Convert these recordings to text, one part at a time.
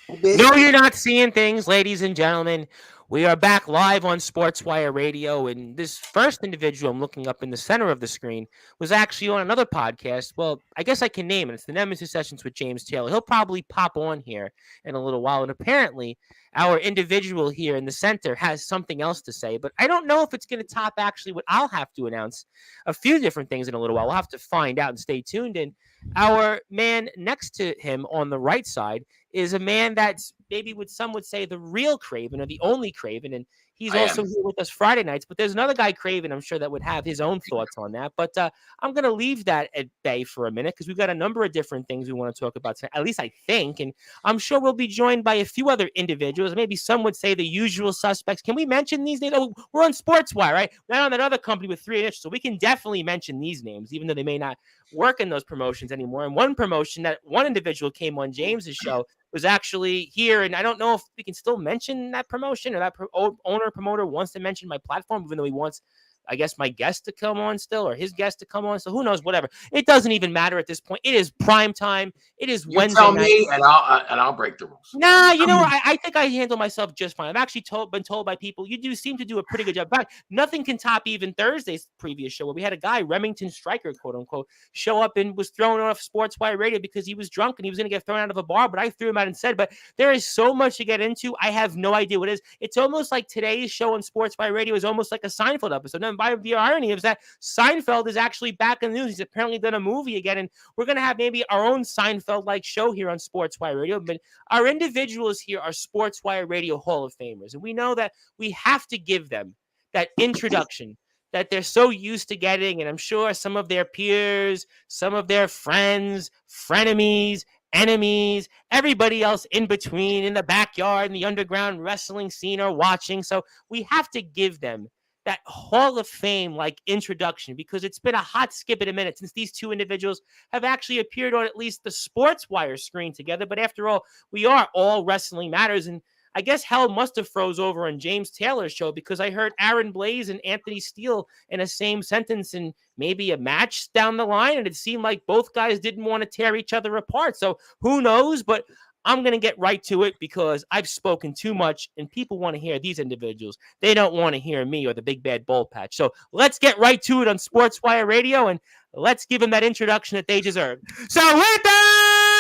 No, you're not seeing things, ladies and gentlemen. We are back live on Sportswire Radio, and this first individual I'm looking up in the center of the screen was actually on another podcast. Well, I guess I can name it. It's the Nemesis Sessions with James Taylor. He'll probably pop on here in a little while, and apparently our individual here in the center has something else to say, but I don't know if it's going to top actually what I'll have to announce a few different things in a little while. We'll have to find out and stay tuned in. Our man next to him on the right side is a man that's maybe what some would say the real Craven or the only Craven. And he's also here with us Friday nights. But there's another guy, Craven, I'm sure that would have his own thoughts on that. But I'm going to leave that at bay for a minute because we've got a number of different things we want to talk about tonight, at least I think. And I'm sure we'll be joined by a few other individuals. Maybe some would say the usual suspects. Can we mention these names? Oh, we're on Sportswire, right? We're not on that other company with 3 inches. So we can definitely mention these names, even though they may not work in those promotions anymore. And one promotion that one individual came on James's show was actually here, and I don't know if we can still mention that promotion or that owner promoter wants to mention my platform, even though he wants, I guess, my guest to come on still or his guest to come on. So who knows? Whatever. It doesn't even matter at this point. It is prime time. It is Wednesday tell night. me, and I'll break the rules. Nah, you know, I think I handle myself just fine. I've actually been told by people you do seem to do a pretty good job. But nothing can top even Thursday's previous show where we had a guy, Remington Stryker, quote unquote, show up and was thrown off Sportswire Radio because he was drunk and he was going to get thrown out of a bar. But I threw him out and said, but there is so much to get into. I have no idea what it is. It's almost like today's show on Sportswire Radio is almost like a Seinfeld episode. And by the irony is that Seinfeld is actually back in the news. He's apparently done a movie again, and we're going to have maybe our own Seinfeld-like show here on Sportswire Radio. But our individuals here are Sportswire Radio Hall of Famers, and we know that we have to give them that introduction that they're so used to getting, and I'm sure some of their peers, some of their friends, frenemies, enemies, everybody else in between, in the backyard, in the underground wrestling scene are watching. So we have to give them that Hall of Fame like introduction because it's been a hot skip in a minute since these two individuals have actually appeared on at least the Sportswire screen together. But after all, we are all Wrestling Matters. And I guess hell must have froze over on James Taylor's show because I heard Aaron Blaze and Anthony Steele in a same sentence in maybe a match down the line. And it seemed like both guys didn't want to tear each other apart. So who knows? But I'm going to get right to it because I've spoken too much and people want to hear these individuals. They don't want to hear me or the big bad bull patch. So let's get right to it on Sportswire Radio and let's give them that introduction that they deserve. So with that,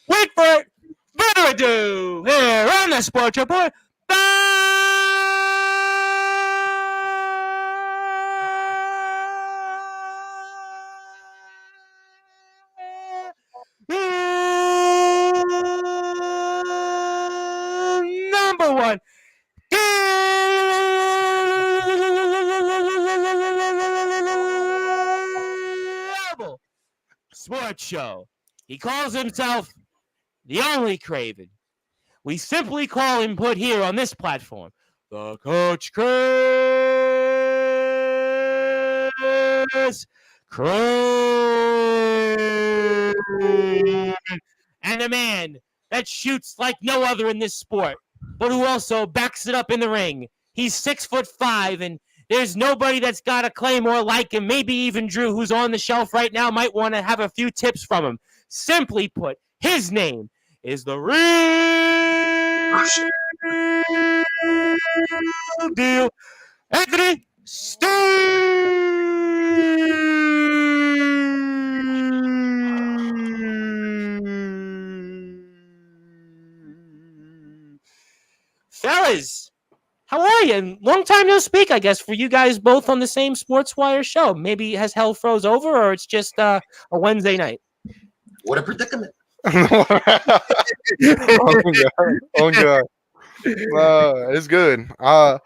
wait for it. Further ado, here on the Sports Report. Number one. Sports show. He calls himself the only Craven. We simply call him put here on this platform the Coach Chris Craven. And a man that shoots like no other in this sport, but who also backs it up in the ring. He's 6'5", and there's nobody that's got a claymore like him. Maybe even Drew, who's on the shelf right now, might want to have a few tips from him. Simply put, his name is the real deal, Anthony Steele. Fellas, how are you? Long time no speak, I guess, for you guys both on the same Sportswire show. Maybe has hell froze over, or it's just a Wednesday night? What a predicament. Oh God. It's good. No,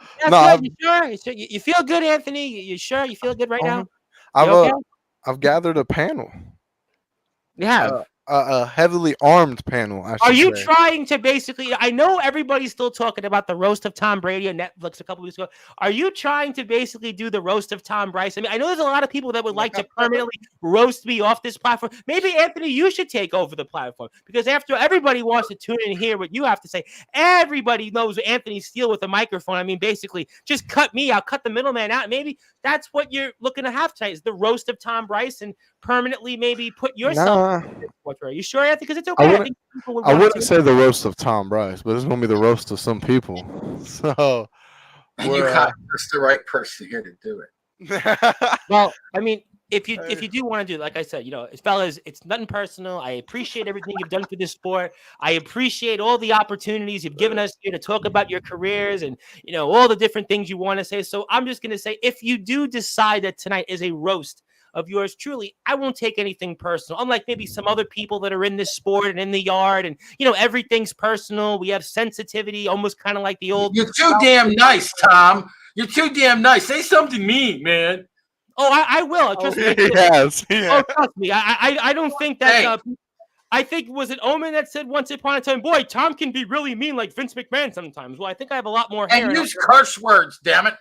you sure? You feel good, Anthony? You sure? You feel good right now? I've gathered a panel. You have? a heavily armed panel. I Are should you say. trying to basically? I know everybody's still talking about the roast of Tom Brady on Netflix a couple weeks ago. Are you trying to basically do the roast of Tom Bryce? I mean, I know there's a lot of people that would like to permanently roast me off this platform. Maybe Anthony, you should take over the platform because after everybody wants to tune in and hear what you have to say, everybody knows Anthony Steele with a microphone. I mean, basically, just cut me out, cut the middleman out. Maybe that's what you're looking to have tonight: is the roast of Tom Bryce and permanently maybe put yourself. Nah, Are you sure, Anthony? Because it's I okay. I wouldn't. think people would I want wouldn't to. say the roast of Tom Bryce, but it's gonna be the roast of some people. So And you got just the right person here to do it. Well, I mean, if you do want to do, like I said, fellas, it's nothing personal. I appreciate everything you've done for this sport. I appreciate all the opportunities you've given us here to talk about your careers and all the different things you want to say. So I'm just gonna say, if you do decide that tonight is a roast of yours truly, I won't take anything personal. Unlike maybe some other people that are in this sport and in the yard, and everything's personal. We have sensitivity, almost kind of like the old. You're too damn nice, Tom. You're too damn nice. Say something mean, man. Oh, I will. Trust me. Yes. Oh, trust me. I don't think that. I think, was it Omen that said once upon a time, boy, Tom can be really mean like Vince McMahon sometimes. Well, I think I have a lot more hair. And use curse words, damn it.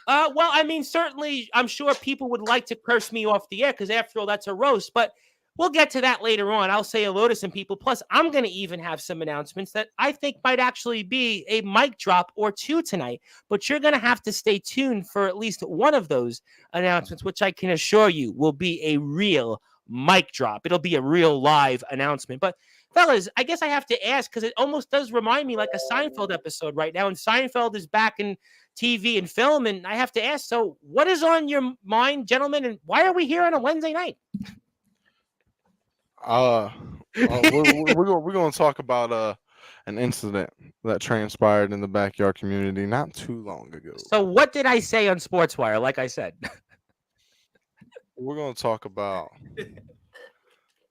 Well, I mean, certainly, I'm sure people would like to curse me off the air because, after all, that's a roast. But we'll get to that later on. I'll say hello to some people. Plus, I'm going to even have some announcements that I think might actually be a mic drop or two tonight. But you're going to have to stay tuned for at least one of those announcements, which I can assure you will be a real mic drop. It'll be a real live announcement. But fellas, I guess I have to ask because it almost does remind me like a Seinfeld episode right now. And Seinfeld is back in TV and film. And I have to ask, so what is on your mind, gentlemen? And why are we here on a Wednesday night? We're going to talk about an incident that transpired in the backyard community not too long ago. So what did I say on Sportswire? Like I said, we're going to talk about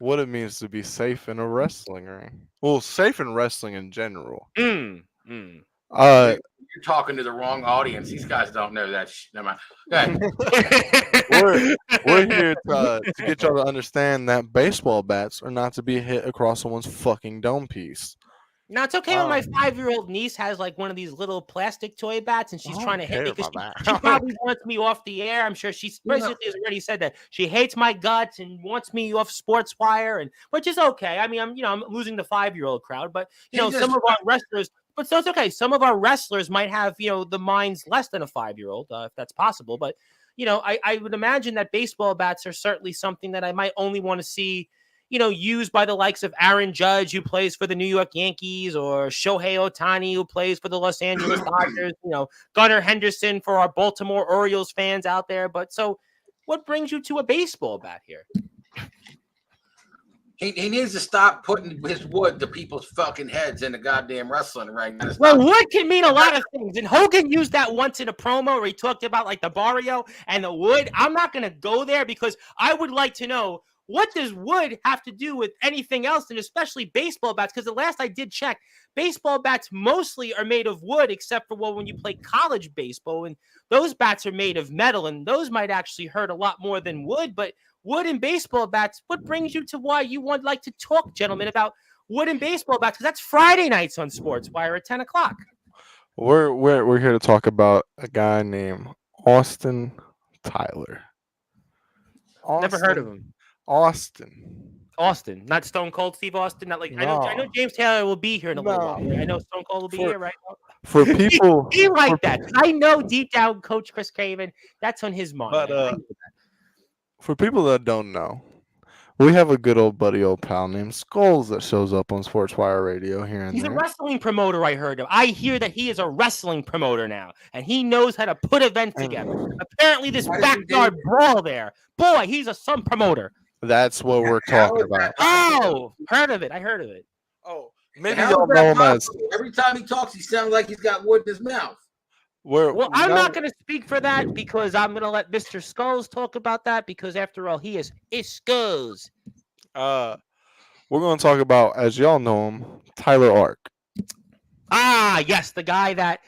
what it means to be safe in a wrestling ring. Well, safe in wrestling in general. You're talking to the wrong audience. These guys don't know that. Never mind. We're here to get y'all to understand that baseball bats are not to be hit across someone's fucking dome piece. Now, it's okay when my 5-year-old niece has like one of these little plastic toy bats and she's trying to hit me because she probably wants me off the air. I'm sure she's basically has already said that. She hates my guts and wants me off Sportswire, and which is okay. I mean, I'm losing the 5-year-old crowd, but some of our wrestlers. But so it's okay. Some of our wrestlers might have, the minds less than a 5-year-old, if that's possible. But, I would imagine that baseball bats are certainly something that I might only want to see, used by the likes of Aaron Judge, who plays for the New York Yankees, or Shohei Ohtani, who plays for the Los Angeles Dodgers, Gunnar Henderson for our Baltimore Orioles fans out there. But so what brings you to a baseball bat here? He needs to stop putting his wood to people's fucking heads in the goddamn wrestling ring. Well, wood can mean a lot of things. And Hogan used that once in a promo where he talked about like the barrio and the wood. I'm not going to go there because I would like to know, what does wood have to do with anything else, and especially baseball bats? Because the last I did check, baseball bats mostly are made of wood, except for when you play college baseball, and those bats are made of metal, and those might actually hurt a lot more than wood. But wood and baseball bats, what brings you to why you would like to talk, gentlemen, about wood and baseball bats? Because that's Friday nights on Sportswire at 10 o'clock. We're here to talk about a guy named Austin Tyler. Never heard of him. Austin, not Stone Cold Steve Austin. Not like no. I know James Taylor will be here in a little while. Right? I know Stone Cold will be here right now. For people, he like that. I know deep down, Coach Chris Craven, that's on his mind. But for people that don't know, we have a good old buddy, old pal named Skulls that shows up on Sportswire Radio here and He's there. a wrestling promoter, I heard of. I hear that he is a wrestling promoter now, and he knows how to put events together. Apparently, this backyard brawl there, boy, he's some promoter. That's what we're talking about. Oh, heard of it. I heard of it. Oh, maybe y'all know him as. Every time he talks, he sounds like he's got wood in his mouth. Well, I'm not going to speak for that because I'm going to let Mr. Skulls talk about that because, after all, he is Skulls. We're going to talk about, as y'all know him, Tyler Ark. Ah, yes, the guy that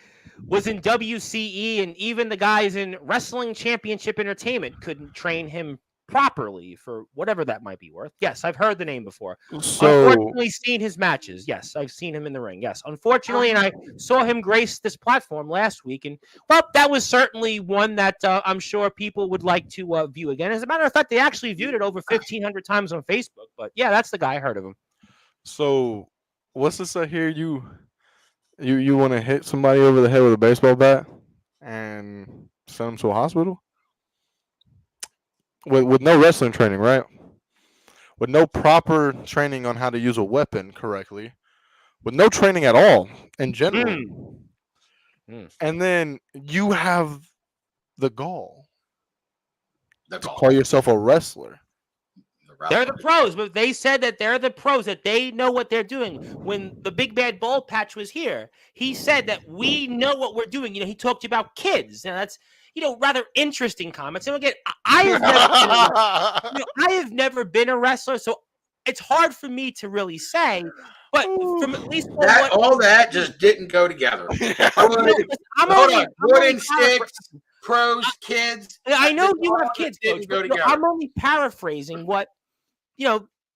was in WCE, and even the guys in Wrestling Championship Entertainment couldn't train him properly for whatever that might be worth. Yes, I've heard the name before. So Unfortunately, seen his matches. Yes, I've seen him in the ring. Yes, unfortunately, and I saw him grace this platform last week, and well, that was certainly one that I'm sure people would like to view again. As a matter of fact, they actually viewed it over 1,500 times on Facebook. But yeah, that's the guy. I heard of him. so what's this I hear you want to hit somebody over the head with a baseball bat and send them to a hospital with no wrestling training, right? With no proper training on how to use a weapon correctly, with no training at all in general. And then you have the gall to call yourself a wrestler. They're the pros, but they said that they're the pros, that they know what they're doing. When the Big Bad Bald Patch was here, he said that we know what we're doing. He talked about kids. And that's, rather interesting comments. And again, I have never been a wrestler, so it's hard for me to really say. But from at least all that just didn't go together. Wooden sticks, pros, kids. I know you have kids, Coach, but I'm only paraphrasing what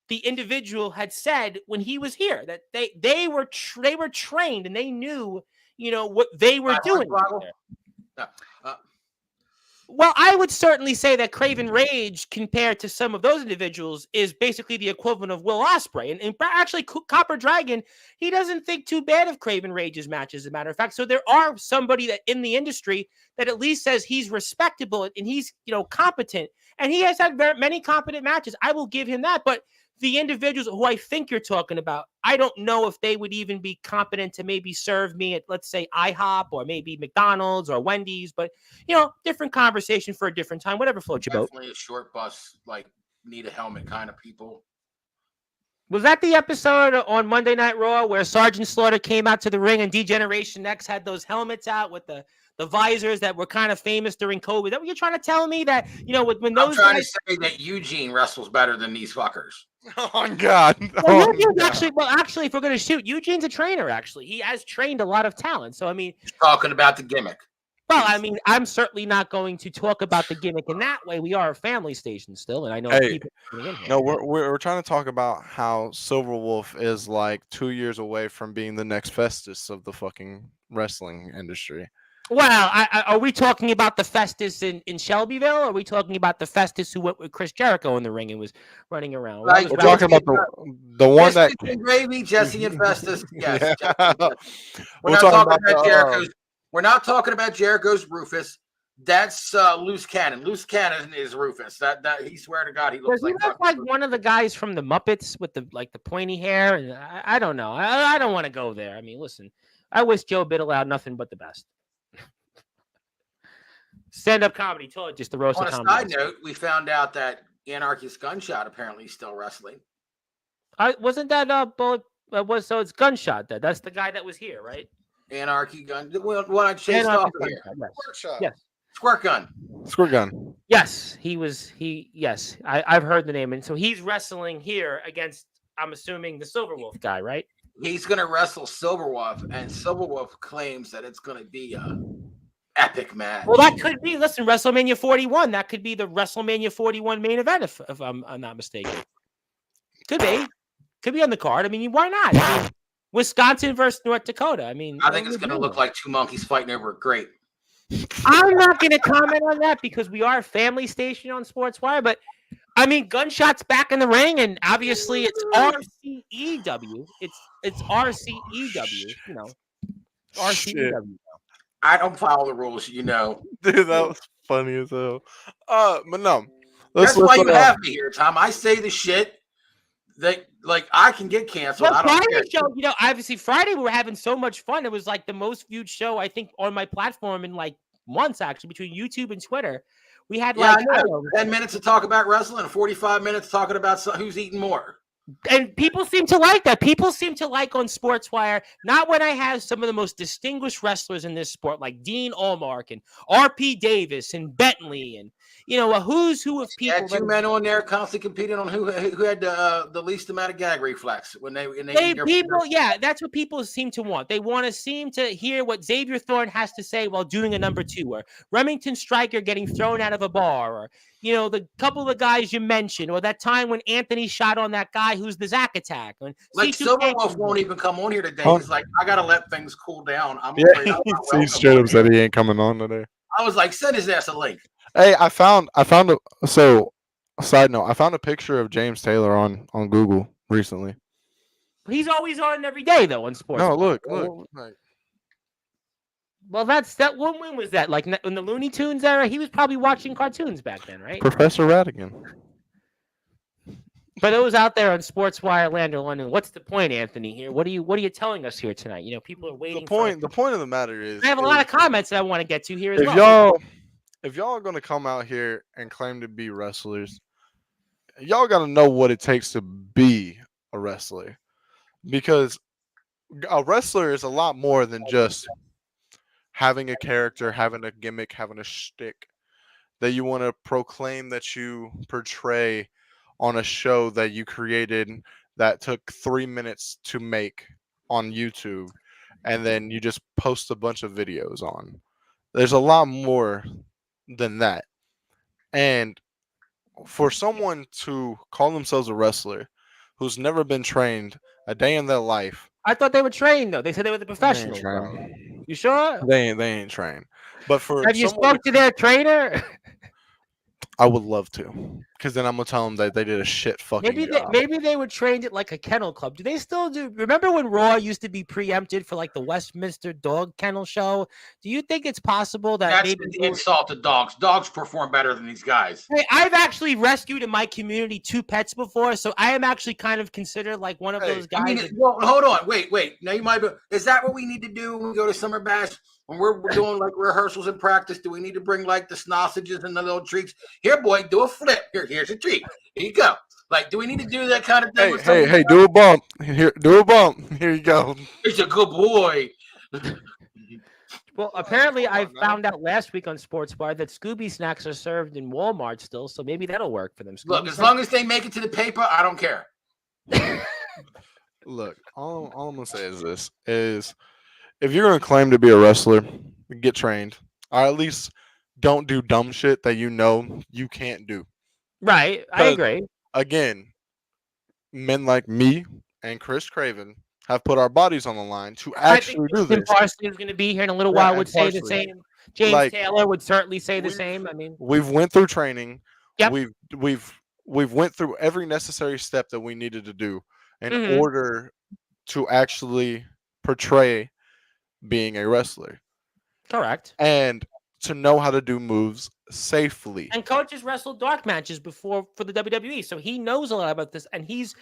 the individual had said when he was here, that they were trained and they knew what they were doing. Well, I would certainly say that Craven Rage, compared to some of those individuals, is basically the equivalent of Will Ospreay. And actually, Copper Dragon, he doesn't think too bad of Craven Rage's matches, as a matter of fact. So there are somebody that in the industry that at least says he's respectable and he's, competent. And he has had many competent matches. I will give him that. But the individuals who I think you're talking about, I don't know if they would even be competent to maybe serve me at, let's say, IHOP or maybe McDonald's or Wendy's. But, different conversation for a different time, whatever floats your boat. Definitely a short bus, like, need a helmet kind of people. Was that the episode on Monday Night Raw where Sergeant Slaughter came out to the ring and D-Generation X had those helmets out with the visors that were kind of famous during COVID? Is that what you're trying to tell me? That, when those I'm trying to say that Eugene wrestles better than these fuckers. Oh, God. Actually, if we're going to shoot, Eugene's a trainer, actually. He has trained a lot of talent. So, I mean... Talking about the gimmick. Well, I mean, I'm certainly not going to talk about the gimmick in that way. We are a family station still, and I know people are in here. No, we're trying to talk about how Silverwolf is like 2 years away from being the next Festus of the fucking wrestling industry. Well, are we talking about the Festus in Shelbyville? Or are we talking about the Festus who went with Chris Jericho in the ring and was running around? We're talking about the one that Gravy, Jesse and Festus. Yes. Yeah. We're not talking about Jericho's. We're not talking about Jericho's Rufus. That's Loose Cannon. Loose Cannon is Rufus. That he swear to God he looks like. Does he look like one of the guys from the Muppets with the pointy hair? And I don't know. I don't want to go there. I mean, listen, I wish Joe Biddle out nothing but the best. Stand-up comedy, told just the roast of comedy. On a side note, we found out that Anarchist Gunshot apparently is still wrestling. Wasn't that bullet? So it's Gunshot. That's the guy that was here, right? Anarchy Gun. What I chased off here. Yes. Squirt Gun. Squirt Gun. Yes, Yes, I've heard the name, and so he's wrestling here against, I'm assuming, the Silverwolf guy, right? He's going to wrestle Silverwolf, and Silverwolf claims that it's going to be a epic match. Well, that could be. Listen, WrestleMania 41. That could be the WrestleMania 41 main event, if I'm not mistaken. Could be on the card. I mean, why not? I mean, Wisconsin versus North Dakota. I mean, I think it's going to look like two monkeys fighting over a grape. I'm not going to comment on that because we are a family station on Sportswire. But I mean, Gunshot's back in the ring, and obviously it's RCEW. It's RCEW. RCEW. I don't follow the rules, Dude, that was funny as hell. But no. That's why you have me here, Tom. I say the shit that, like, I can get canceled. Well, Friday show, obviously Friday we were having so much fun. It was like the most viewed show, I think, on my platform in like months, actually, between YouTube and Twitter. We had 10 minutes to talk about wrestling and 45 minutes talking about who's eating more. And people seem to like that. People seem to like on Sportswire, not when I have some of the most distinguished wrestlers in this sport, like Dean Allmark and R.P. Davis and Bentley and, a who's who of people. Yeah, two men on there constantly competing on who had the least amount of gag reflex that's what people seem to want. They want to seem to hear what Xavier Thorne has to say while doing a number 2, or Remington Stryker getting thrown out of a bar, or the couple of the guys you mentioned, or that time when Anthony shot on that guy who's the Zack Attack. Like Silverwolf won't even come on here today. He's like, I gotta let things cool down. I'm afraid I'm not welcome. He straight up said he ain't coming on today. I was like, send his ass a link. Hey, I found side note, I found a picture of James Taylor on Google recently. He's always on every day though on sports. No, look. Well, when was that? Like in the Looney Tunes era, he was probably watching cartoons back then, right? Professor Radigan. For those out there on Sportswire Land or London, what's the point, Anthony? Here, what are you telling us here tonight? People are waiting. The point of the matter is, I have a lot of comments that I want to get to here as well. If y'all are gonna come out here and claim to be wrestlers, y'all gotta know what it takes to be a wrestler, because a wrestler is a lot more than just having a character, having a gimmick, having a shtick that you want to proclaim that you portray on a show that you created that took 3 minutes to make on YouTube, and then you just post a bunch of videos on. There's a lot more than that. And for someone to call themselves a wrestler who's never been trained a day in their life. I thought they were trained though. They said they were the professionals. You sure? They ain't trained. But have you spoke to their trainer? I would love to, because then I'm gonna tell them that they did a shit fucking job. Maybe they were trained at like a kennel club. Do they still do? Remember when Raw used to be preempted for like the Westminster Dog Kennel Show? Do you think it's possible that that's an insult to dogs? Dogs perform better than these guys. Hey, I've actually rescued in my community 2 pets before, so I am actually kind of considered like one of those guys. Well, hold on, wait. Now you might be. Is that what we need to do when we go to Summer Bash? When we're doing like rehearsals and practice, do we need to bring like the sausages and the little treats? Here, boy, do a flip. Here's a treat. Here you go. Like, do we need to do that kind of thing? Hey, do a bump. Here, do a bump. Here you go. He's a good boy. Well, apparently I found out last week on Sportswire that Scooby snacks are served in Walmart still, so maybe that'll work for them. Look, as long as they make it to the paper, I don't care. Look, all I'm gonna say is this: if you're gonna claim to be a wrestler, get trained, or at least don't do dumb shit that you can't do. Right, I agree. Again, men like me and Chris Craven have put our bodies on the line to actually do this. Parsley is going to be here in a little while. Would say the same. James Taylor would certainly say the same. I mean, we've went through training. Yep. We've went through every necessary step that we needed to do in order to actually portray being a wrestler. Correct. And to know how to do moves safely. And Coach has wrestled dark matches before for the WWE, so he knows a lot about this, and he's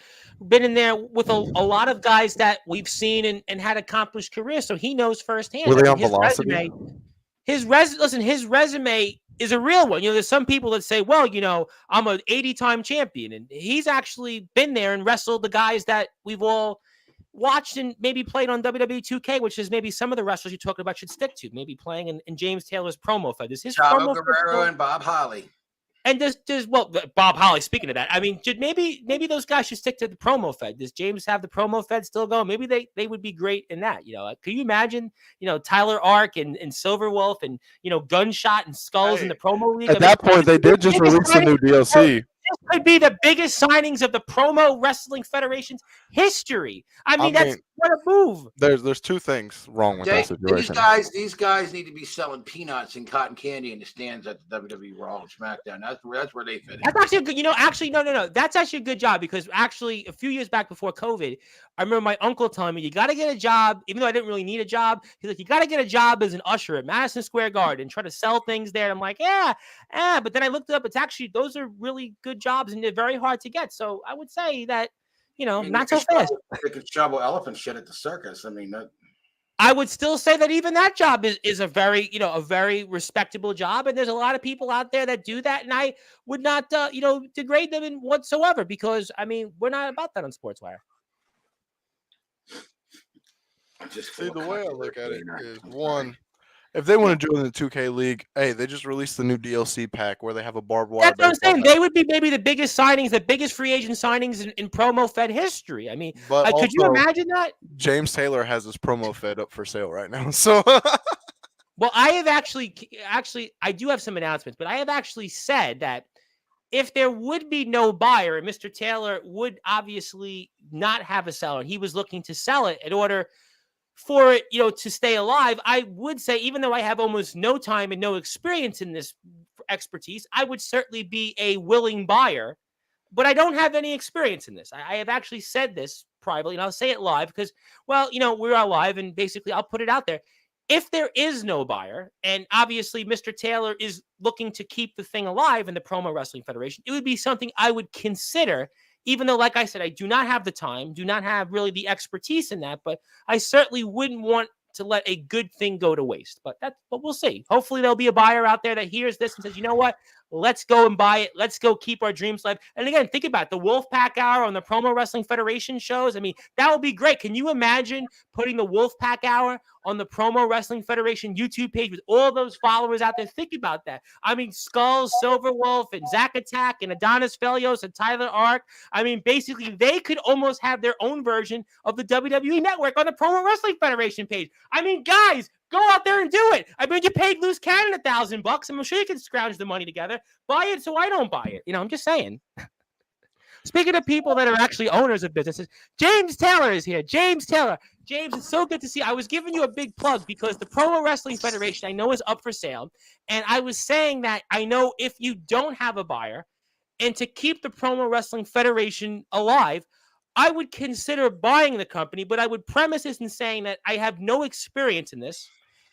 been in there with a lot of guys that we've seen and had accomplished careers, so he knows firsthand. Were they on Velocity? His resume is a real one. There's some people that say, well, I'm an 80-time champion, and he's actually been there and wrestled the guys that we've all watched and maybe played on WWE 2K, which is maybe some of the wrestlers you're talking about should stick to. Maybe playing in James Taylor's promo fed. Is his Chavo promo Guerrero and Bob Holly. And does Bob Holly? Speaking of that, I mean, maybe those guys should stick to the promo fed. Does James have the promo fed still going? Maybe they would be great in that. Could you imagine? Tyler Ark and Silverwolf and Gunshot and Skulls in the promo league. At that point, they did just release a new DLC. This could be the biggest signings of the Promo Wrestling Federation's history. I mean, that's what a move. There's 2 things wrong with that situation. These guys need to be selling peanuts and cotton candy in the stands at the WWE Raw and SmackDown. That's where they fit in. That's actually a good. Actually, no. That's actually a good job, because actually a few years back before COVID, I remember my uncle telling me, you got to get a job, even though I didn't really need a job. He's like, you got to get a job as an usher at Madison Square Garden and try to sell things there. I'm like, yeah. But then I looked up. It's actually, those are really good jobs and they're very hard to get. So I would say that, not so fast. They could shovel elephant shit at the circus. I mean, I would still say that even that job is a very, a very respectable job. And there's a lot of people out there that do that. And I would not, degrade them in whatsoever, because, I mean, we're not about that on Sportswire. See, the way I look at it is, one, if they want to join the 2K League, hey, they just released the new DLC pack where they have a barbed wire. That's what I'm saying. They would be maybe the biggest signings, the biggest free agent signings in promo fed history. I mean, could you imagine that? James Taylor has his promo fed up for sale right now. So, well, I have actually, I do have some announcements, but I have actually said that if there would be no buyer, and Mr. Taylor would obviously not have a seller, he was looking to sell it in order for it, to stay alive, I would say, even though I have almost no time and no experience in this expertise, I would certainly be a willing buyer, but I don't have any experience in this. I have actually said this privately, and I'll say it live because, well, we're all live, and basically I'll put it out there. If there is no buyer, and obviously Mr. Taylor is looking to keep the thing alive in the Promo Wrestling Federation, it would be something I would consider, even though, like I said, I do not have the time, do not have really the expertise in that, but I certainly wouldn't want to let a good thing go to waste. But we'll see. Hopefully there'll be a buyer out there that hears this and says, you know what? Let's go and buy it. Let's go keep our dreams alive. And again, think about it. The Wolfpack Hour on the Promo Wrestling Federation shows. I mean, that would be great. Can you imagine putting the Wolfpack Hour on the Promo Wrestling Federation YouTube page with all those followers out there? Think about that. I mean, Skulls, Silver Wolf, and Zack Attack, and Adonis Felios, and Tyler Ark. I mean, basically, they could almost have their own version of the WWE Network on the Promo Wrestling Federation page. I mean, guys, go out there and do it. I mean, you paid Loose Cannon $1,000. I'm sure you can scrounge the money together. Buy it so I don't buy it. I'm just saying. Speaking of people that are actually owners of businesses, James Taylor is here. James Taylor. James, it's so good to see you. I was giving you a big plug because the Promo Wrestling Federation I know is up for sale. And I was saying that I know if you don't have a buyer, and to keep the Promo Wrestling Federation alive, I would consider buying the company, but I would premise this in saying that I have no experience in this,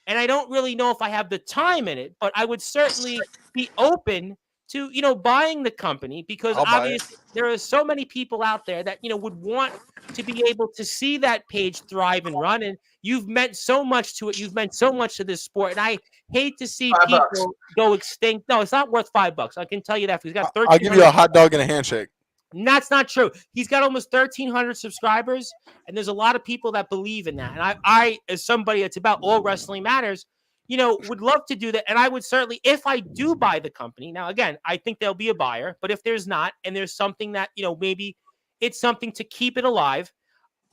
and I don't really know if I have the time in it, but I would certainly be open to, buying the company because obviously there are so many people out there that, would want to be able to see that page thrive and run. And you've meant so much to it. You've meant so much to this sport. And I hate to see people go extinct. No, it's not worth $5. I can tell you that. He's got 13. I'll give you a hot dog and a handshake. And that's not true. He's got almost 1,300 subscribers, and there's a lot of people that believe in that. And I as somebody that's about all wrestling matters, would love to do that. And I would certainly, if I do buy the company, now, again, I think there'll be a buyer, but if there's not, and there's something that, maybe it's something to keep it alive,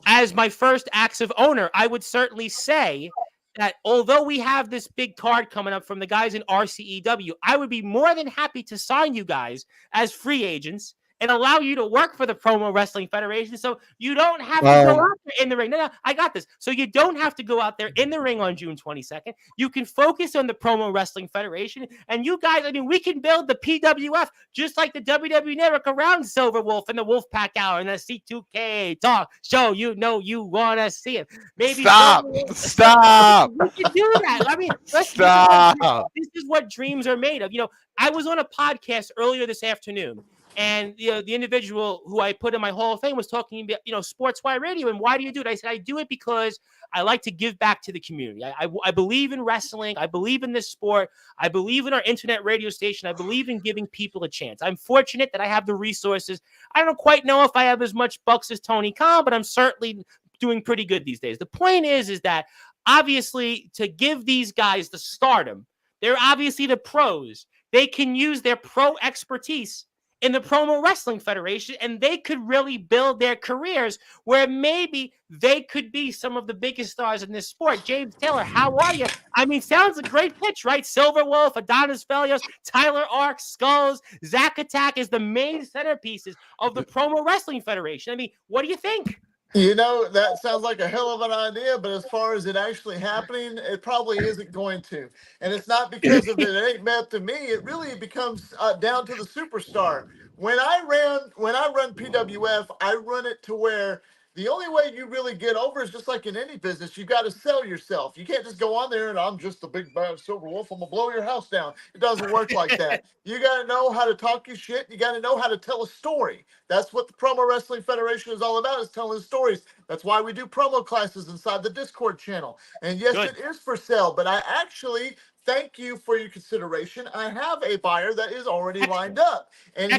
as my first acts of owner, I would certainly say that although we have this big card coming up from the guys in RCEW, I would be more than happy to sign you guys as free agents and allow you to work for the Promo Wrestling Federation so you don't have to go out there in the ring. No, I got this. So you don't have to go out there in the ring on June 22nd. You can focus on the Promo Wrestling Federation. And you guys, I mean, we can build the PWF just like the WWE Network around Silver Wolf and the Wolfpack Hour and the C2K talk show. You want to see it. Maybe Stop. We can do that. I mean, stop. This is what dreams are made of. I was on a podcast earlier this afternoon. And the individual who I put in my Hall of Fame was talking about, Sportzwire Radio. And why do you do it? I said, I do it because I like to give back to the community. I believe in wrestling. I believe in this sport. I believe in our internet radio station. I believe in giving people a chance. I'm fortunate that I have the resources. I don't quite know if I have as much bucks as Tony Khan, but I'm certainly doing pretty good these days. The point is that obviously to give these guys the stardom, they're obviously the pros. They can use their pro expertise in the Promo Wrestling Federation, and they could really build their careers where maybe they could be some of the biggest stars in this sport. James Taylor, how are you? I mean, sounds a great pitch, right? Silver Wolf, Adonis Felios, Tyler Ark, Skulls, Zack Attack is the main centerpieces of the Promo Wrestling Federation. I mean, what do you think? That sounds like a hell of an idea, but as far as it actually happening, it probably isn't going to. And it's not because of it ain't up to me. It really becomes down to the superstar. When I run PWF, I run it to where the only way you really get over is just like in any business, you got to sell yourself. You can't just go on there and I'm just the big bad Silver Wolf. I'm going to blow your house down. It doesn't work like that. You got to know how to talk your shit. You got to know how to tell a story. That's what the Promo Wrestling Federation is all about, is telling stories. That's why we do promo classes inside the Discord channel. And yes, It is for sale, but I actually thank you for your consideration. I have a buyer that is already lined up, and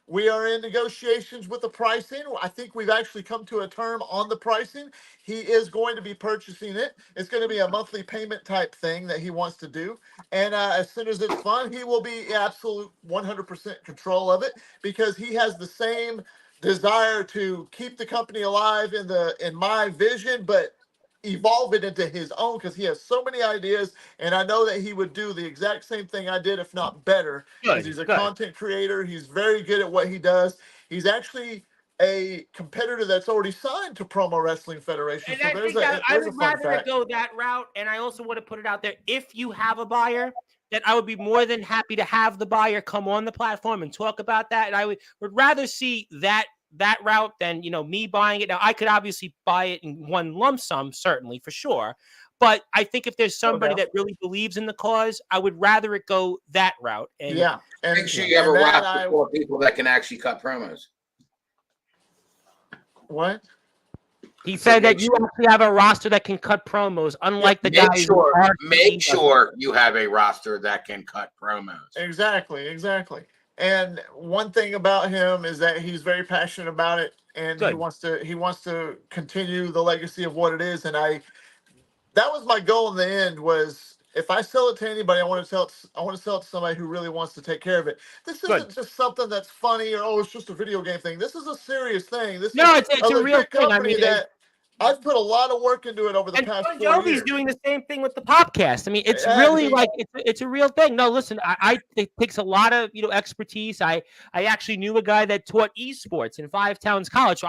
we are in negotiations with the pricing. I think we've actually come to a term on the pricing. He is going to be purchasing it. It's going to be a monthly payment type thing that he wants to do. And as soon as it's fun, he will be absolute 100% control of it, because he has the same desire to keep the company alive in my vision, but evolve it into his own because he has so many ideas, and I know that he would do the exact same thing I did, if not better, because he's a content creator. He's very good at what he does. He's actually a competitor that's already signed to Promo Wrestling Federation. And so I would rather go that route, and I also want to put it out there, if you have a buyer, that I would be more than happy to have the buyer come on the platform and talk about that. And I would rather see that route than, me buying it. Now, I could obviously buy it in one lump sum, certainly, for sure. But I think if there's somebody that really believes in the cause, I would rather it go that route. And and make sure you have a roster for people that can actually cut promos. What? He said that you actually have a roster that can cut promos, unlike the guys. Make sure you have a roster that can cut promos. Exactly. And one thing about him is that he's very passionate about it, and he wants to continue the legacy of what it is. And that was my goal in the end, was if I sell it to anybody, I want to sell it to somebody who really wants to take care of it. This isn't just something that's funny or it's just a video game thing. This is a serious thing. It's a real thing. I mean, I've put a lot of work into it over the past 4 years. Jovi's doing the same thing with the podcast. I mean, it's really it's a real thing. No, listen, it takes a lot of expertise. I actually knew a guy that taught esports in Five Towns College, so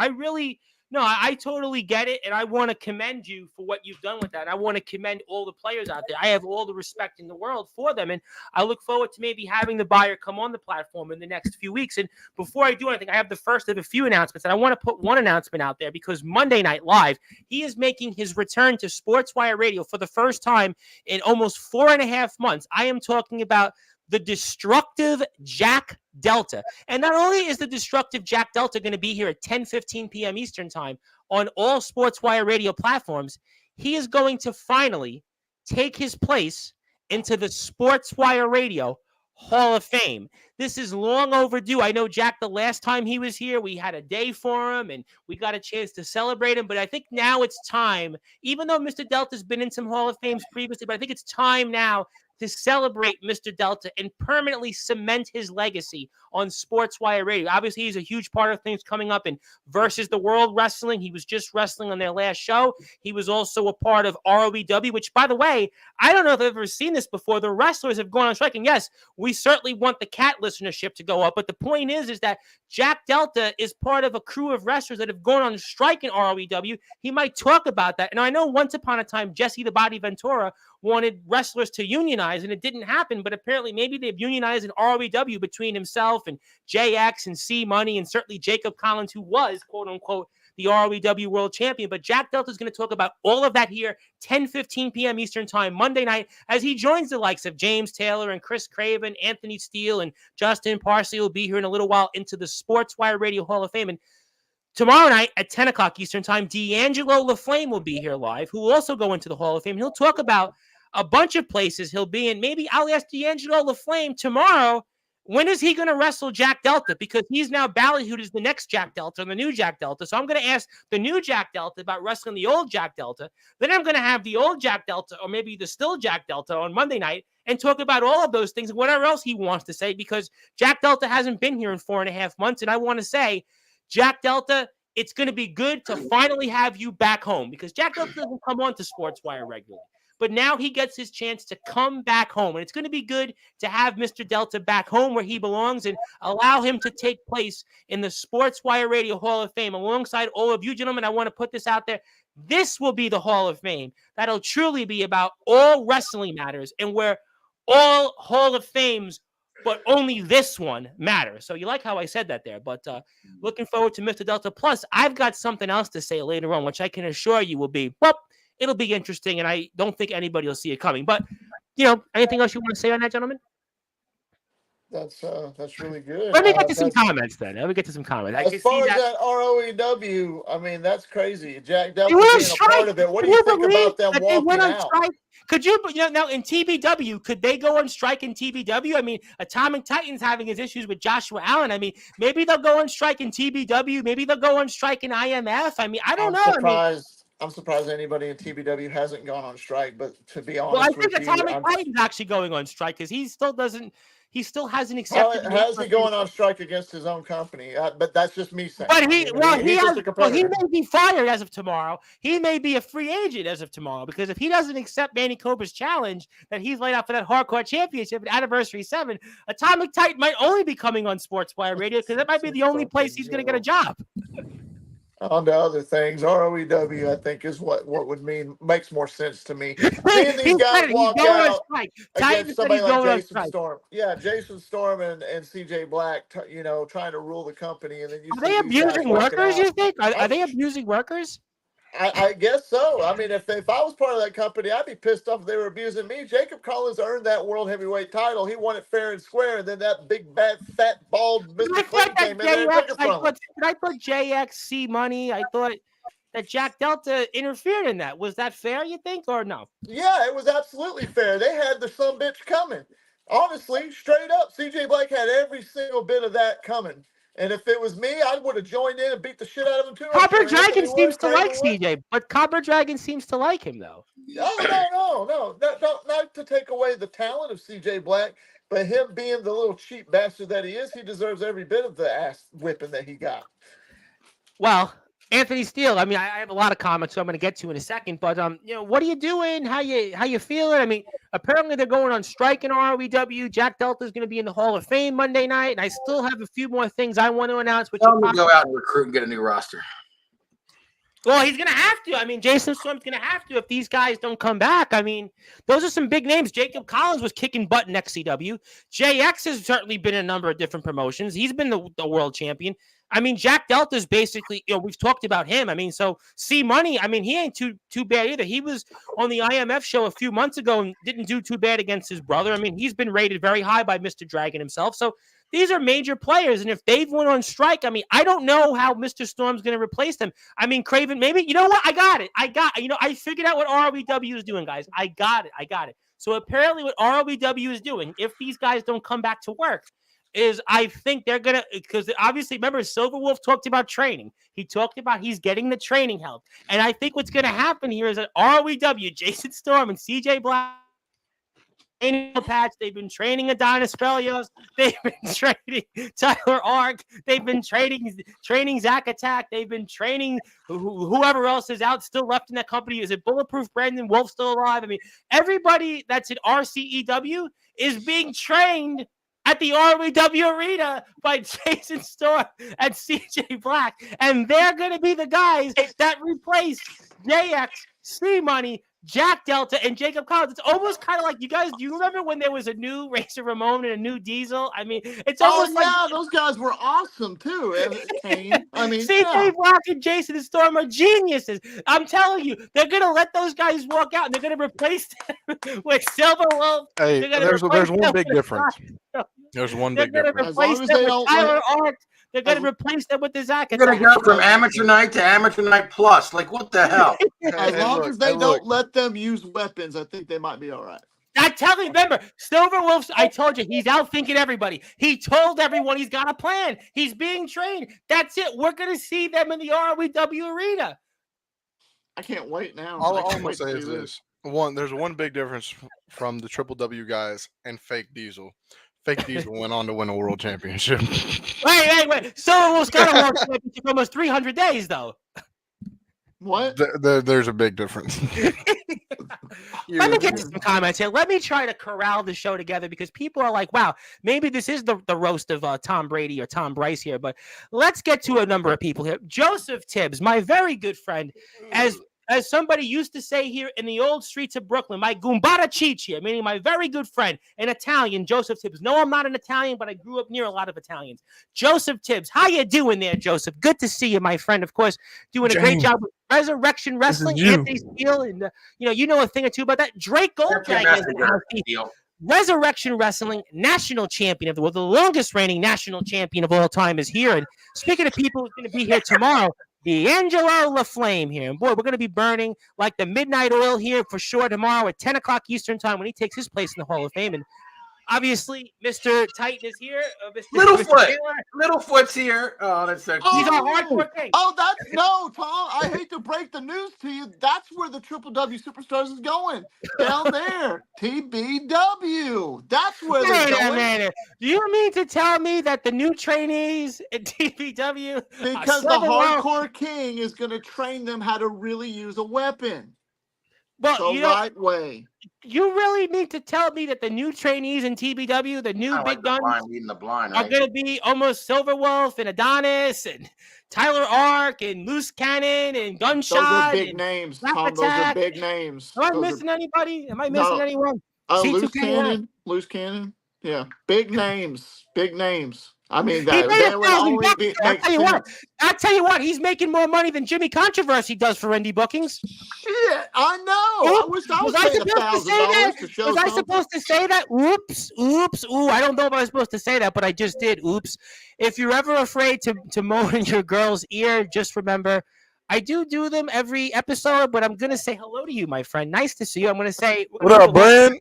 I totally get it, and I want to commend you for what you've done with that. I want to commend all the players out there. I have all the respect in the world for them, and I look forward to maybe having the buyer come on the platform in the next few weeks. And before I do anything, I have the first of a few announcements, and I want to put one announcement out there because Monday Night Live, he is making his return to Sportswire Radio for the first time in almost 4.5 months. I am talking about the destructive Jack Delta. And not only is the destructive Jack Delta going to be here at 10:15 p.m. Eastern time on all Sportswire Radio platforms, he is going to finally take his place into the Sportswire Radio Hall of Fame. This is long overdue. I know, Jack, the last time he was here, we had a day for him and we got a chance to celebrate him. But I think now it's time, even though Mr. Delta's been in some Hall of Fames previously, but I think it's time now to celebrate Mr. Delta and permanently cement his legacy on Sportswire Radio. Obviously, he's a huge part of things coming up in Versus the World Wrestling. He was just wrestling on their last show. He was also a part of ROEW, which, by the way, I don't know if I've ever seen this before. The wrestlers have gone on strike. And yes, we certainly want the cat listenership to go up. But the point is that Jack Delta is part of a crew of wrestlers that have gone on strike in ROEW. He might talk about that. And I know once upon a time, Jesse the Body Ventura wanted wrestlers to unionize, and it didn't happen, but apparently maybe they've unionized in ROEW between himself and JX and C Money and certainly Jacob Collins, who was, quote unquote, the ROEW world champion. But Jack Delta is going to talk about all of that here, 10:15 p.m. Eastern time, Monday night, as he joins the likes of James Taylor and Chris Craven, Anthony Steele, and Justin Parsley will be here in a little while into the Sportswire Radio Hall of Fame. And tomorrow night at 10 o'clock Eastern time, D'Angelo LaFlame will be here live, who will also go into the Hall of Fame. He'll talk about a bunch of places he'll be in. Maybe I'll ask D'Angelo LaFlame tomorrow, when is he going to wrestle Jack Delta? Because he's now ballyhooed as the next Jack Delta, the new Jack Delta. So I'm going to ask the new Jack Delta about wrestling the old Jack Delta. Then I'm going to have the old Jack Delta, or maybe the still Jack Delta, on Monday night and talk about all of those things and whatever else he wants to say, because Jack Delta hasn't been here in 4.5 months. And I want to say, Jack Delta, it's going to be good to finally have you back home, because Jack Delta doesn't come on to Sportswire regularly. But now he gets his chance to come back home. And it's going to be good to have Mr. Delta back home where he belongs and allow him to take place in the Sportswire Radio Hall of Fame alongside all of you gentlemen. I want to put this out there. This will be the Hall of Fame that'll truly be about all wrestling matters and where all Hall of Fames, but only this one matters. So you like how I said that there. But looking forward to Mr. Delta. Plus, I've got something else to say later on, which I can assure you will be, it'll be interesting, and I don't think anybody will see it coming. But, anything else you want to say on that, gentlemen? That's really good. Let me get to some comments then. Let me get to some comments. As far as that ROEW, I mean, that's crazy. Jack Delta being a part of it. What do you think about them walking out? Could you, now in TBW, could they go on strike in TBW? I mean, Atomic Titan's having his issues with Joshua Allen. I mean, maybe they'll go on strike in TBW. Maybe they'll go on strike in IMF. I mean, I don't know. Surprised. I'm surprised anybody in TBW hasn't gone on strike. But to be honest, Well, I think with you, Atomic Titan's actually going on strike because he still hasn't accepted. How's he going on strike against his own company? But that's just me saying. But he's just a competitor. He may be fired as of tomorrow. He may be a free agent as of tomorrow because if he doesn't accept Manny Cobra's challenge that he's laid out for that hardcore championship at Anniversary 7, Atomic Titan might only be coming on Sportswire Radio because that might be the only place he's going to get a job. On to other things, ROEW, I think, is what would makes more sense to me. Seeing these guys walk out against somebody like Jason Storm. Yeah, Jason Storm and CJ Black, trying to rule the company. And then you are they abusing workers, you think? Are they abusing workers? I guess so. I mean, if I was part of that company, I'd be pissed off if they were abusing me. Jacob Collins earned that world heavyweight title. He won it fair and square, and then that big, bad, fat, bald Mr. Clinton came in there and took it from him. I thought JXC money. I thought that Jack Delta interfered in that. Was that fair, you think, or no? Yeah, it was absolutely fair. They had the son bitch coming. Honestly, straight up, CJ Black had every single bit of that coming. And if it was me, I would have joined in and beat the shit out of him too. Copper Dragon seems to like CJ, but Copper Dragon seems to like him though. No. Not to take away the talent of CJ Black, but him being the little cheap bastard that he is, he deserves every bit of the ass whipping that he got. Well, Anthony Steele, I mean, I have a lot of comments, so I'm going to get to in a second. But what are you doing? How you feeling? I mean, apparently they're going on strike in ROEW. Jack Delta is going to be in the Hall of Fame Monday night, and I still have a few more things I want to announce. Tell him to go out and recruit and get a new roster. Well, he's going to have to. I mean, Jason Storm's going to have to if these guys don't come back. I mean, those are some big names. Jacob Collins was kicking butt in XCW. JX has certainly been in a number of different promotions. He's been the world champion. I mean, Jack Delta's basically, we've talked about him. I mean, so C-Money, I mean, he ain't too bad either. He was on the IMF show a few months ago and didn't do too bad against his brother. I mean, he's been rated very high by Mr. Dragon himself. So these are major players. And if they've went on strike, I mean, I don't know how Mr. Storm's going to replace them. I mean, Craven, maybe, you know what? I got it. I figured out what ROEW is doing, guys. I got it. So apparently what ROEW is doing, if these guys don't come back to work, is I think they're going to, because obviously, remember, Silverwolf talked about training. He talked about he's getting the training help. And I think what's going to happen here is that ROEW, Jason Storm and CJ Black, patch, they've been training Adonis Pelios. They've been training Tyler Ark. They've been training Zach Attack. They've been training whoever else is out still left in that company. Is it Bulletproof Brandon Wolf still alive? I mean, everybody that's in RCEW is being trained at the ROEW Arena by Jason Storm and CJ Black. And they're going to be the guys that replace JX, C-Money, Jack Delta, and Jacob Collins. It's almost kind of like, you guys, do you remember when there was a new Razor Ramon and a new Diesel? I mean, it's almost like those guys were awesome too. Kane. I mean, CJ Black and Jason Storm are geniuses. I'm telling you, they're gonna let those guys walk out and they're gonna replace them with Silverwolf. Hey, there's one big difference. There's one big difference. They're gonna replace them with Tyler Ark. They're going to replace them with the Zach. They're going to go from amateur night to amateur night plus. Like, what the hell? As long as they don't let them use weapons, I think they might be all right. I tell you, remember, Silverwolf, I told you, he's out thinking everybody. He told everyone he's got a plan. He's being trained. That's it. We're going to see them in the ROEW Arena. I can't wait now. All I'm going to say is this. There's one big difference from the Triple W guys and Fake Diesel. Fake Diesel went on to win a world championship. Wait. Silverwolf's got a world championship for almost 300 days, though. What? There's a big difference. Let me get to some comments here. Let me try to corral the show together because people are like, wow, maybe this is the roast of Tom Brady or Tom Bryce here. But let's get to a number of people here. Joseph Tibbs, my very good friend, as somebody used to say here in the old streets of Brooklyn, my Gumbara Ciccia, meaning my very good friend, an Italian, Joseph Tibbs. No, I'm not an Italian, but I grew up near a lot of Italians. Joseph Tibbs, how you doing there, Joseph? Good to see you, my friend. Of course, doing a great job with Resurrection Wrestling, Anthony Steele, and you know a thing or two about that. Drake Golddragon is Resurrection Wrestling national champion of the world. The longest reigning national champion of all time is here. And speaking of people who's going to be here tomorrow, D'Angelo LaFlame here. And boy, we're going to be burning like the midnight oil here for sure tomorrow at 10 o'clock Eastern time when he takes his place in the Hall of Fame. And Obviously, Mr. Titan is here. Littlefoot. Mr. Taylor. Littlefoot's here. Oh, that's so cute. He's a hardcore king. Oh, that's no, Tom. I hate to break the news to you. That's where the Triple W Superstars is going. Down there. TBW. That's where they're Wait a going. minute. Do you mean to tell me that the new trainees at TBW Because the hardcore king is going to train them how to really use a weapon. The right way. You really mean to tell me that the new trainees in TBW, the new big guns, are going to be almost Silver Wolf and Adonis and Tyler Ark and Loose Cannon and Gunshot? Those are big names, Tom. Those are big names. Am I missing anybody? Am I missing anyone? Loose Cannon. Yeah, big names. Big names. I mean, that I'll tell you what, he's making more money than Jimmy Controversy does for indie bookings. Shit, I know. I wish I was paying $1,000 to show. Was I supposed to say that? Oops. Ooh, I don't know if I was supposed to say that, but I just did. Oops. If you're ever afraid to moan in your girl's ear, just remember, I do them every episode, but I'm going to say hello to you, my friend. Nice to see you. I'm going to say, what up, Brand?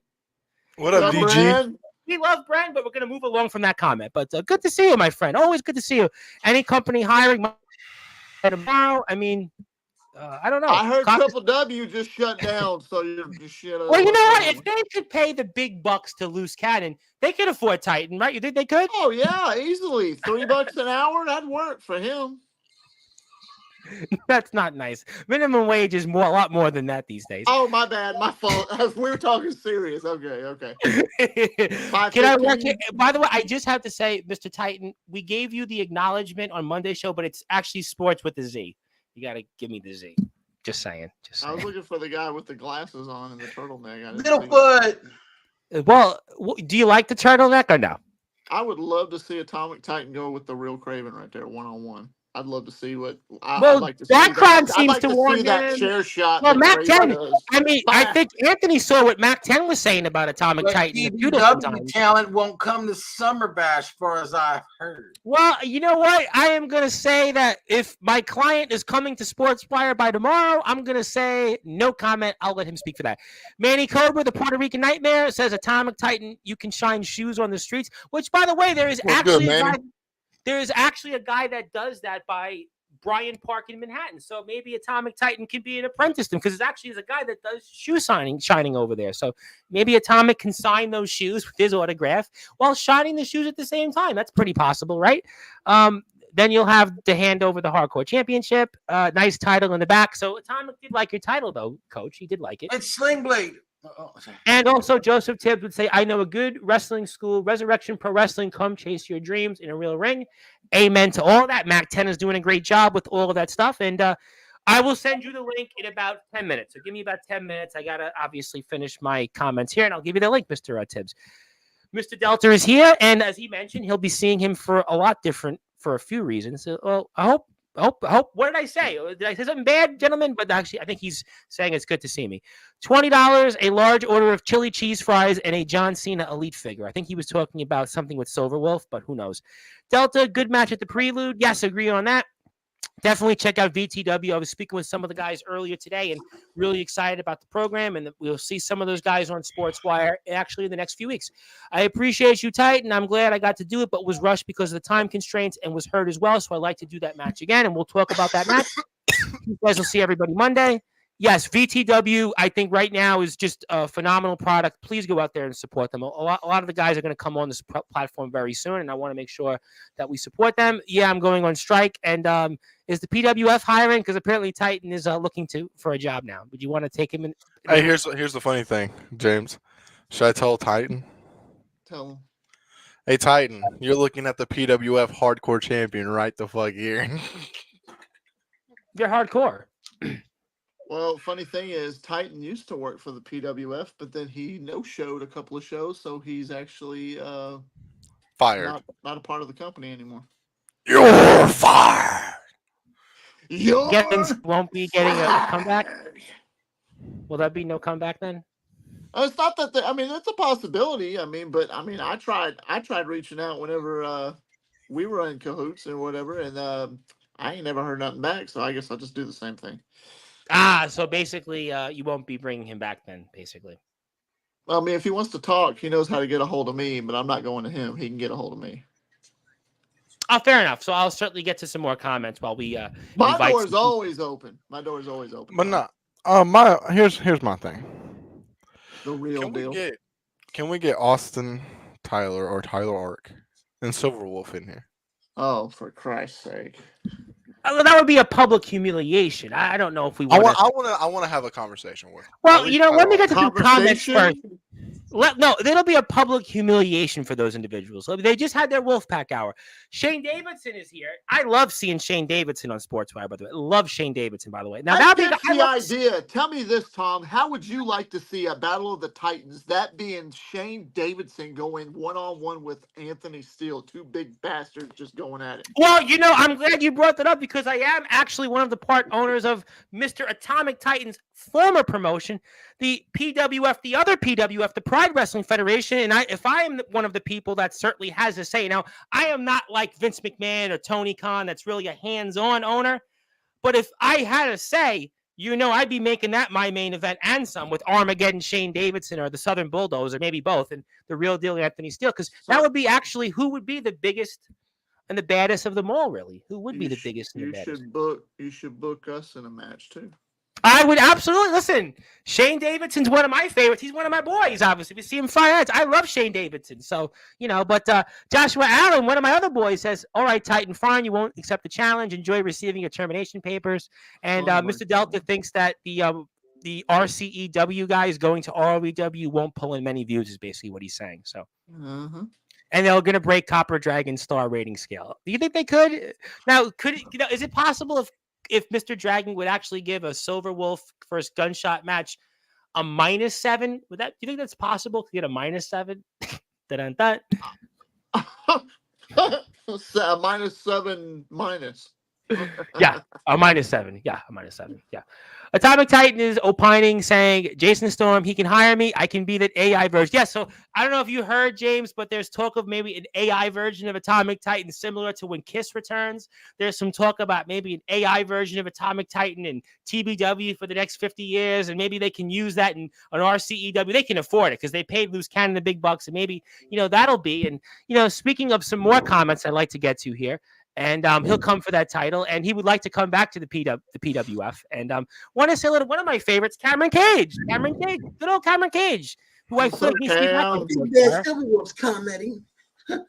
What up, DG? Brand? We love Brand, but we're going to move along from that comment. But good to see you, my friend. Always good to see you. Any company hiring tomorrow? I mean, I don't know. I heard Triple W just shut down, so you're just shit. Well, you know what? If they could pay the big bucks to Loose Cannon, they could afford Titan, right? You think they could? Oh yeah, easily. $3 an hour, that'd work for him. That's not nice. Minimum wage is a lot more than that these days. Oh, my bad. My fault. We were talking serious. Okay. Can I work it? By the way, I just have to say, Mr. Titan, we gave you the acknowledgement on Monday's show, but it's actually sports with the Z. You got to give me the Z. Just saying. I was looking for the guy with the glasses on and the turtleneck. Littlefoot. Well, do you like the turtleneck or no? I would love to see Atomic Titan go with the real Craven right there, one-on-one. I'd love to see what. I'd like to see that crowd seems to want that chair shot. Well, Mac 10. I mean, I think Anthony saw what Mac 10 was saying about Atomic Titan. TBW talent won't come to Summer Bash, as far as I've heard. Well, you know what? I am going to say that if my client is coming to Sportswire by tomorrow, I'm going to say no comment. I'll let him speak for that. Manny Cobra, the Puerto Rican Nightmare, says Atomic Titan, you can shine shoes on the streets. Which, by the way, there is actually a guy. There is actually a guy that does that by Bryant Park in Manhattan. So maybe Atomic Titan can be an apprentice to him because it actually is a guy that does shoe shining over there. So maybe Atomic can sign those shoes with his autograph while shining the shoes at the same time. That's pretty possible, right? Then you'll have to hand over the Hardcore Championship. Nice title in the back. So Atomic did like your title, though, Coach. He did like it. It's Sling Blade. And also, Joseph Tibbs would say, I know a good wrestling school, Resurrection Pro Wrestling. Come chase your dreams in a real ring. Amen to all that. Mac 10 is doing a great job with all of that stuff. And I will send you the link in about 10 minutes. So give me about 10 minutes. I got to obviously finish my comments here, and I'll give you the link, Mr. Tibbs. Mr. Delta is here, and as he mentioned, he'll be seeing him for a few reasons. So, well, I hope. What did I say? Did I say something bad, gentlemen? But actually, I think he's saying it's good to see me. $20, a large order of chili cheese fries, and a John Cena Elite figure. I think he was talking about something with Silver Wolf, but who knows? Delta, good match at the Prelude. Yes, agree on that. Definitely check out VTW. I was speaking with some of the guys earlier today and really excited about the program, and we'll see some of those guys on Sportswire actually in the next few weeks. I appreciate you, Titan. I'm glad I got to do it, but was rushed because of the time constraints and was hurt as well, so I'd like to do that match again, and we'll talk about that match. You guys will see everybody Monday. Yes, VTW, I think right now is just a phenomenal product. Please go out there and support them. A lot of the guys are going to come on this platform very soon, and I want to make sure that we support them. Yeah, I'm going on strike. And is the PWF hiring? Because apparently Titan is looking for a job now. Would you want to take him in? Hey, here's the funny thing, James. Should I tell Titan? Tell him. Hey, Titan, you're looking at the PWF Hardcore Champion right the fuck here. You're hardcore. Well, funny thing is, Titan used to work for the PWF, but then he no-showed a couple of shows, so he's actually fired. Not a part of the company anymore. You're fired. Won't be getting a comeback. Will that be no comeback then? It's not that. It's a possibility. I tried reaching out whenever we were in cahoots and whatever, and I ain't never heard nothing back. So I guess I'll just do the same thing. So basically, you won't be bringing him back then, basically. I mean, if he wants to talk, he knows how to get a hold of me, but I'm not going to him. He can get a hold of me. Oh, fair enough. So I'll certainly get to some more comments while we my door is always open. My door is always open. But not here's my thing. The real deal. Can we get Austin Tyler or Tyler Ark and Silverwolf in here? Oh, for Christ's sake! That would be a public humiliation. I don't know if we want. I want to have a conversation with. Well, let me get to some comments first. It'll be a public humiliation for those individuals. They just had their Wolfpack hour. Shane Davidson is here. I love seeing Shane Davidson on Sportswire, by the way. I love Shane Davidson, by the way. Now, that's the idea. Tell me this, Tom. How would you like to see a Battle of the Titans, that being Shane Davidson going one-on-one with Anthony Steele, two big bastards just going at it? Well, I'm glad you brought that up because I am actually one of the part owners of Mr. Atomic Titans' former promotion, the PWF, the other PWF, the Pride Wrestling Federation. And if I am one of the people that certainly has a say, now I am not like Vince McMahon or Tony Khan, that's really a hands-on owner. But if I had a say, I'd be making that my main event and some with Armageddon Shane Davidson or the Southern Bulldozer, maybe both, and the real deal Anthony Steele, because that would be actually who would be the biggest and the baddest of them all, really. Who would be the biggest and the baddest? You should book us in a match too. I would absolutely listen. Shane Davidson's one of my favorites. He's one of my boys, obviously. We see him fire heads. I love Shane Davidson. So, but Joshua Allen, one of my other boys, says, all right, Titan, fine. You won't accept the challenge. Enjoy receiving your termination papers. And Mr. Delta thinks that the RCEW guy is going to ROEW won't pull in many views is basically what he's saying. So, and they're going to break Copper Dragon's star rating scale. Do you think they could? Now, is it possible if Mr. Dragon would actually give a Silver Wolf first gunshot match a -7, do you think that's possible to get a -7? Dun-dun-dun. -7 Yeah, a -7. Yeah, a -7. Yeah. Atomic Titan is opining, saying, Jason Storm, he can hire me. I can be that AI version. Yeah, so I don't know if you heard, James, but there's talk of maybe an AI version of Atomic Titan similar to when Kiss returns. There's some talk about maybe an AI version of Atomic Titan and TBW for the next 50 years, and maybe they can use that in an RCEW. They can afford it because they paid Loose Cannon the big bucks, and maybe, that'll be. And, speaking of some more comments I'd like to get to here, and he'll come for that title, and he would like to come back to the PWF. And want to say one of my favorites, Cameron Cage. Good old Cameron Cage, who I feel like he's Silverwolf's commenting.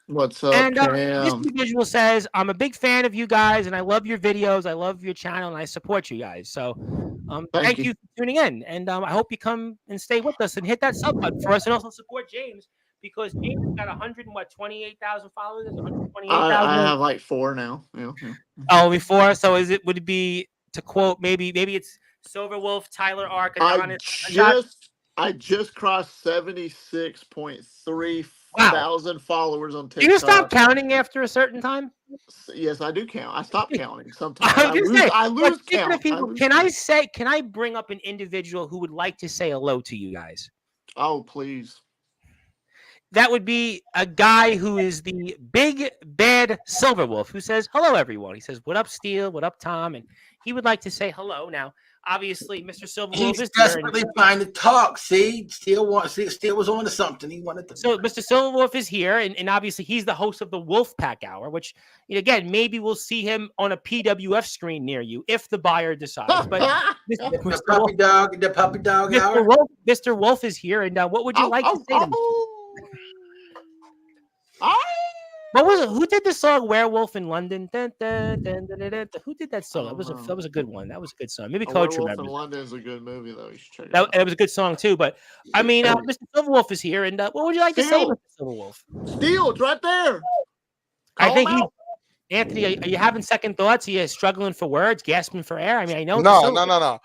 What's up, and Cam? this individual says, I'm a big fan of you guys, and I love your videos. I love your channel, and I support you guys. So thank you for tuning in, and I hope you come and stay with us and hit that sub button for us, and also support James. Because James got 128,000 followers. 128,000. I have like 4 now. Yeah. Oh, only 4. So would it be, to quote, maybe it's Silver Wolf, Tyler Ark, I just crossed 76.3 thousand followers on TikTok. Do you stop counting after a certain time? Yes, I do count. I stop counting sometimes. I lose count. Can I bring up an individual who would like to say hello to you guys? Oh, please. That would be a guy who is the big, bad Silver Wolf who says, hello, everyone. He says, what up, Steele? What up, Tom? And he would like to say hello. Now, obviously, Mr. Silver Wolf is desperately trying to talk. See, Steele was on to something. He wanted to. So Mr. Silver Wolf is here, and obviously he's the host of the Wolfpack Hour, which, again, maybe we'll see him on a PWF screen near you if the buyer decides. But the puppy dog hour. Mr. Wolf is here, and what would you like to say to him? What was it? Who did the song "Werewolf in London"? Who did that song? That was a good one. That was a good song. Maybe Coach remembers. Werewolf in London is a good movie, though. You should check it out. It was a good song too. But I mean, Mr. Silverwolf is here, and what would you like to say, Mr. Silverwolf? Steele, it's right there. I think Anthony, are you having second thoughts? Are you struggling for words, gasping for air? I mean, I know. No.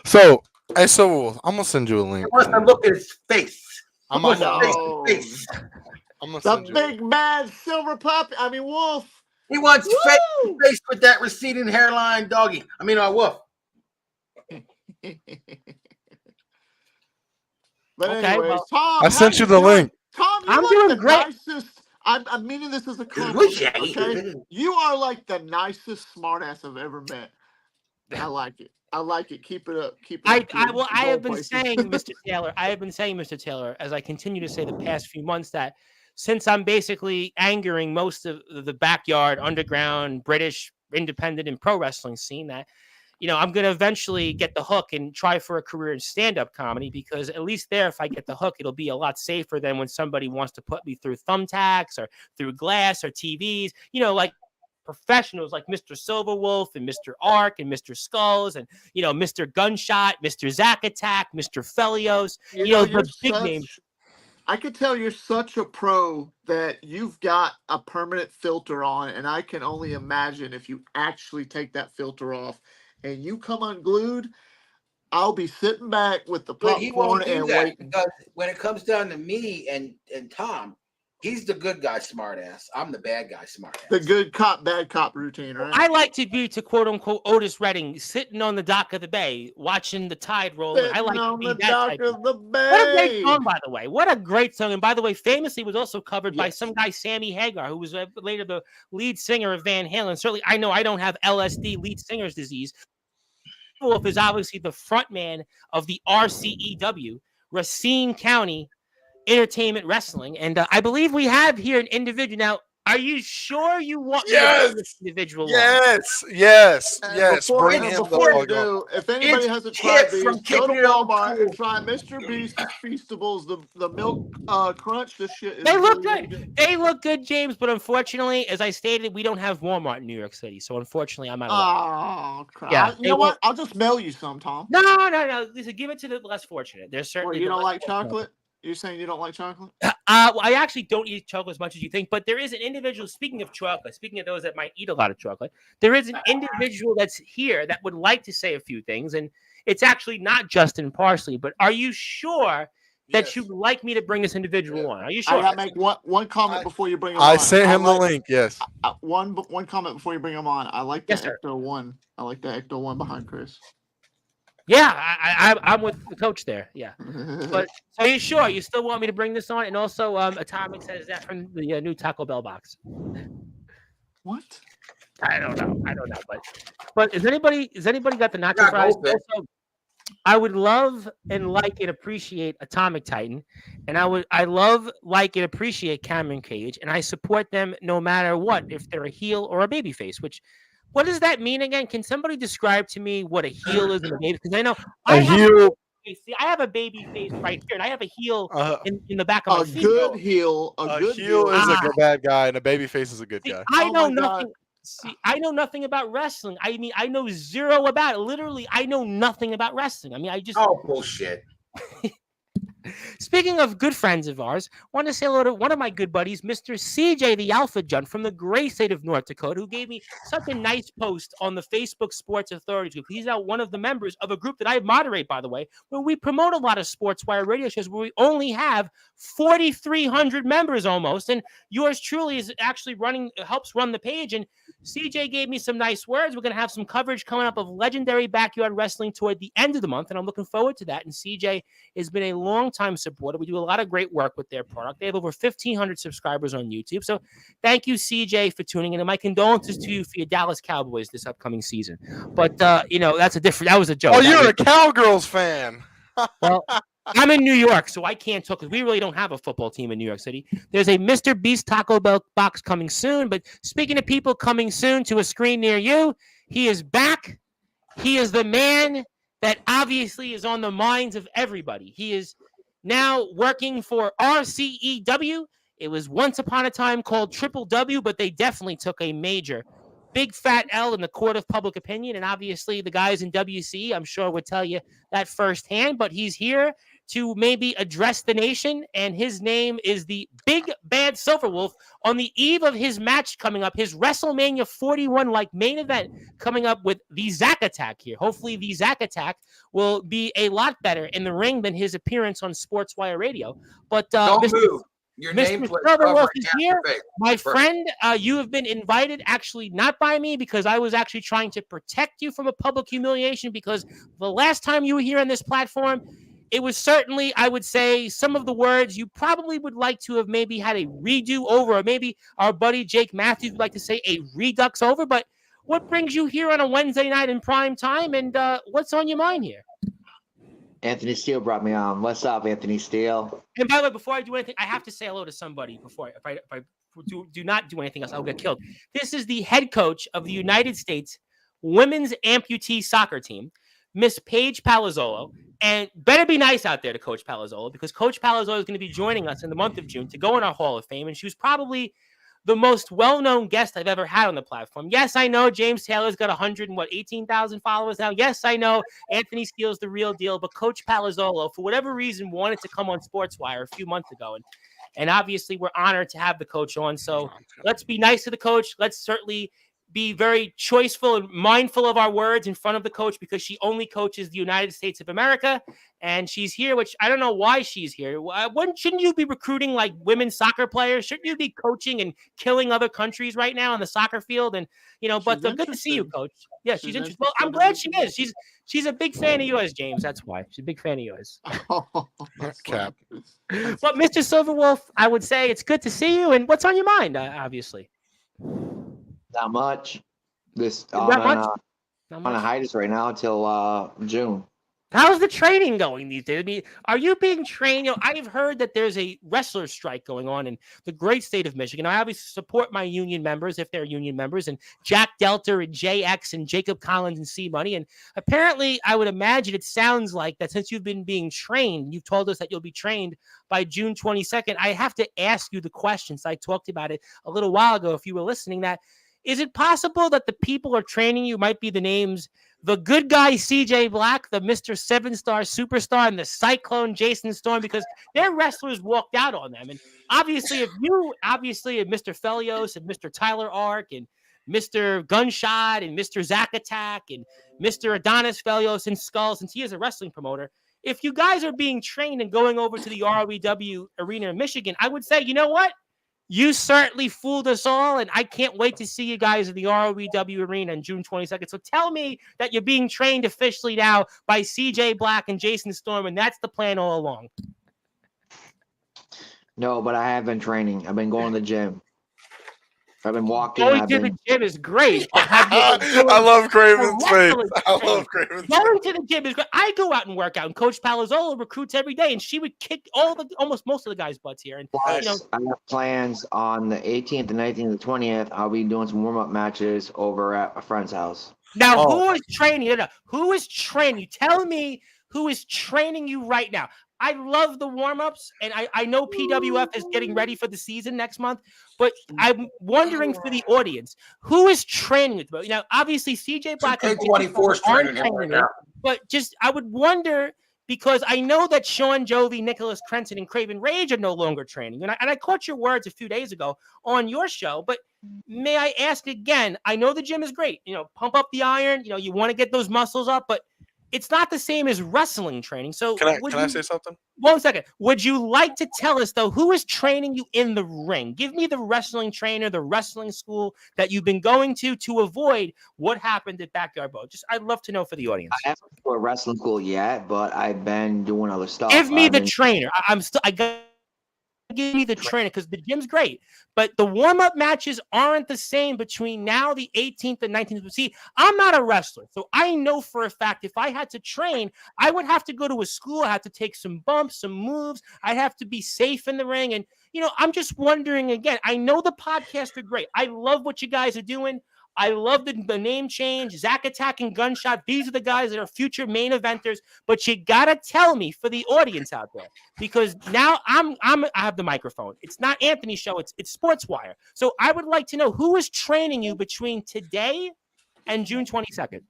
So, hey, Silverwolf, I'm gonna send you a link. I want to look at his face. I'm face. The big bad silver puppy. Wolf. He wants face with that receding hairline doggy. Wolf. But anyways, Tom, I sent you the link. Tom, I'm doing great. I'm meaning this as a compliment. Okay? You are like the nicest smartass I've ever met. I like it. I like it. Keep it up. Keep it up. I have been saying, Mr. Taylor, as I continue to say the past few months, that since I'm basically angering most of the backyard, underground, British, independent, and pro wrestling scene, that I'm going to eventually get the hook and try for a career in stand-up comedy, because at least there, if I get the hook, it'll be a lot safer than when somebody wants to put me through thumbtacks or through glass or TVs, like professionals like Mr. Silverwolf and Mr. Ark and Mr. Skulls and, Mr. Gunshot, Mr. Zack Attack, Mr. Felios, the big names. I could tell you're such a pro that you've got a permanent filter on, and I can only imagine if you actually take that filter off and you come unglued, I'll be sitting back with the popcorn and waiting. Because when it comes down to me and Tom, he's the good guy, smartass. I'm the bad guy, smartass. The good cop, bad cop routine, right? I like to be, to quote unquote, Otis Redding, sitting on the dock of the bay, watching the tide roll. I like to be that type of the bay. What a great song, by the way. What a great song. And by the way, famously was also covered by some guy, Sammy Hagar, who was later the lead singer of Van Halen. Certainly, I know I don't have LSD, lead singer's disease. Wolf is obviously the front man of the RCEW, Racine County Entertainment Wrestling, and I believe we have here an individual. Now, are you sure you want this individual? Yes. Bring him if anybody hasn't tried these, go to Walmart and try Mr. Beast's Feastables, the milk crunch. This shit is look good. They look good, James, but unfortunately, as I stated, we don't have Walmart in New York City, so unfortunately, I'm out of luck. Crap. Yeah, you know what? I'll just mail you some, Tom. No. Listen, give it to the less fortunate. There's certainly you don't like chocolate? You're saying you don't like chocolate? I actually don't eat chocolate as much as you think, but there is an individual, speaking of chocolate, speaking of those that might eat a lot of chocolate, there is an individual that's here that would like to say a few things, and it's actually not Justin Parsley, but are you sure that you'd like me to bring this individual on? Are you sure? I gotta make one comment before you bring him on. I sent him the link, yes. One comment before you bring him on. I like the Ecto 1. I like the Ecto 1 behind Chris. Yeah, I'm with the coach there. Yeah, but so are you sure you still want me to bring this on? And also, Atomic says that from the new Taco Bell box. What? I don't know, but has anybody got the nacho fries? Also, I would love and like and appreciate Atomic Titan, and I love, like, and appreciate Cameron Cage, and I support them no matter what, if they're a heel or a babyface. What does that mean again? Can somebody describe to me what a heel is and a baby? Because I know I have a baby face right here, and I have a heel in the back of my feet. A good heel is a bad guy, and a baby face is a good guy. I know nothing. I know nothing about wrestling. I mean, I know zero about it. Literally, I know nothing about wrestling. I mean, I just bullshit. Speaking of good friends of ours, I want to say hello to one of my good buddies, Mr. CJ the Alpha Junt from the great state of North Dakota, who gave me such a nice post on the Facebook Sports Authority group. He's now one of the members of a group that I moderate, by the way, where we promote a lot of Sportswire radio shows where we only have 4,300 members almost, and yours truly is actually helps run the page. And CJ gave me some nice words. We're going to have some coverage coming up of Legendary Backyard Wrestling toward the end of the month, and I'm looking forward to that. And CJ has been a long-time supporter. We do a lot of great work with their product. They have over 1,500 subscribers on YouTube. So thank you, CJ, for tuning in. And my condolences to you for your Dallas Cowboys this upcoming season. But, that was a joke. Oh, you're a Cowgirls fan. Well, I'm in New York, so I can't talk because we really don't have a football team in New York City. There's a Mr. Beast Taco Bell box coming soon. But speaking of people coming soon to a screen near you, he is back. He is the man that obviously is on the minds of everybody. He is now working for RCEW. It was once upon a time called Triple W, but they definitely took a major, big fat L in the court of public opinion. And obviously the guys in WC, I'm sure, would tell you that firsthand. But he's here to maybe address the nation, and his name is the Big Bad Silverwolf on the eve of his match coming up, his WrestleMania 41 main event coming up with the Zack Attack here. Hopefully the Zack Attack will be a lot better in the ring than his appearance on Sportswire Radio. But Move. Your Mr. Silverwolf is here. My friend, you have been invited, actually not by me, because I was actually trying to protect you from a public humiliation, because the last time you were here on this platform, it was certainly, I would say, some of the words you probably would like to have maybe had a redo over, or maybe our buddy Jake Matthews would like to say a redux over. But what brings you here on a Wednesday night in prime time, and what's on your mind here? Anthony Steele brought me on. What's up, Anthony Steele? And by the way, before I do anything, I have to say hello to somebody before. If I do not do anything else, I'll get killed. This is the head coach of the United States women's amputee soccer team, Miss Paige Palazzolo. And better be nice out there to Coach Palazzolo, because Coach Palazzolo is going to be joining us in the month of June to go in our Hall of Fame. And she was probably the most well-known guest I've ever had on the platform. Yes, I know James Taylor's got 18,000 followers now. Yes, I know Anthony Steele's the real deal, but Coach Palazzolo, for whatever reason, wanted to come on Sportswire a few months ago. And obviously, we're honored to have the coach on. So let's be nice to the coach. Let's certainly be very choiceful and mindful of our words in front of the coach, because she only coaches the United States of America, and she's here, which I don't know why she's here. Shouldn't you be recruiting like women's soccer players? Shouldn't you be coaching and killing other countries right now on the soccer field? And but good to see you, Coach. Yeah, she's interested. Well, I'm glad she is. She's a big fan of yours, James. That's why she's a big fan of yours. Cap. But Mr. Silverwolf, I would say it's good to see you. And what's on your mind? Obviously. Not much. Not much. I'm on a hiatus right now until June. How's the training going these days? I mean, are you being trained? I've heard that there's a wrestler strike going on in the great state of Michigan. I obviously support my union members if they're union members, and Jack Delta and JX and Jacob Collins and C Money. And apparently, I would imagine it sounds like that since you've been being trained, you've told us that you'll be trained by June 22nd. I have to ask you the questions. I talked about it a little while ago, if you were listening, that is it possible that the people are training you might be the names, the good guy CJ Black, the Mr. 7-star superstar, and the Cyclone Jason Storm, because their wrestlers walked out on them. And obviously, if Mr. Felios and Mr. Tyler Ark and Mr. Gunshot and Mr. Zack Attack and Mr. Adonis Felios and Skulls, since he is a wrestling promoter, if you guys are being trained and going over to the ROEW arena in Michigan, I would say, you know what? You certainly fooled us all, and I can't wait to see you guys in the ROEW arena on June 22nd. So tell me that you're being trained officially now by CJ Black and Jason Storm, and that's the plan all along. No, but I have been training. I've been going to the gym. I've been walking. Going to the gym is great. I love Craven's face. I love Craven's face. Going to the gym is great. I go out and work out, and Coach Palazzolo recruits every day, and she would kick almost most of the guys' butts here. And plus, I have plans on the 18th, the 19th, and the 20th. I'll be doing some warm-up matches over at a friend's house. Now, who is training you? Who is training you? Tell me who is training you right now. I love the warm-ups, and I know PWF is getting ready for the season next month, but I'm wondering for the audience, who is training you? Obviously, CJ Black and 24 is training him right now. But I would wonder, because I know that Sean Jovi, Nicholas Crenson, and Craven Rage are no longer training. And I caught your words a few days ago on your show, but may I ask again, I know the gym is great. Pump up the iron. You want to get those muscles up, but it's not the same as wrestling training. So can I say something? 1 second. Would you like to tell us, though, who is training you in the ring? Give me the wrestling trainer, the wrestling school that you've been going to avoid what happened at Backyard Bow. I'd love to know for the audience. I haven't been to a wrestling school yet, but I've been doing other stuff. Give me the trainer. Give me the trainer, because the gym's great, but the warm-up matches aren't the same between now the 18th and 19th. See, I'm not a wrestler, so I know for a fact if I had to train, I would have to go to a school. I have to take some bumps, some moves. I'd have to be safe in the ring. And I'm just wondering again. I know the podcasts are great. I love what you guys are doing. I love the name change, Zack Attack and Gunshot. These are the guys that are future main eventers. But you gotta tell me for the audience out there, because now I have the microphone. It's not Anthony's show. It's Sportswire. So I would like to know who is training you between today and June 22nd.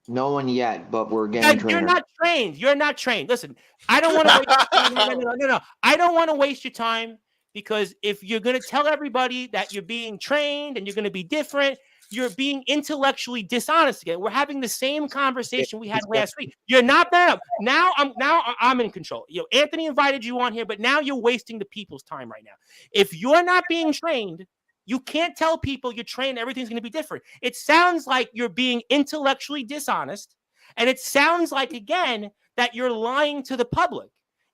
No one yet, but we're getting trained. You're not trained. Listen, I don't want to waste no. I don't want to waste your time. Because if you're going to tell everybody that you're being trained and you're going to be different, you're being intellectually dishonest again. We're having the same conversation we had last week. You're not bad. Now I'm in control. Anthony invited you on here, but now you're wasting the people's time right now. If you're not being trained, you can't tell people you're trained. Everything's going to be different. It sounds like you're being intellectually dishonest, and it sounds like, again, that you're lying to the public.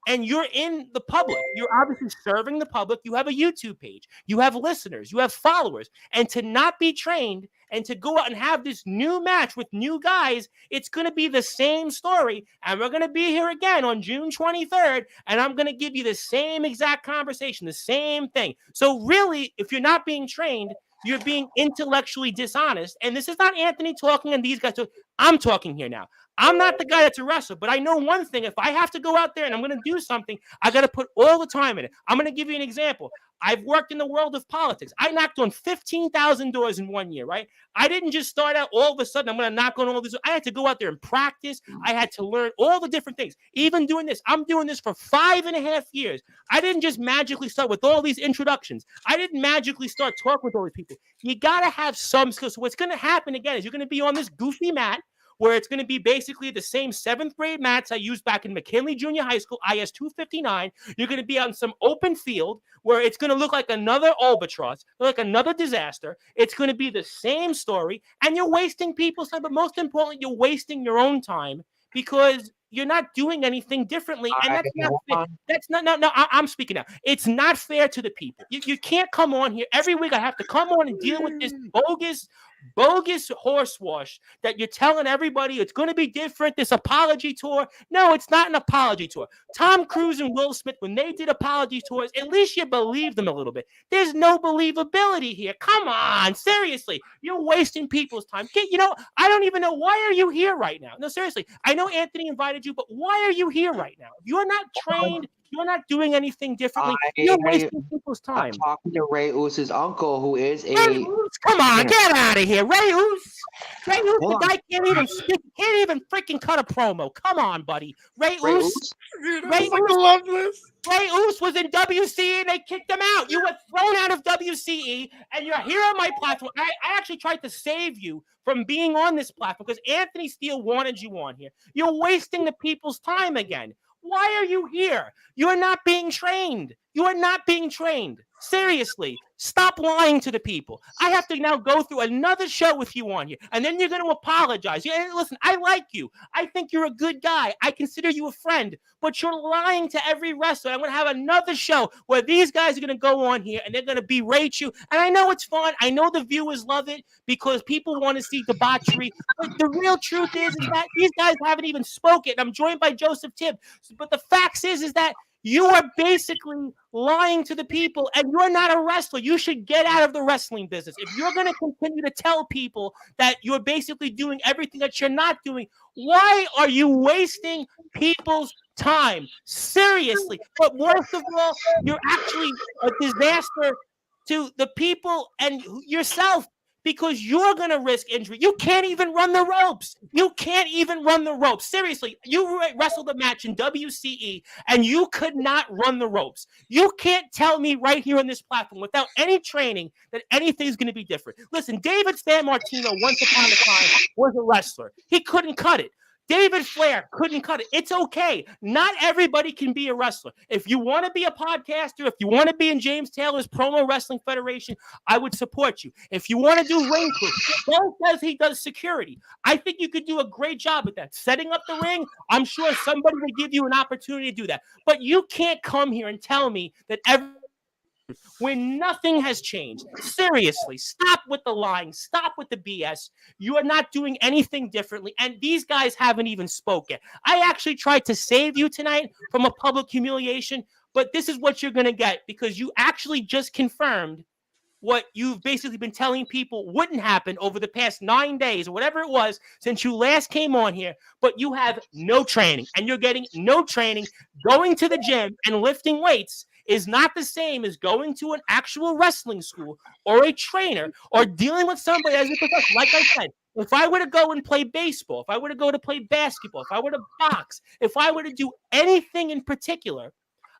and you're in the public. You're obviously serving the public. You have a YouTube page. You have listeners. You have followers. And to not be trained and to go out and have this new match with new guys, it's going to be the same story. And we're going to be here again on June 23rd, and I'm going to give you the same exact conversation, the same thing. So really, if you're not being trained, you're being intellectually dishonest. And this is not Anthony talking and these guys talking. I'm talking here now. I'm not the guy that's a wrestler, but I know one thing. If I have to go out there and I'm going to do something, I got to put all the time in it. I'm going to give you an example. I've worked in the world of politics. I knocked on 15,000 doors in 1 year, right? I didn't just start out all of a sudden, I'm going to knock on all these. I had to go out there and practice. I had to learn all the different things. Even doing this, I'm doing this for 5.5 years. I didn't just magically start with all these introductions. I didn't magically start talking with all these people. You got to have some skills. So what's going to happen again is you're going to be on this goofy mat, where it's going to be basically the same 7th grade mats I used back in McKinley Junior High School, IS 259. You're going to be on some open field where it's going to look like another albatross, like another disaster. It's going to be the same story, and you're wasting people's time. But most importantly, you're wasting your own time because you're not doing anything differently, and that's not fair. That's not. No, I'm speaking now. It's not fair to the people. You can't come on here every week. I have to come on and deal with this bogus horse wash that you're telling everybody it's going to be different. This apology tour. No, it's not an apology tour. Tom Cruise and Will Smith, when they did apology tours, at least you believed them a little bit. There's no believability here. Come on, seriously. You're wasting people's time. I don't even know, why are you here right now? No, seriously. I know Anthony invited you, but why are you here right now? You're not trained. You're not doing anything differently. You're wasting people's time. I'm talking to Ray Oose's uncle, who is a... Ray Oose, come on, get out of here. Ray Oose, the guy can't even speak, can't even freaking cut a promo. Come on, buddy. Ray Oose. I love this. Ray Oose was in WCE and they kicked him out. You were thrown out of WCE and you're here on my platform. I actually tried to save you from being on this platform because Anthony Steele wanted you on here. You're wasting the people's time again. Why are you here? You are not being trained. You are not being trained. Seriously, stop lying to the people. I have to now go through another show with you on here, and then you're going to apologize. Yeah, listen, I like you. I think you're a good guy. I consider you a friend, but you're lying to every wrestler. I'm going to have another show where these guys are going to go on here, and they're going to berate you. And I know it's fun. I know the viewers love it because people want to see debauchery. But the real truth is that these guys haven't even spoken. I'm joined by Joseph Tibb. But the facts is that you are basically lying to the people, and you're not a wrestler. You should get out of the wrestling business. If you're going to continue to tell people that you're basically doing everything that you're not doing, why are you wasting people's time? Seriously. But worst of all, you're actually a disaster to the people and yourself, because you're going to risk injury. You can't even run the ropes. You can't even run the ropes. Seriously, you wrestled a match in WCE, and you could not run the ropes. You can't tell me right here on this platform without any training that anything's going to be different. Listen, David San Martino, once upon a time, was a wrestler. He couldn't cut it. David Flair couldn't cut it. It's okay. Not everybody can be a wrestler. If you want to be a podcaster, if you want to be in James Taylor's Promo Wrestling Federation, I would support you. If you want to do ring crew, Bo says he does security. I think you could do a great job at that. Setting up the ring, I'm sure somebody will give you an opportunity to do that. But you can't come here and tell me that when nothing has changed. Seriously, stop with the lying. Stop with the BS. You are not doing anything differently, and these guys haven't even spoken. I actually tried to save you tonight from a public humiliation, but this is what you're going to get because you actually just confirmed what you've basically been telling people wouldn't happen over the past 9 days or whatever it was since you last came on here, but you have no training, and you're getting no training. Going to the gym and lifting weights is not the same as going to an actual wrestling school or a trainer or dealing with somebody as a professional. Like I said, if I were to go and play baseball, if I were to go to play basketball, if I were to box, if I were to do anything in particular,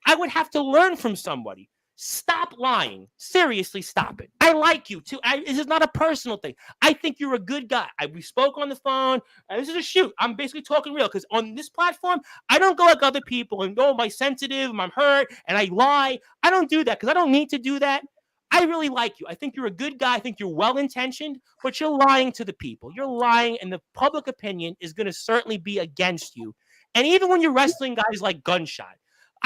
I would have to learn from somebody. Stop lying. Seriously, stop it. I like you too. This is not a personal thing. I think you're a good guy. We spoke on the phone. This is a shoot. I'm basically talking real because on this platform, I don't go like other people and go, am I sensitive? I'm hurt and I lie. I don't do that because I don't need to do that. I really like you. I think you're a good guy. I think you're well-intentioned, but you're lying to the people. You're lying, and the public opinion is going to certainly be against you. And even when you're wrestling guys like Gunshot,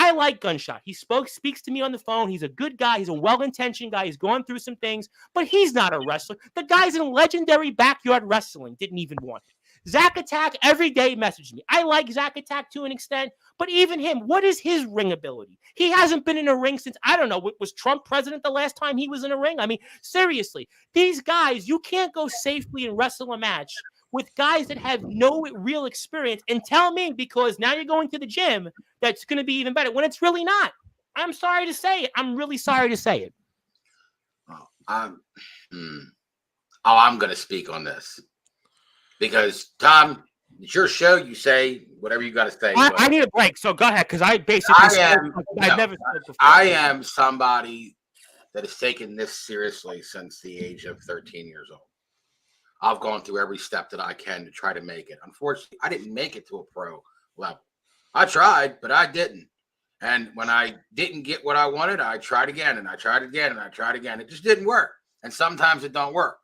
I like Gunshot. He speaks to me on the phone. He's a good guy. He's a well-intentioned guy. He's gone through some things, but he's not a wrestler. The guy's in legendary backyard wrestling. Didn't even want it. Zach Attack every day messaged me. I like Zach Attack to an extent, but even him, what is his ring ability? He hasn't been in a ring since, I don't know, was Trump president the last time he was in a ring? I mean, seriously, these guys, you can't go safely and wrestle a match with guys that have no real experience and tell me because now you're going to the gym that's going to be even better when it's really not. I'm sorry to say it. I'm really sorry to say it. I'm going to speak on this because, Tom, it's your show. You say whatever you got to say. I need a break, so go ahead because I basically I am somebody that has taken this seriously since the age of 13 years old. I've gone through every step that I can to try to make it. Unfortunately, I didn't make it to a pro level. I tried, but I didn't. And when I didn't get what I wanted, I tried again, and I tried again, and I tried again. It just didn't work. And sometimes it don't work.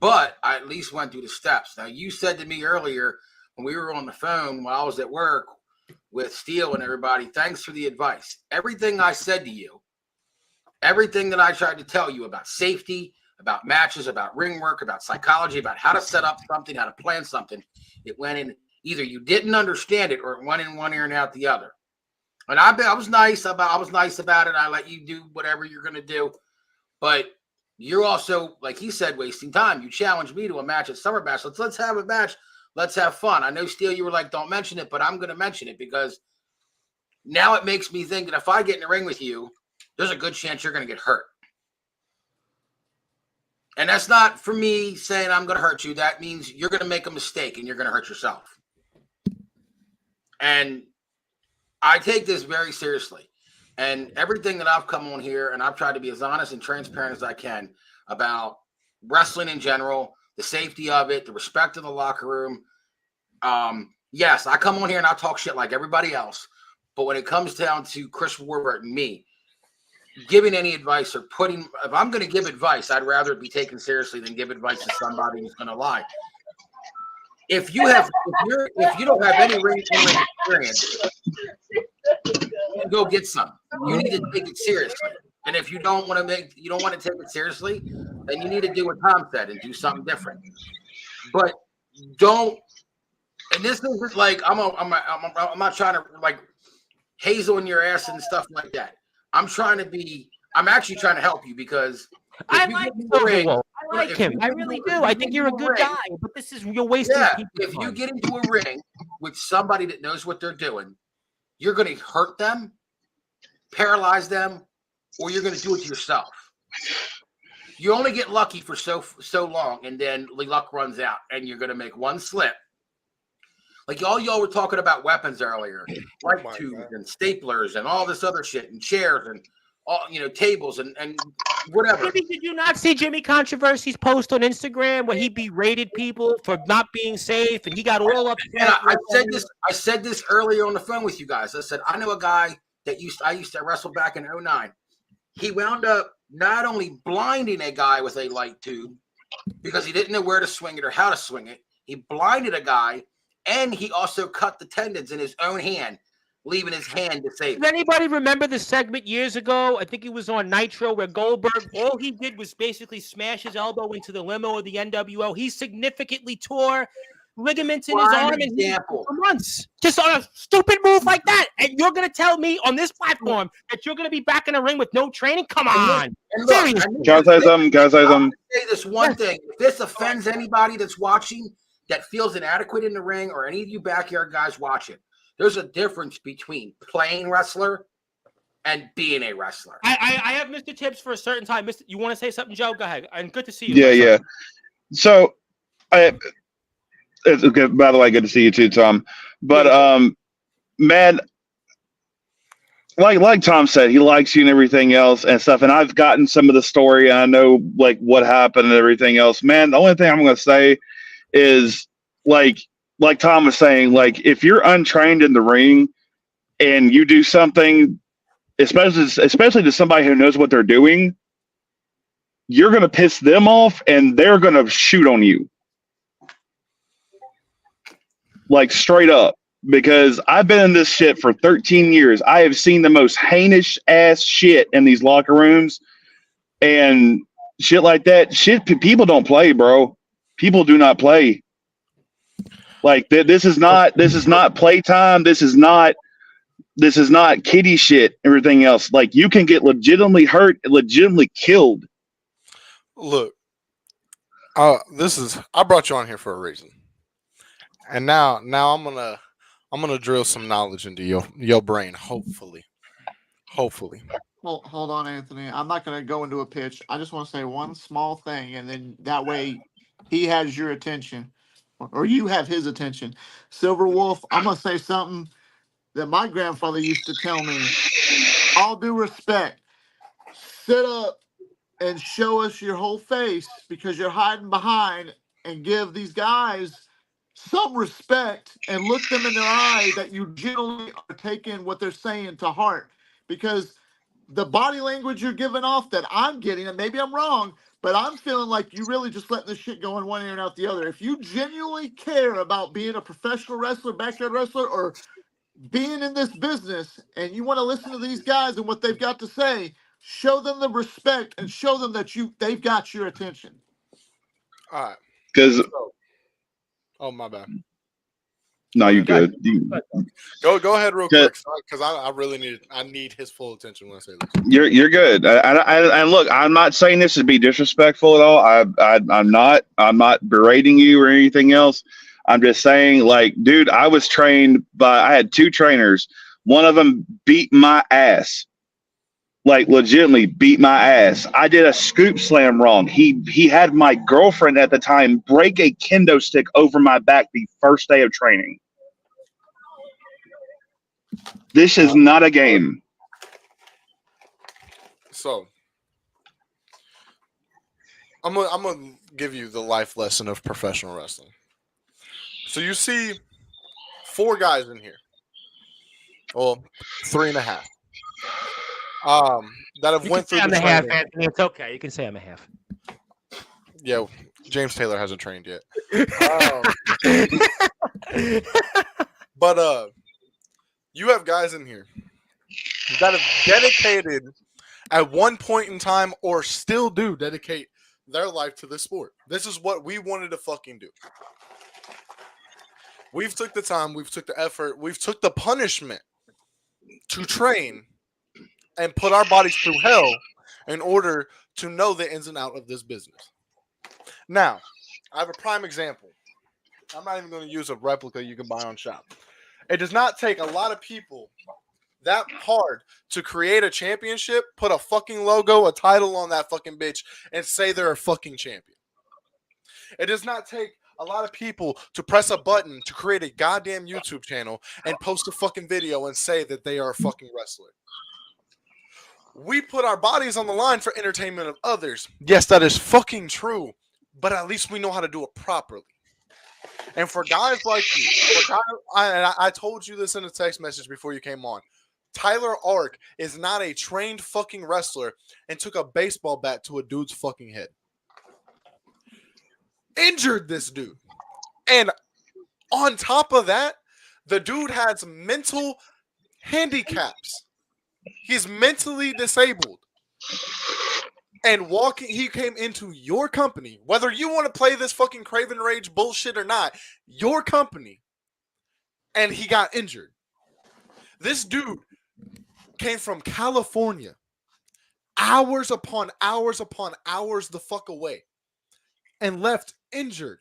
But I at least went through the steps. Now, you said to me earlier when we were on the phone while I was at work with Steele and everybody, thanks for the advice. Everything I said to you, everything that I tried to tell you about safety, about matches, about ring work, about psychology, about how to set up something, how to plan something. It went in, either you didn't understand it or it went in one ear and out the other. And I was nice about it. I let you do whatever you're going to do. But you're also, like he said, wasting time. You challenged me to a match at Summer Bash. Let's have a match. Let's have fun. I know, Steele, you were like, don't mention it, but I'm going to mention it because now it makes me think that if I get in the ring with you, there's a good chance you're going to get hurt. And that's not for me saying I'm going to hurt you. That means you're going to make a mistake and you're going to hurt yourself. And I take this very seriously. And everything that I've come on here, and I've tried to be as honest and transparent as I can about wrestling in general, the safety of it, the respect of the locker room. Yes, I come on here and I talk shit like everybody else. But when it comes down to Chris Warburton, me, giving any advice or if I'm going to give advice, I'd rather it be taken seriously than give advice to somebody who's going to lie. If you don't have any ring experience, go get some. You need to take it seriously. And if you don't want to take it seriously, then you need to do what Tom said and do something different. But don't. And this isn't like I'm not trying to like hazel in your ass and stuff like that. I'm actually trying to help you because I like him. I really do. I think you're a good guy, but you're wasting. Yeah, if you get into a ring with somebody that knows what they're doing, you're going to hurt them, paralyze them, or you're going to do it to yourself. You only get lucky for so long, and then the luck runs out, and you're going to make one slip. Like all y'all were talking about weapons earlier, light tubes and staplers and all this other shit and chairs and all tables and whatever. Maybe did you not see Jimmy Controversy's post on Instagram where he berated people for not being safe and he got all upset? And I said this earlier on the phone with you guys. I said I know a guy that I used to wrestle back in 2009. He wound up not only blinding a guy with a light tube because he didn't know where to swing it or how to swing it. He blinded a guy. And he also cut the tendons in his own hand, leaving his hand disabled. Does anybody remember the segment years ago? I think it was on Nitro where Goldberg, all he did was basically smash his elbow into the limo of the NWO. He significantly tore ligaments in his arm for months. Just on a stupid move like that. And you're going to tell me on this platform that you're going to be back in the ring with no training? Come on. Can I say something? I'll say this one thing. If this offends anybody that's watching, that feels inadequate in the ring, or any of you backyard guys watch it, there's a difference between playing wrestler and being a wrestler. I have Mr. Tips for a certain time. You want to say something, Joe? Go ahead. And good to see you. Yeah. So, it's good. By the way, good to see you too, Tom. But man, like Tom said, he likes you and everything else and stuff. And I've gotten some of the story. I know like what happened and everything else. Man, the only thing I'm going to say is like Tom was saying, like if you're untrained in the ring and you do something, especially to somebody who knows what they're doing, you're going to piss them off and they're going to shoot on you. Like straight up. because I've been in this shit for 13 years. I have seen the most heinous ass shit in these locker rooms and shit like that. Shit, people don't play, bro. People do not play. Like this is not playtime. This is not kiddie shit. Everything else, like you can get legitimately hurt, legitimately killed. Look, I brought you on here for a reason, and now I'm gonna drill some knowledge into your brain. Hopefully. Hold on, Anthony. I'm not going to go into a pitch. I just want to say one small thing, and then that way he has your attention, or you have his attention. Silver Wolf, I'm going to say something that my grandfather used to tell me. All due respect, sit up and show us your whole face because you're hiding behind, and give these guys some respect and look them in their eye that you genuinely are taking what they're saying to heart. Because the body language you're giving off that I'm getting, and maybe I'm wrong, but I'm feeling like you really just letting this shit go in one ear and out the other. If you genuinely care about being a professional wrestler, backyard wrestler, or being in this business, and you want to listen to these guys and what they've got to say, show them the respect and show them that they've got your attention. All right. Because oh, my bad. no, you're good. Go ahead real quick, because I really need his full attention when I say this. You're good. And look, I'm not saying this to be disrespectful at all. I'm not berating you or anything else. I'm just saying, like, dude, I had 2 trainers. One of them beat my ass. Like, legitimately beat my ass. I did a scoop slam wrong. He had my girlfriend at the time break a kendo stick over my back the first day of training. This is not a game. So, I'm gonna give you the life lesson of professional wrestling. So you see 4 guys in here. Well, 3.5. That have went through I'm the a half, training. Anthony. It's okay. You can say I'm a half. Yeah, James Taylor hasn't trained yet. But you have guys in here that have dedicated at one point in time, or still do dedicate their life to this sport. This is what we wanted to fucking do. We've took the time, we've took the effort, we've took the punishment to train and put our bodies through hell in order to know the ins and outs of this business. Now, I have a prime example. I'm not even going to use a replica you can buy on shop. It does not take a lot of people that hard to create a championship, put a fucking logo, a title on that fucking bitch, and say they're a fucking champion. It does not take a lot of people to press a button to create a goddamn YouTube channel and post a fucking video and say that they are a fucking wrestler. We put our bodies on the line for entertainment of others. Yes, that is fucking true, but at least we know how to do it properly. And for guys like you, I told you this in a text message before you came on. Tyler Ark is not a trained fucking wrestler and took a baseball bat to a dude's fucking head. Injured this dude. And on top of that, the dude has mental handicaps. He's mentally disabled. And he came into your company, whether you want to play this fucking Craven Rage bullshit or not, your company, and he got injured. This dude came from California, hours upon hours upon hours the fuck away, and left injured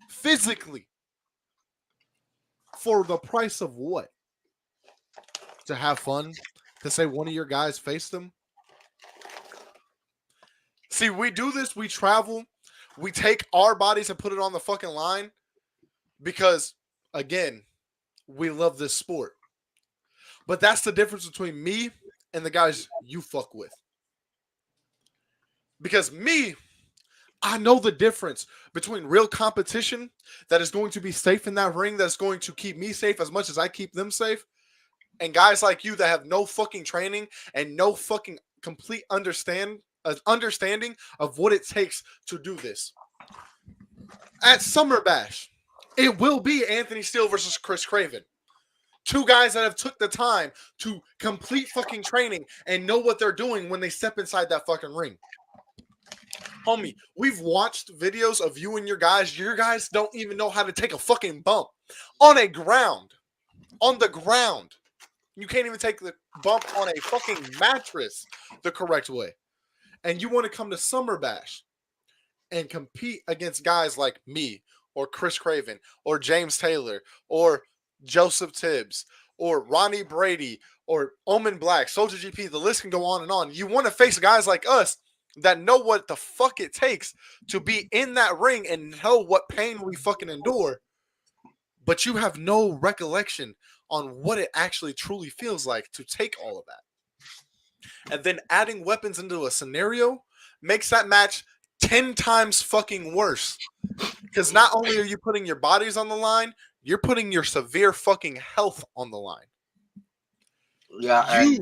physically for the price of what? To have fun? To say one of your guys faced them? See, we do this, we travel, we take our bodies and put it on the fucking line because, again, we love this sport. But that's the difference between me and the guys you fuck with. Because me, I know the difference between real competition that is going to be safe in that ring, that's going to keep me safe as much as I keep them safe, and guys like you that have no fucking training and no fucking complete understanding of what it takes to do this. At Summer Bash, it will be Anthony Steele versus Chris Craven. Two guys that have took the time to complete fucking training and know what they're doing when they step inside that fucking ring. Homie, we've watched videos of you and your guys. Your guys don't even know how to take a fucking bump on the ground. You can't even take the bump on a fucking mattress the correct way. And you want to come to Summer Bash and compete against guys like me or Chris Craven or James Taylor or Joseph Tibbs or Ronnie Brady or Omen Black, Soldier GP, the list can go on and on. You want to face guys like us that know what the fuck it takes to be in that ring and know what pain we fucking endure, but you have no recollection on what it actually truly feels like to take all of that. And then adding weapons into a scenario makes that match 10 times fucking worse. Because not only are you putting your bodies on the line, you're putting your severe fucking health on the line. Yeah.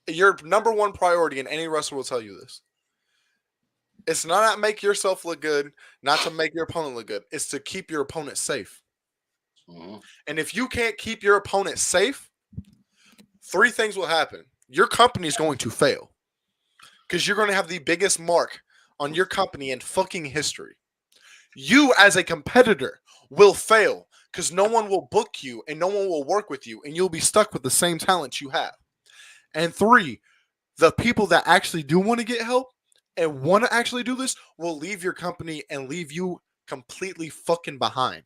Your number one priority, and any wrestler will tell you this, it's not to make yourself look good, not to make your opponent look good. It's to keep your opponent safe. Mm-hmm. And if you can't keep your opponent safe, 3 things will happen. Your company is going to fail. Because you're going to have the biggest mark on your company in fucking history. You as a competitor will fail because no one will book you and no one will work with you, and you'll be stuck with the same talent you have. And 3, the people that actually do want to get help and want to actually do this will leave your company and leave you completely fucking behind.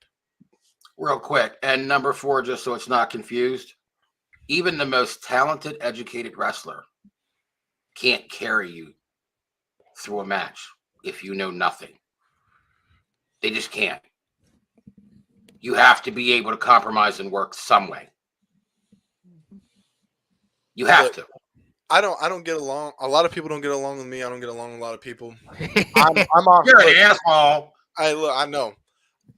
Real quick. And number 4, just so it's not confused, even the most talented, educated wrestler can't carry you through a match if you know nothing. They just can't. You have to be able to compromise and work some way. You have to. I don't get along. A lot of people don't get along with me. I don't get along with a lot of people. I'm off. You're an asshole. I know.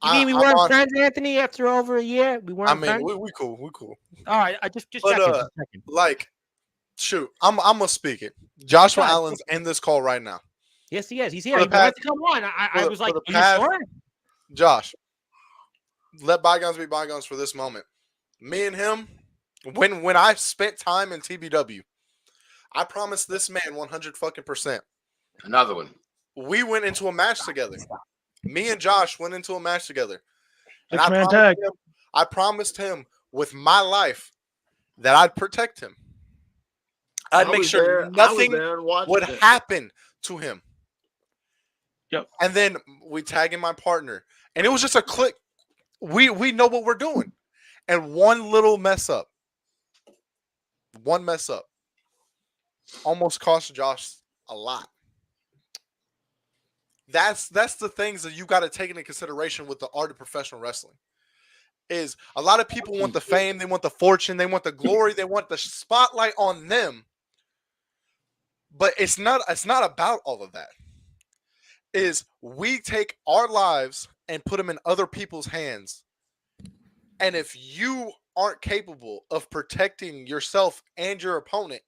You mean we weren't friends, Anthony, after over a year? We weren't friends? we cool. We cool. All right, I just But, checking. Like, shoot, I'm gonna speak it. Joshua Allen's in this call right now. Yes, he is. He's here. He wants to come on. I was like, are you sure? Josh, let bygones be bygones for this moment. Me and him, when I spent time in TBW, I promised this man 100%. Another one. We went into a match together. Me and Josh went into a match together. And I promised him with my life that I'd protect him. I'd make sure nothing would happen to him. Yep. And then we tag in my partner. And it was just a click. We know what we're doing. And one little mess up. Almost cost Josh a lot. That's the things that you got to take into consideration with the art of professional wrestling. Is a lot of people want the fame, they want the fortune, they want the glory, they want the spotlight on them. But it's not about all of that. Is we take our lives and put them in other people's hands. And if you aren't capable of protecting yourself and your opponent,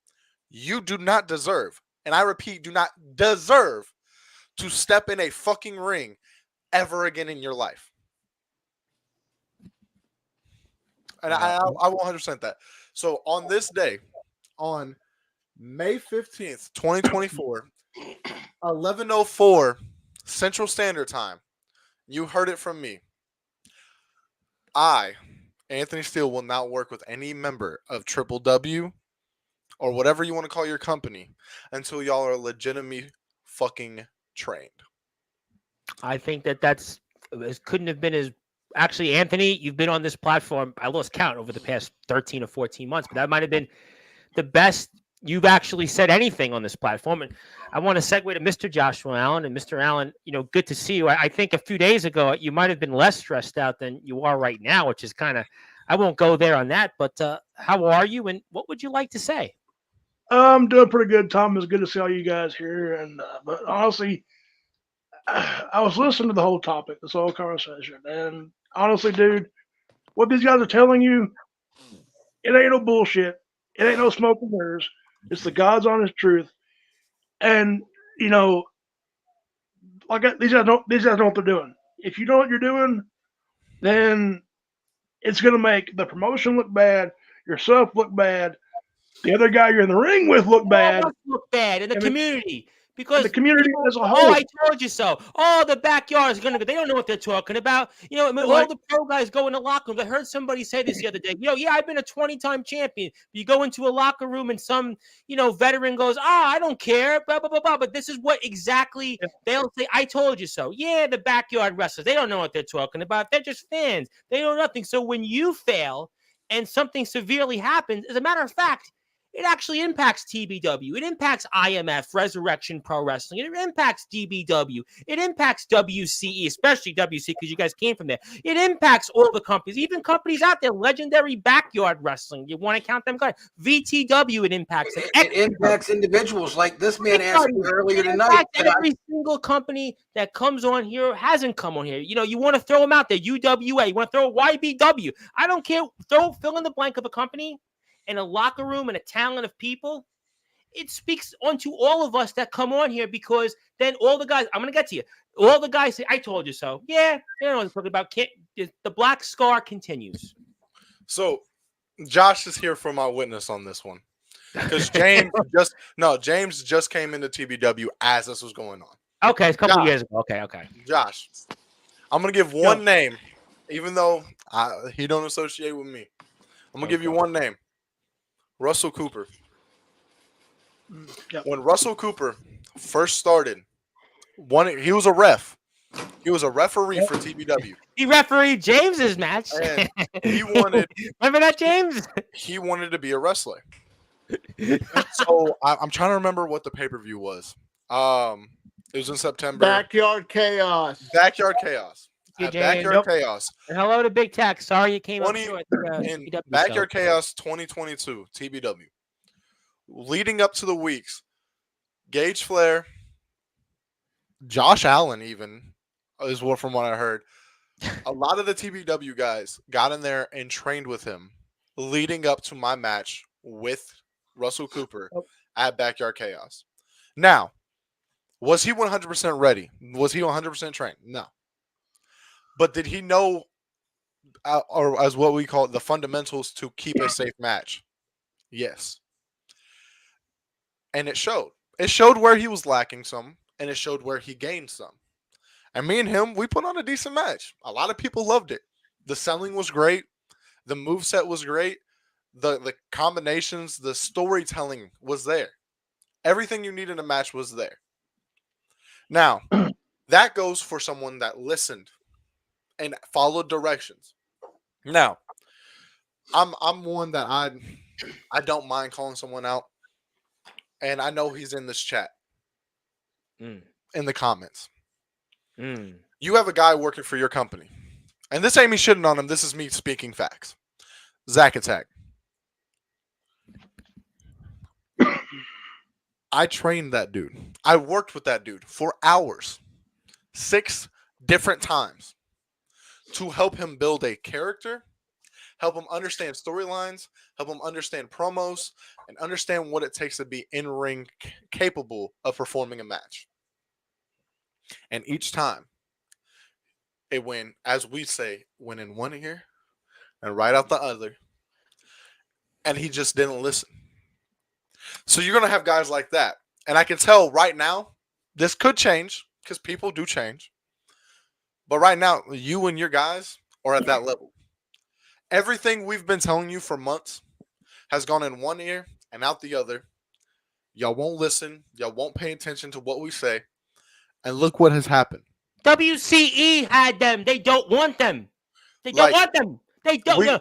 you do not deserve, and I repeat, do not deserve to step in a fucking ring ever again in your life. And I will 100% that. So on this day, on May 15th, 2024, 11:04 Central Standard Time, you heard it from me. I, Anthony Steele, will not work with any member of Triple W or whatever you want to call your company until y'all are legitimately fucking trained. I think that's couldn't have been as actually, Anthony, you've been on this platform. I lost count over the past 13 or 14 months, but that might have been the best you've actually said anything on this platform. And I want to segue to Mr. Joshua Allen. And Mr. Allen, good to see you. I think a few days ago, you might have been less stressed out than you are right now, which is kind of, I won't go there on that, but how are you? And what would you like to say? I'm doing pretty good, Tom. It's good to see all you guys here. And but honestly, I was listening to the whole topic, this whole conversation, and honestly, dude, what these guys are telling you, it ain't no bullshit. It ain't no smoke and mirrors. It's the God's honest truth. And like these guys know what they're doing. If you know what you're doing, then it's going to make the promotion look bad, yourself look bad, the other guy you're in the ring with look bad, look bad in the community. and Because the community as a oh, whole. I told you so. Oh, the backyard is going to. They don't know what they're talking about. You know, I mean, all the pro guys go in the locker rooms. I heard somebody say this the other day. Yeah, I've been a 20-time champion. You go into a locker room and some, veteran goes, I don't care, blah, blah, blah, blah. But this is what exactly they'll say. I told you so. Yeah, the backyard wrestlers. They don't know what they're talking about. They're just fans. They know nothing. So when you fail and something severely happens, as a matter of fact, it actually impacts TBW. It impacts IMF, Resurrection Pro Wrestling. It impacts DBW. It impacts WCE, especially WC because you guys came from there. It impacts all the companies, even companies out there, Legendary Backyard Wrestling. You want to count them guys? VTW, it impacts them. It impacts individuals like this man asked me earlier tonight. Every single company that comes on here hasn't come on here. You want to throw them out there. UWA, you want to throw YBW. I don't care. Fill in the blank of a company. In a locker room and a talent of people, it speaks onto all of us that come on here because then all the guys, I'm going to get to you. All the guys say, I told you so. Yeah, they don't know what I'm talking about. The black scar continues. So Josh is here for my witness on this one. Because James just came into TBW as this was going on. Okay, it's a couple years ago. Okay. Josh, I'm going to give one name, even though he don't associate with me. I'm going to give you one name. Russell Cooper. Yep. When Russell Cooper first started, he was a ref. He was a referee for TBW. He refereed James's match. And he wanted. Remember that, James? He wanted to be a wrestler. So I'm trying to remember what the pay-per-view was. It was in September. Backyard Chaos. Backyard Chaos. And hello to Big Tech. Sorry you came up short. In Backyard Chaos 2022, TBW. Leading up to the weeks, Gage Flair, Josh Allen even, is from what I heard. A lot of the TBW guys got in there and trained with him leading up to my match with Russell Cooper at Backyard Chaos. Now, was he 100% ready? Was he 100% trained? No. But did he know, or as what we call it, the fundamentals to keep a safe match? Yes. And it showed. It showed where he was lacking some, and it showed where he gained some. And me and him, we put on a decent match. A lot of people loved it. The selling was great. The moveset was great. The combinations, the storytelling was there. Everything you need in a match was there. Now, that goes for someone that listened and followed directions. Now, I'm one that I don't mind calling someone out, and I know he's in this chat, in the comments. You have a guy working for your company, and this ain't me shitting on him. This is me speaking facts. Zack Attack. I trained that dude. I worked with that dude for hours, 6 different times, to help him build a character, help him understand storylines, help him understand promos, and understand what it takes to be in-ring capable of performing a match. And each time, it went, as we say, went in one ear and right out the other, and he just didn't listen. So you're going to have guys like that. And I can tell right now, this could change because people do change. But right now, you and your guys are at that level. Everything we've been telling you for months has gone in one ear and out the other. Y'all won't listen. Y'all won't pay attention to what we say. And look what has happened. WCE had them. They don't want them. They don't want them. They don't. No,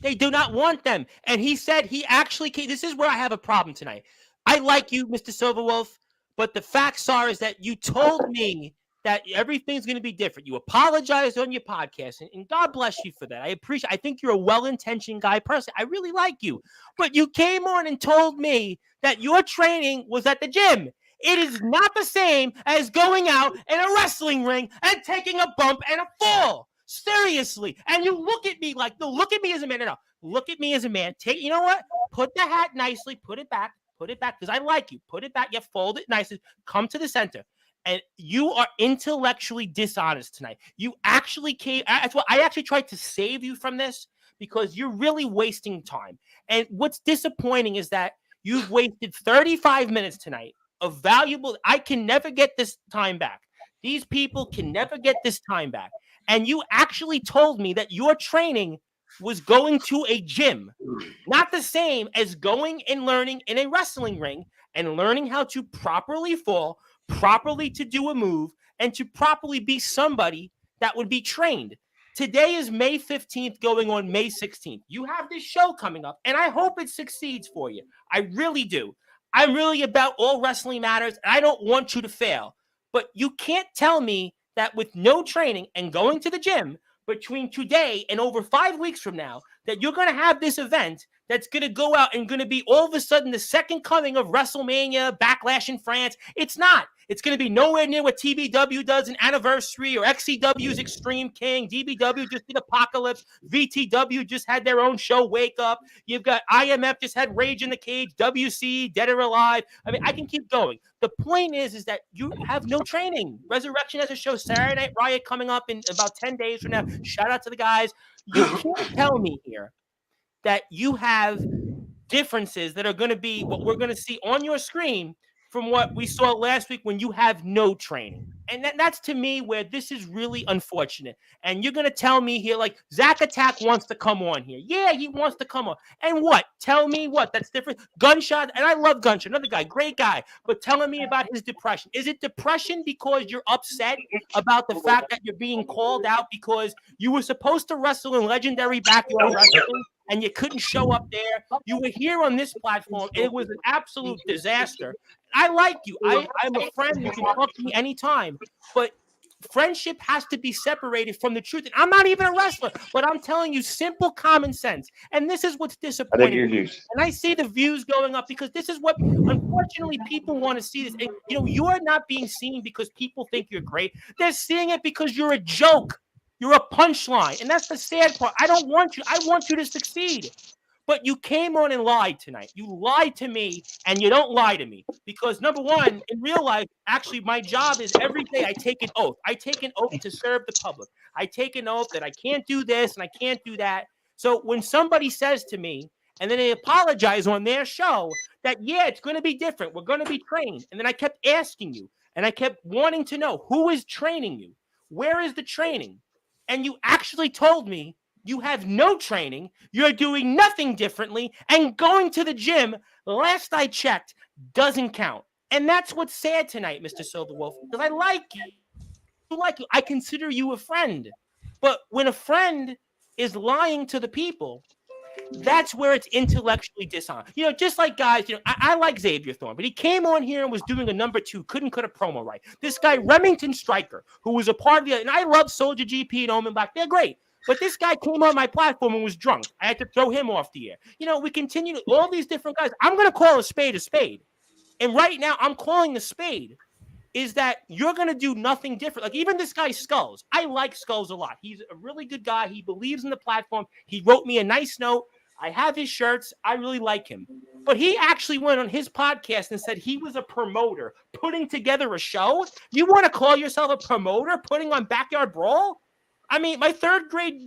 they do not want them. And he said he actually came. This is where I have a problem tonight. I like you, Mr. Silverwolf, but the facts are is that you told me that everything's going to be different. You apologized on your podcast, and God bless you for that. I appreciate. I think you're a well-intentioned guy, personally. I really like you, but you came on and told me that your training was at the gym. It is not the same as going out in a wrestling ring and taking a bump and a fall. Seriously. And you look at me like, no, look at me as a man. No, look at me as a man. You know what? Put the hat nicely. Put it back. Put it back because I like you. Put it back. You fold it nicely. Come to the center. And you are intellectually dishonest tonight. You actually came. That's why I actually tried to save you from this, because you're really wasting time. And what's disappointing is that you've wasted 35 minutes tonight of valuable. I can never get this time back. These people can never get this time back. And you actually told me that your training was going to a gym, not the same as going and learning in a wrestling ring and learning how to properly fall, properly to do a move, and to properly be somebody that would be trained. Today is May 15th going on May 16th. You have this show coming up, and I hope it succeeds for you. I really do. I'm really about all wrestling matters, and I don't want you to fail. But you can't tell me that with no training and going to the gym between today and over 5 weeks from now, that you're going to have this event that's going to go out and going to be all of a sudden the second coming of WrestleMania, Backlash in France. It's not. It's going to be nowhere near what TBW does in Anniversary or XCW's Extreme King. DBW just did Apocalypse. VTW just had their own show, Wake Up. You've got IMF just had Rage in the Cage. WC, Dead or Alive. I mean, I can keep going. The point is that you have no training. Resurrection has a show, Saturday Night Riot, coming up in about 10 days from now. Shout out to the guys. You can't tell me here that you have differences that are going to be what we're going to see on your screen from what we saw last week when you have no training. And that's to me where this is really unfortunate. And you're going to tell me here, like, Zach Attack wants to come on here. Yeah, he wants to come on. And what? Tell me what? That's different. Gunshot, and I love Gunshot, another guy, great guy, but telling me about his depression. Is it depression because you're upset about the fact that you're being called out because you were supposed to wrestle in Legendary Backyard Wrestling and you couldn't show up there? You were here on this platform, and it was an absolute disaster. I like you. I'm a friend. You can talk to me anytime. But friendship has to be separated from the truth. And I'm not even a wrestler, but I'm telling you simple common sense. And this is what's disappointing. And I see the views going up because this is what, unfortunately, people want to see this. And, you know, you're not being seen because people think you're great. They're seeing it because you're a joke. You're a punchline. And that's the sad part. I don't want you. I want you to succeed. But you came on and lied tonight. You lied to me, and you don't lie to me. Because, number one, in real life, actually, my job is every day I take an oath. I take an oath to serve the public. I take an oath that I can't do this and I can't do that. So when somebody says to me, and then they apologize on their show, that, yeah, it's going to be different. We're going to be trained. And then I kept asking you, and I kept wanting to know, who is training you? Where is the training? And you actually told me, you have no training, you're doing nothing differently, and going to the gym, last I checked, doesn't count. And that's what's sad tonight, Mr. Silverwolf, because I like you. I consider you a friend. But when a friend is lying to the people, that's where it's intellectually dishonest. You know, just like guys, you know, I like Xavier Thorne, but he came on here and was doing a number 2, couldn't cut a promo right. This guy, Remington Stryker, who was a part of the, and I love Soldier GP and Omen Black, they're great. But this guy came on my platform and was drunk. I had to throw him off the air. You know, we continue to, all these different guys. I'm going to call a spade a spade. And right now, I'm calling the spade is that you're going to do nothing different. Like even this guy, Skulls. I like Skulls a lot. He's a really good guy. He believes in the platform. He wrote me a nice note. I have his shirts. I really like him. But he actually went on his podcast and said he was a promoter putting together a show. You want to call yourself a promoter putting on Backyard Brawl? I mean, my third grade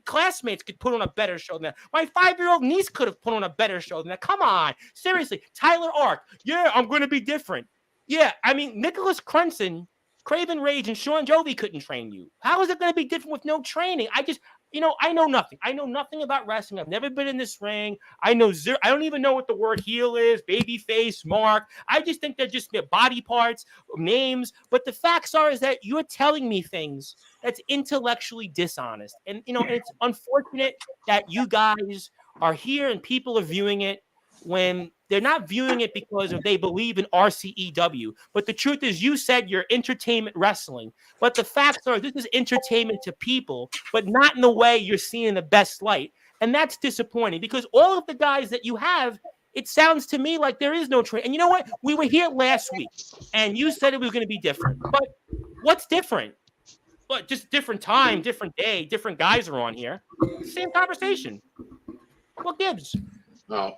classmates could put on a better show than that. My 5-year-old niece could have put on a better show than that. Come on. Seriously. Tyler Ark. Yeah, I'm going to be different. Yeah, I mean, Nicholas Crenson, Craven Rage, and Sean Jovi couldn't train you. How is it going to be different with no training? I know nothing. I know nothing about wrestling. I've never been in this ring. I know zero. I don't even know what the word heel is, baby face, mark. I just think they're just body parts, names. But the facts are is that you're telling me things that's intellectually dishonest. And, you know, it's unfortunate that you guys are here and people are viewing it when they're not viewing it because they believe in RCEW. But the truth is you said you're entertainment wrestling. But the facts are this is entertainment to people, but not in the way you're seeing the best light. And that's disappointing because all of the guys that you have, it sounds to me like there is no training. And you know what? We were here last week, and you said it was going to be different. But what's different? What, just different time, different day, different guys are on here. Same conversation. What gives? No.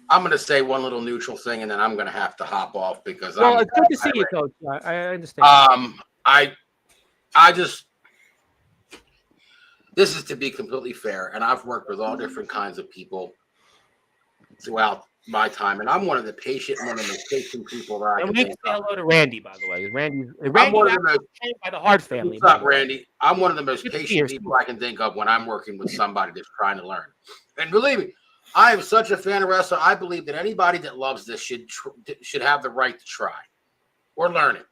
I'm going to say one little neutral thing, and then I'm going to have to hop off because it's good to see you, Coach. I understand. I just, this is to be completely fair, and I've worked with all different kinds of people throughout my time, and I'm one of the most patient people that I and can we can think say of. hello to Randy, by the way. Randy I'm one of the most trained by the Hart family. What's up, Randy? I'm one of the most Good to patient see you. people I can think of when I'm working with somebody that's trying to learn. And believe me, I am such a fan of wrestling. I believe that anybody that loves this should have the right to try or learn it.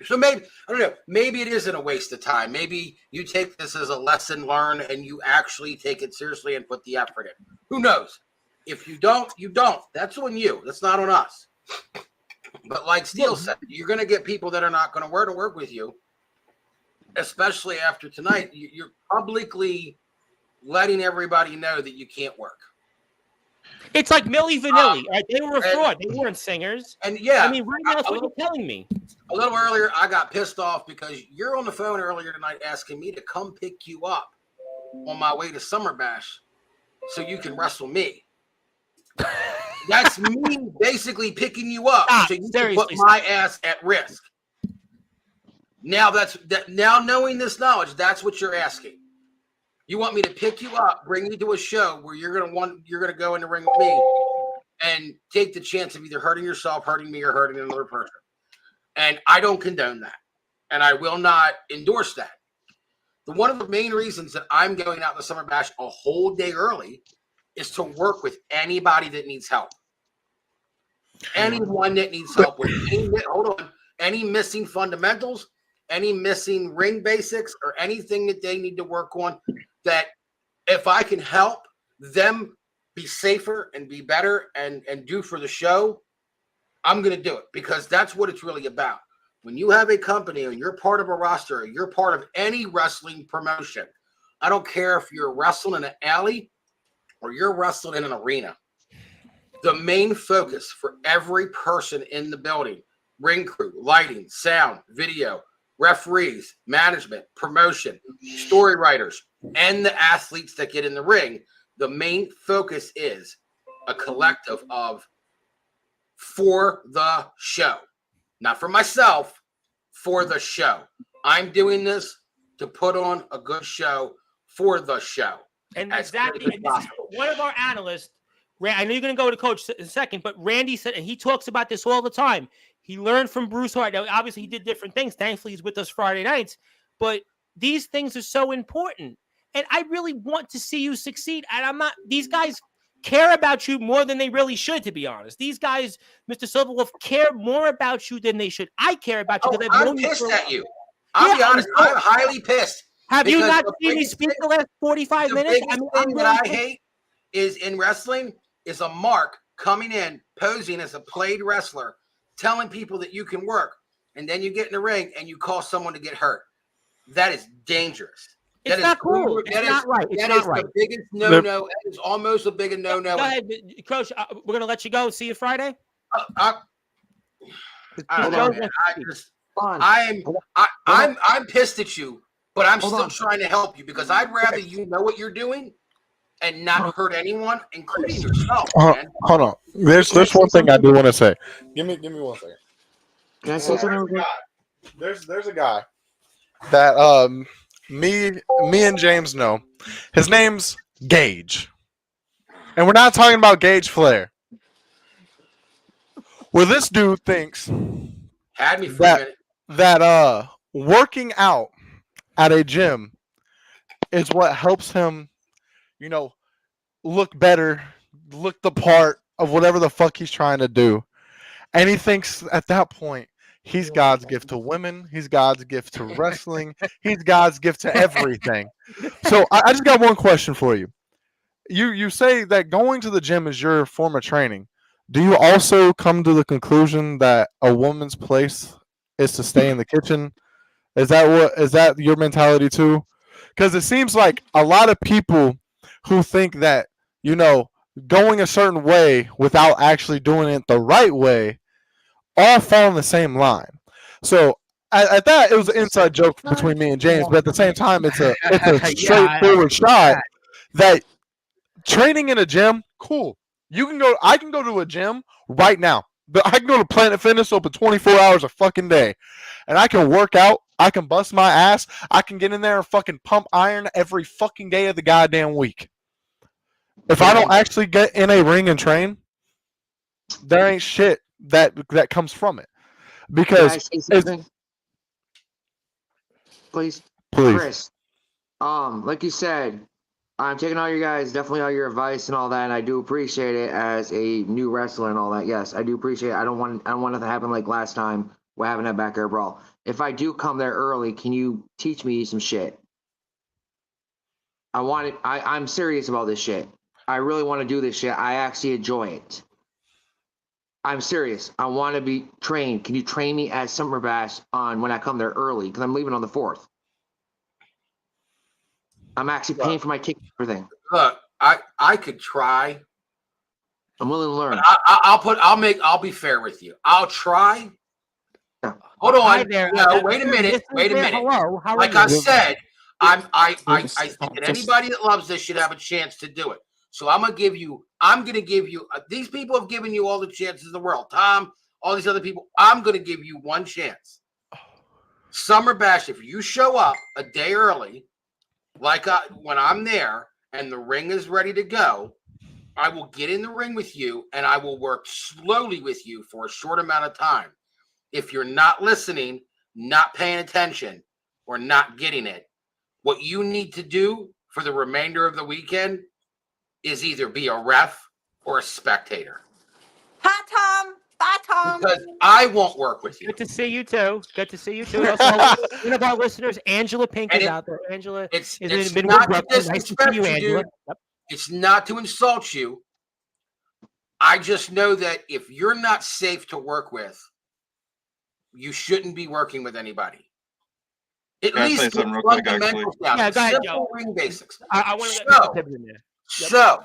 So maybe, I don't know, maybe it isn't a waste of time. Maybe you take this as a lesson learned and you actually take it seriously and put the effort in. Who knows? If you don't, you don't. That's on you. That's not on us. But like Steele said, you're going to get people that are not going to want to work with you, especially after tonight. You're publicly letting everybody know that you can't work. It's like Milli Vanilli. Right? They were a fraud. They weren't singers. And yeah, I mean, right now, that's what you're telling me. A little earlier, I got pissed off because you're on the phone earlier tonight asking me to come pick you up on my way to Summer Bash so you can wrestle me. That's me basically picking you up so you can put my ass at risk. Now now knowing this knowledge, that's what you're asking. You want me to pick you up, bring you to a show where you're gonna go in the ring with me and take the chance of either hurting yourself, hurting me, or hurting another person. And I don't condone that. And I will not endorse that. One of the main reasons that I'm going out to Summer Bash a whole day early is to work with anybody that needs help. Anyone that needs help with any missing fundamentals, any missing ring basics, or anything that they need to work on, that if I can help them be safer and be better and do for the show, I'm going to do it, because that's what it's really about. When you have a company or you're part of a roster or you're part of any wrestling promotion, I don't care if you're wrestling in an alley or you're wrestling in an arena. The main focus for every person in the building, ring crew, lighting, sound, video, referees, management, promotion, story writers, and the athletes that get in the ring, the main focus is a collective of for the show. Not for myself, for the show. I'm doing this to put on a good show for the show. And exactly, and this is one of our analysts. I know you're going to go to Coach in a second, but Randy said, and he talks about this all the time. He learned from Bruce Hart. Now, obviously, he did different things. Thankfully, he's with us Friday nights. But these things are so important. And I really want to see you succeed. And these guys care about you more than they really should, to be honest. These guys, Mr. Silverwolf, care more about you than they should. I care about you because I've known you. I'm pissed at you. I'll be honest. I'm highly pissed. Have you not seen me speak the last 45 minutes? The biggest thing that I hate is in wrestling is a mark coming in, posing as a played wrestler, telling people that you can work, and then you get in the ring and you cause someone to get hurt. That is dangerous. It's not cool. It's not right. It's not right. The biggest no-no. It is almost a big no-no. Go ahead, Coach. We're gonna let you go. See you Friday. I'm pissed at you, but I'm still trying to help you, because I'd rather you know what you're doing and not hurt anyone, including yourself. Hold on. There's one thing I do want to say. Give me 1 second. Can I say something? There's a guy that me and James know. His name's Gage. And we're not talking about Gage Flair. Well, this dude thinks had me for a minute. That working out at a gym is what helps him, look better, look the part of whatever the fuck he's trying to do. And he thinks at that point, he's God's gift to women. He's God's gift to wrestling. He's God's gift to everything. So I just got one question for you. You say that going to the gym is your form of training. Do you also come to the conclusion that a woman's place is to stay in the kitchen? Is that your mentality too? Because it seems like a lot of people who think that, going a certain way without actually doing it the right way all fall in the same line. So at that, it was an inside joke between me and James, but at the same time, it's a straightforward shot that training in a gym, cool. I can go to a gym right now. But I can go to Planet Fitness open 24 hours a fucking day. And I can work out. I can bust my ass. I can get in there and fucking pump iron every fucking day of the goddamn week. If I don't actually get in a ring and train, there ain't shit that comes from it. Because please, Chris, like you said, I'm taking all you guys, definitely all your advice and all that, and I do appreciate it as a new wrestler and all that. Yes, I do appreciate it. I don't want it to happen like last time we're having that backyard brawl. If I do come there early, can you teach me some shit? I'm serious about this shit. I really want to do this shit. I actually enjoy it. I'm serious. I want to be trained. Can you train me at Summer Bash on when I come there early? Because I'm leaving on the 4th. I'm actually paying for my ticket and everything. Look, I could try. I'm willing to learn. I'll be fair with you. I'll try. Yeah. Hold on. Hi there. No, wait a minute. Hello. How are like you? I said, I think that anybody that loves this should have a chance to do it. So I'm gonna give you. These people have given you all the chances in the world. Tom, all these other people. I'm gonna give you one chance. Summer Bash. If you show up a day early, when I'm there and the ring is ready to go, I will get in the ring with you and I will work slowly with you for a short amount of time. If you're not listening, not paying attention, or not getting it, what you need to do for the remainder of the weekend is either be a ref or a spectator. Hi, Tom. Bye, Tom. Because I won't work with you. Good to see you too. Good to see you too. Also, one of our listeners, Angela Pink, is out there. Angela, it's been not with to nice to see you, Angela. dude. Yep. It's not to insult you. I just know that if you're not safe to work with, you shouldn't be working with anybody. At least get fundamentals down. Yeah, go ahead, simple ring basics. I want to get Tibbs in there. Yep. So,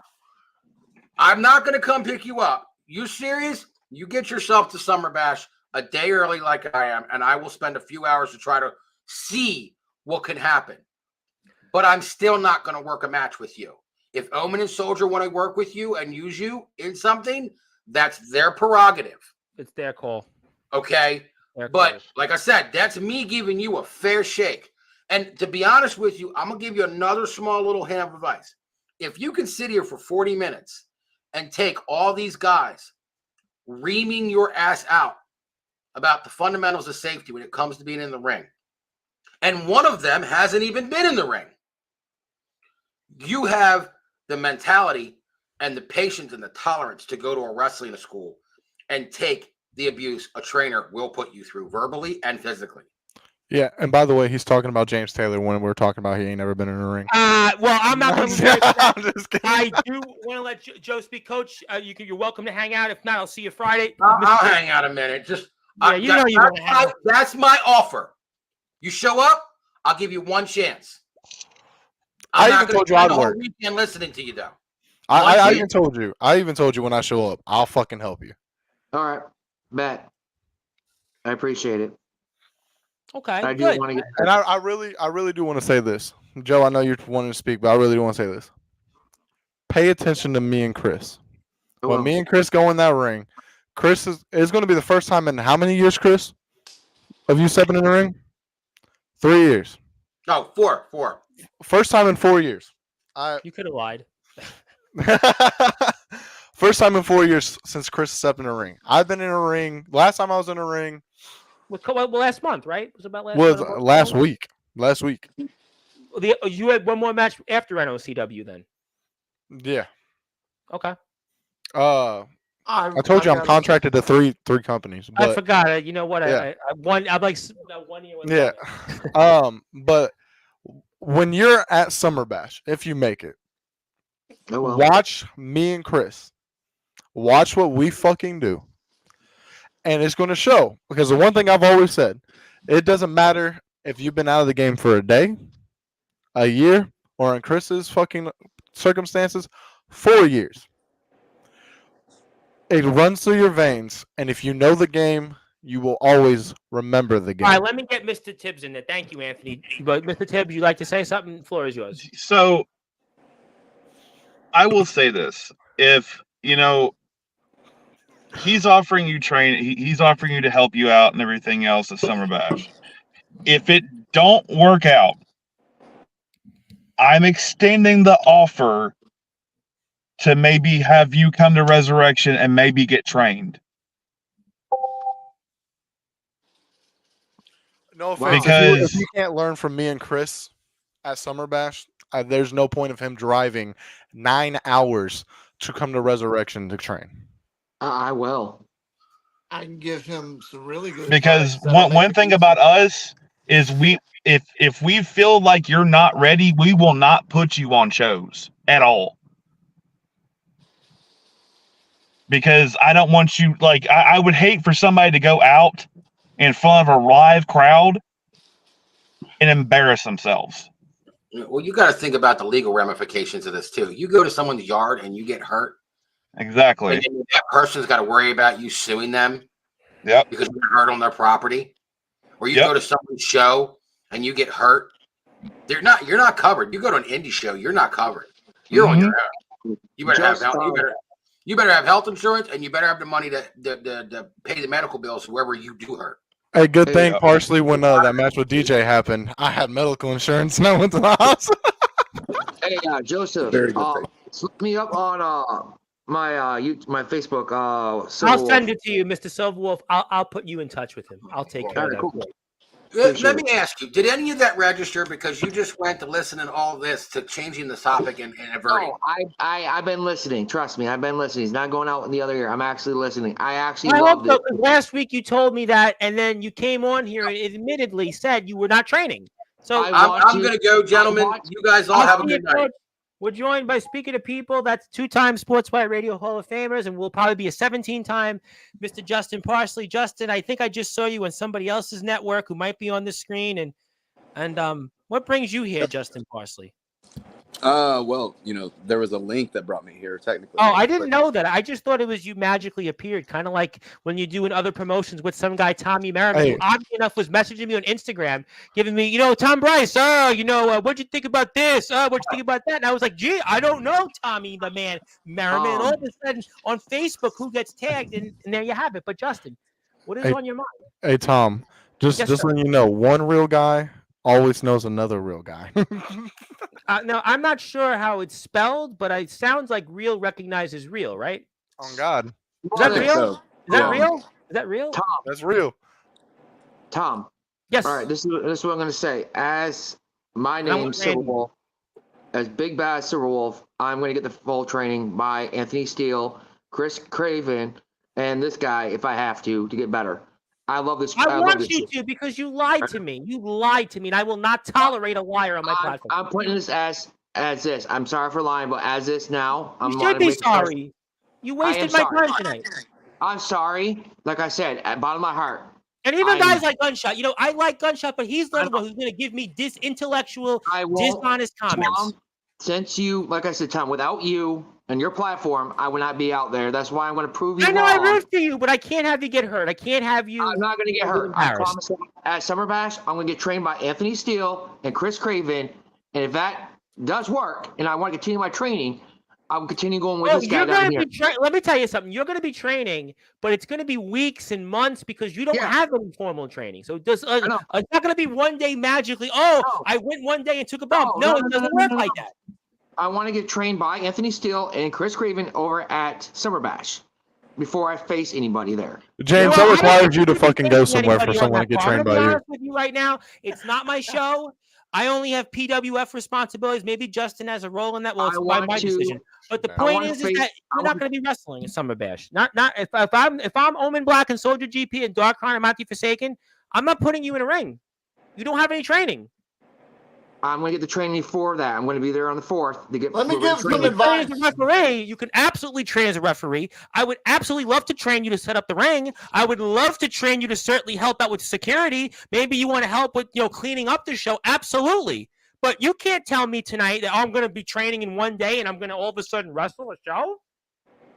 I'm not going to come pick you up. You serious? You get yourself to Summer Bash a day early like I am, and I will spend a few hours to try to see what can happen. But I'm still not going to work a match with you. If Omen and Soldier want to work with you and use you in something, that's their prerogative. It's their call. Okay? But like I said, that's me giving you a fair shake. And to be honest with you, I'm going to give you another small little hint of advice. If you can sit here for 40 minutes and take all these guys reaming your ass out about the fundamentals of safety when it comes to being in the ring, and one of them hasn't even been in the ring, you have the mentality and the patience and the tolerance to go to a wrestling school and take the abuse a trainer will put you through verbally and physically. Yeah, and by the way, he's talking about James Taylor when we're talking about he ain't never been in a ring. Well, I'm not going to. I do want to let Joe speak, Coach. You're welcome to hang out. If not, I'll see you Friday. I'll hang out a minute. Just yeah, that's my offer. You show up, I'll give you one chance. I even told you I'd work. Weekend listening to you though. I even told you. I even told you when I show up, I'll fucking help you. All right, bet. I appreciate it. Okay. I do want to get. And I really do want to say this, Joe. I know you're wanting to speak, but I really do want to say this. Pay attention to me and Chris. When me and Chris go in that ring, Chris is going to be the first time in how many years, Chris, of you stepping in the ring? 3 years. No, four. First time in 4 years. You could have lied. First time in 4 years since Chris stepped in the ring. I've been in a ring. Last time I was in a ring. Well, last month, right? Was about last. Last week. Last week. You had one more match after NOCW then. Yeah. Okay. I told you I'm contracted to three companies. But, I forgot. You know what? Yeah. I won. I'm like 1 year. Yeah. But when you're at Summer Bash, if you make it, watch me and Chris. Watch what we fucking do. And it's going to show. Because the one thing I've always said, it doesn't matter if you've been out of the game for a day, a year, or in Chris's fucking circumstances, 4 years. It runs through your veins. And if you know the game, you will always remember the game. All right, let me get Mr. Tibbs in there. Thank you, Anthony. But Mr. Tibbs, you'd like to say something? The floor is yours. So I will say this. If he's offering you training. He's offering you to help you out and everything else at Summer Bash. If it don't work out, I'm extending the offer to maybe have you come to Resurrection and maybe get trained. No offense, if you can't learn from me and Chris at Summer Bash, there's no point of him driving 9 hours to come to Resurrection to train. I will. I can give him some really good because one thing about us is if we feel like you're not ready, we will not put you on shows at all. Because I don't want you, like, I would hate for somebody to go out in front of a live crowd and embarrass themselves. Well, you got to think about the legal ramifications of this too. You go to someone's yard and you get hurt. Exactly. And that person's got to worry about you suing them. Yep. Because you're hurt on their property. Or you go to someone's show and you get hurt. You're not covered. You go to an indie show, you're not covered. You're on your own. You better have health insurance, and you better have the money to pay the medical bills whoever you do hurt. Hey, good thing partially when that match with DJ happened, I had medical insurance and I went to the hospital. Hey, Joseph, look me up on my Facebook. I'll send it to you, Mr. Silverwolf. I'll put you in touch with him. I'll take care of that. Cool. Let me ask you, did any of that register because you just went to listen and all this to changing the topic and averting? No, I've been listening. Trust me, I've been listening. He's not going out in the other ear. I'm actually listening. I actually loved it. Last week you told me that, and then you came on here and admittedly said you were not training. So I'm going to go, gentlemen. You guys all have a good night. We're joined by, speaking of people, that's 2-time Sportswire Radio Hall of Famers, and will probably be a 17-time Mr. Justin Parsley. Justin, I think I just saw you on somebody else's network who might be on the screen. And what brings you here, Justin Parsley? Well, there was a link that brought me here, technically. Oh, I didn't know that. I just thought it was you magically appeared, kind of like when you do in other promotions with some guy, Tommy Merriman, who oddly enough was messaging me on Instagram, giving me, Tom Bryce, what'd you think about this? What'd you think about that? And I was like, gee, I don't know, Tommy, the man, Merriman. And all of a sudden on Facebook, who gets tagged, and there you have it. But Justin, what is on your mind? Hey, Tom, just letting you know, one real guy always knows another real guy. Now, I'm not sure how it's spelled, but it sounds like real recognizes real, right? On God. Is that real? So. Is that real? Is that real? Tom. That's real. Tom. Yes. All right, this is what I'm going to say. As my name, Silverwolf, as Big Bad Silverwolf, I'm going to get the full training by Anthony Steele, Chris Craven, and this guy, if I have to get better. I love this. I want you to, because you lied to me. You lied to me, and I will not tolerate a liar on my platform. I'm putting this as this. I'm sorry for lying, but as this now. You should be sorry. You wasted my time tonight. I'm sorry. Like I said, at bottom of my heart. And even guys like Gunshot. I like Gunshot, but he's the one who's going to give me intellectual, dishonest comments. Tom, since you, like I said, Tom, without you and your platform, I would not be out there. That's why I'm going to prove you wrong. I root for you, but I can't have you get hurt. I can't have you. I'm not going to get hurt. I promise. At Summer Bash, I'm going to get trained by Anthony Steele and Chris Craven. And if that does work, and I want to continue my training, I will continue going with this guy down here. Let me tell you something. You're going to be training, but it's going to be weeks and months because you don't have any formal training. So it's not going to be one day magically. I went one day and took a bump. No, it doesn't work like that. I want to get trained by Anthony Steele and Chris Craven over at Summer Bash before I face anybody there. James, that requires you to fucking go somewhere for someone to get trained by you. To be honest with you right now, it's not my show. I only have PWF responsibilities. Maybe Justin has a role in that. Well, it's my decision. But the point is that you're not going to be wrestling in Summer Bash. Not if I'm Omen Black and Soldier GP and Darkheart and Monty Forsaken, I'm not putting you in a ring. You don't have any training. I'm going to get the training for that. I'm going to be there on the 4th to get. Let me give some advice. As a referee, you can absolutely train as a referee. I would absolutely love to train you to set up the ring. I would love to train you to certainly help out with security. Maybe you want to help with cleaning up the show. Absolutely. But you can't tell me tonight that I'm going to be training in one day and I'm going to all of a sudden wrestle a show.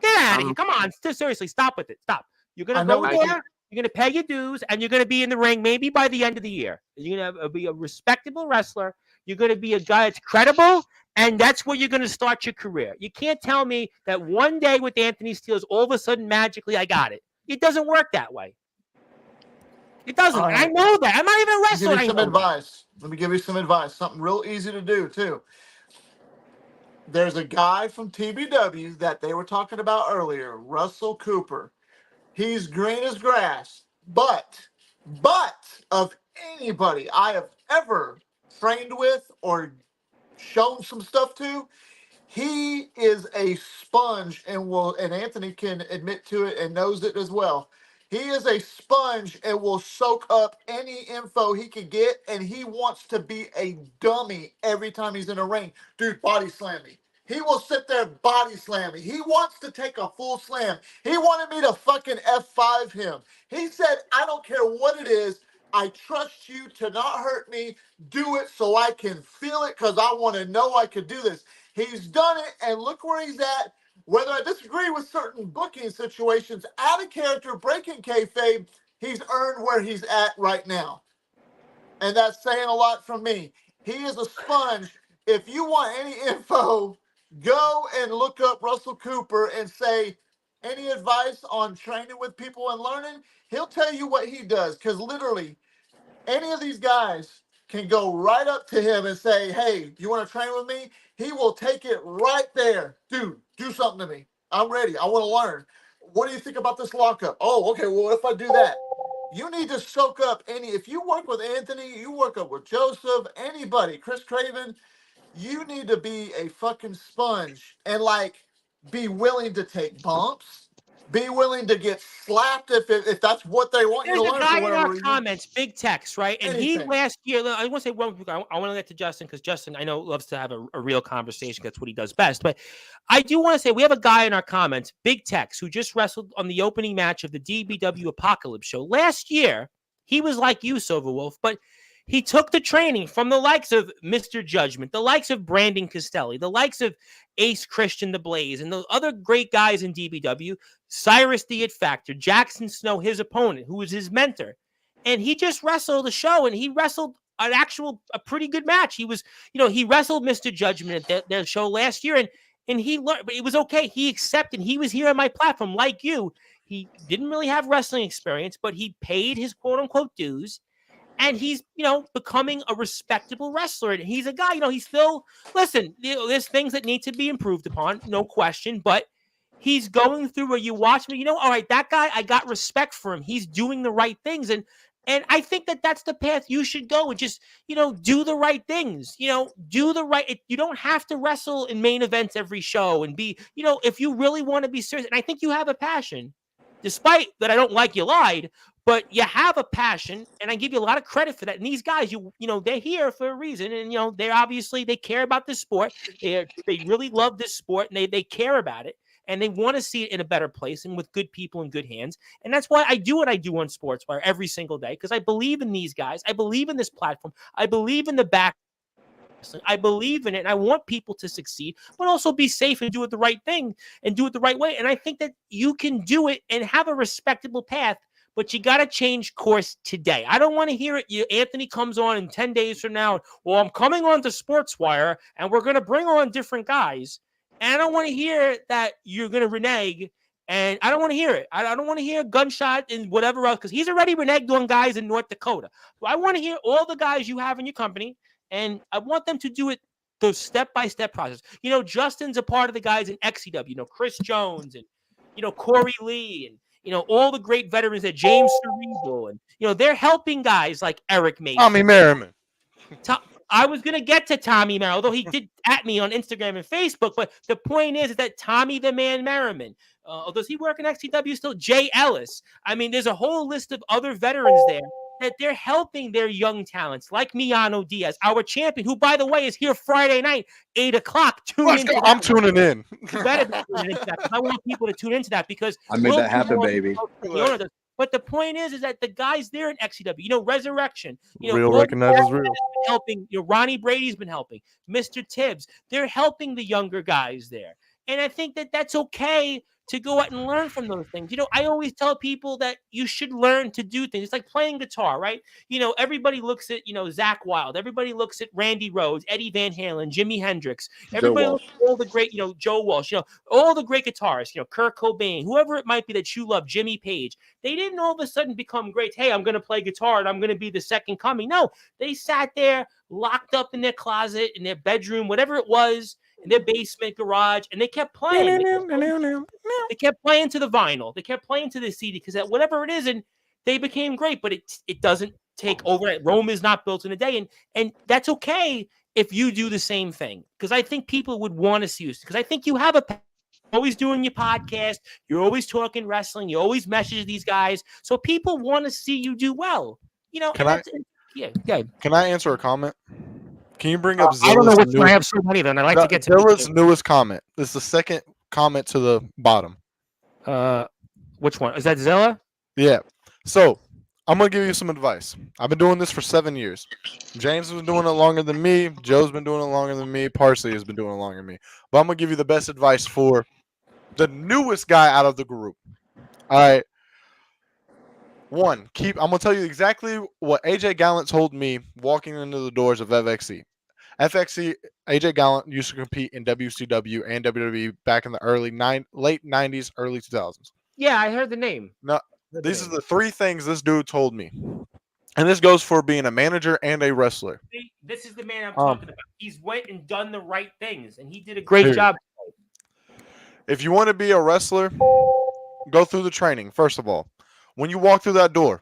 Get out of here! Come on, seriously, stop with it. Stop. You're going to go there. You're going to pay your dues, and you're going to be in the ring maybe by the end of the year. You're going to be a respectable wrestler. You're going to be a guy that's credible, and that's where you're going to start your career. You can't tell me that one day with Anthony Steele, all of a sudden magically I got it. It doesn't work that way. It doesn't. Right. I know that. I'm not even a wrestler. Give you some advice. Let me give you some advice. Something real easy to do too. There's a guy from TBW that they were talking about earlier, Russell Cooper. He's green as grass, but of anybody I have ever trained with or shown some stuff to, he is a sponge and Anthony can admit to it and knows it as well. He is a sponge and will soak up any info he can get, and he wants to be a dummy every time he's in a ring. Dude, body slam me. He will sit there body slam me. He wants to take a full slam. He wanted me to fucking F5 him. He said, I don't care what it is. I trust you to not hurt me. Do it so I can feel it because I want to know I could do this. He's done it, and look where he's at. Whether I disagree with certain booking situations, out of character, breaking kayfabe, he's earned where he's at right now. And that's saying a lot from me. He is a sponge. If you want any info, go and look up Russell Cooper and say, any advice on training with people and learning? He'll tell you what he does, because literally any of these guys can go right up to him and say, hey, you want to train with me? He will take it right there. Dude, do something to me. I'm ready. I want to learn. What do you think about this lockup? Oh, okay, well, if I do that? You need to soak up if you work with Anthony, you work up with Joseph, anybody, Chris Craven, you need to be a fucking sponge and be willing to take bumps. Be willing to get slapped if that's what they want you to learn. There's a guy in our comments, Big Tex, right? And he last year, I want to say one. I want to get to Justin because Justin, I know, loves to have a real conversation. That's what he does best. But I do want to say we have a guy in our comments, Big Tex, who just wrestled on the opening match of the DBW Apocalypse show last year. He was like you, Silverwolf, but he took the training from the likes of Mr. Judgment, the likes of Brandon Costelli, the likes of Ace Christian the Blaze, and the other great guys in DBW, Cyrus the It Factor, Jackson Snow, his opponent, who was his mentor. And he just wrestled a show, and he wrestled a pretty good match. He was, he wrestled Mr. Judgment at their show last year, and he learned, but it was okay. He accepted. He was here on my platform like you. He didn't really have wrestling experience, but he paid his quote-unquote dues. And he's, becoming a respectable wrestler. And he's a guy, he's still, listen, there's things that need to be improved upon, no question. But he's going through where you watch me, all right, that guy, I got respect for him. He's doing the right things. And I think that that's the path you should go and just, do the right things, do the right. You don't have to wrestle in main events every show and be, if you really want to be serious. And I think you have a passion, despite that I don't like you lied. But you have a passion, and I give you a lot of credit for that. And these guys, they're here for a reason, and they care about this sport. They really love this sport, and they care about it, and they want to see it in a better place and with good people in good hands. And that's why I do what I do on Sportswire every single day, because I believe in these guys. I believe in this platform. I believe in the back. I believe in it, and I want people to succeed, but also be safe and do it the right thing and do it the right way. And I think that you can do it and have a respectable path. But you got to change course today. I don't want to hear it. Anthony comes on in 10 days from now. Well, I'm coming on to Sportswire, and we're going to bring on different guys. And I don't want to hear that you're going to renege. And I don't want to hear it. I don't want to hear gunshot and whatever else, because he's already reneged on guys in North Dakota. So I want to hear all the guys you have in your company, and I want them to do it the step-by-step process. Justin's a part of the guys in XCW. Chris Jones and, Corey Lee and, all the great veterans that James Cerebral and, they're helping guys like Eric Mason. Tommy Merriman. I was going to get to Tommy Merriman, although he did at me on Instagram and Facebook. But the point is that Tommy the Man Merriman, does he work in XCW still? Jay Ellis. I mean, there's a whole list of other veterans there that they're helping their young talents like Miano Diaz, our champion, who, by the way, is here Friday night, 8 o'clock. I'm tuning in. You better be tuning into that. I want people to tune into that because I made that happen, baby. But the point is that the guys there in XCW, Resurrection, real recognizes real. Helping, Ronnie Brady's been helping, Mr. Tibbs. They're helping the younger guys there. And I think that that's okay to go out and learn from those things. I always tell people that you should learn to do things. It's like playing guitar, right? Everybody looks at, Zach Wilde. Everybody looks at Randy Rhoads, Eddie Van Halen, Jimi Hendrix. Everybody looks at all the great, Joe Walsh, all the great guitarists, Kurt Cobain, whoever it might be that you love, Jimmy Page. They didn't all of a sudden become great. Hey, I'm going to play guitar and I'm going to be the second coming. No, they sat there locked up in their closet, in their bedroom, whatever it was, in their basement, garage, and they kept playing. They kept playing to the vinyl. They kept playing to the CD because whatever it is, and they became great. But it doesn't take over. Rome is not built in a day, and that's okay if you do the same thing. Because I think people would want to see you. Because I think you have always doing your podcast. You're always talking wrestling. You always message these guys, so people want to see you do well. Can I answer a comment? Can you bring up Zilla's I don't know which one. I have so many of them. I like to get to Zilla's newest comment. This is the second comment to the bottom. Which one? Is that Zilla? Yeah. So I'm going to give you some advice. I've been doing this for 7 years. James has been doing it longer than me. Joe's been doing it longer than me. Parsley has been doing it longer than me. But I'm going to give you the best advice for the newest guy out of the group. All right. One, I'm going to tell you exactly what AJ Gallant told me walking into the doors of FXC. FXC, AJ Gallant used to compete in WCW and WWE back in the late 90s, early 2000s. Yeah, I heard the name. No, these are the three things this dude told me. And this goes for being a manager and a wrestler. This is the man I'm talking about. He's went and done the right things, and he did a great job. If you want to be a wrestler, go through the training, first of all. When you walk through that door,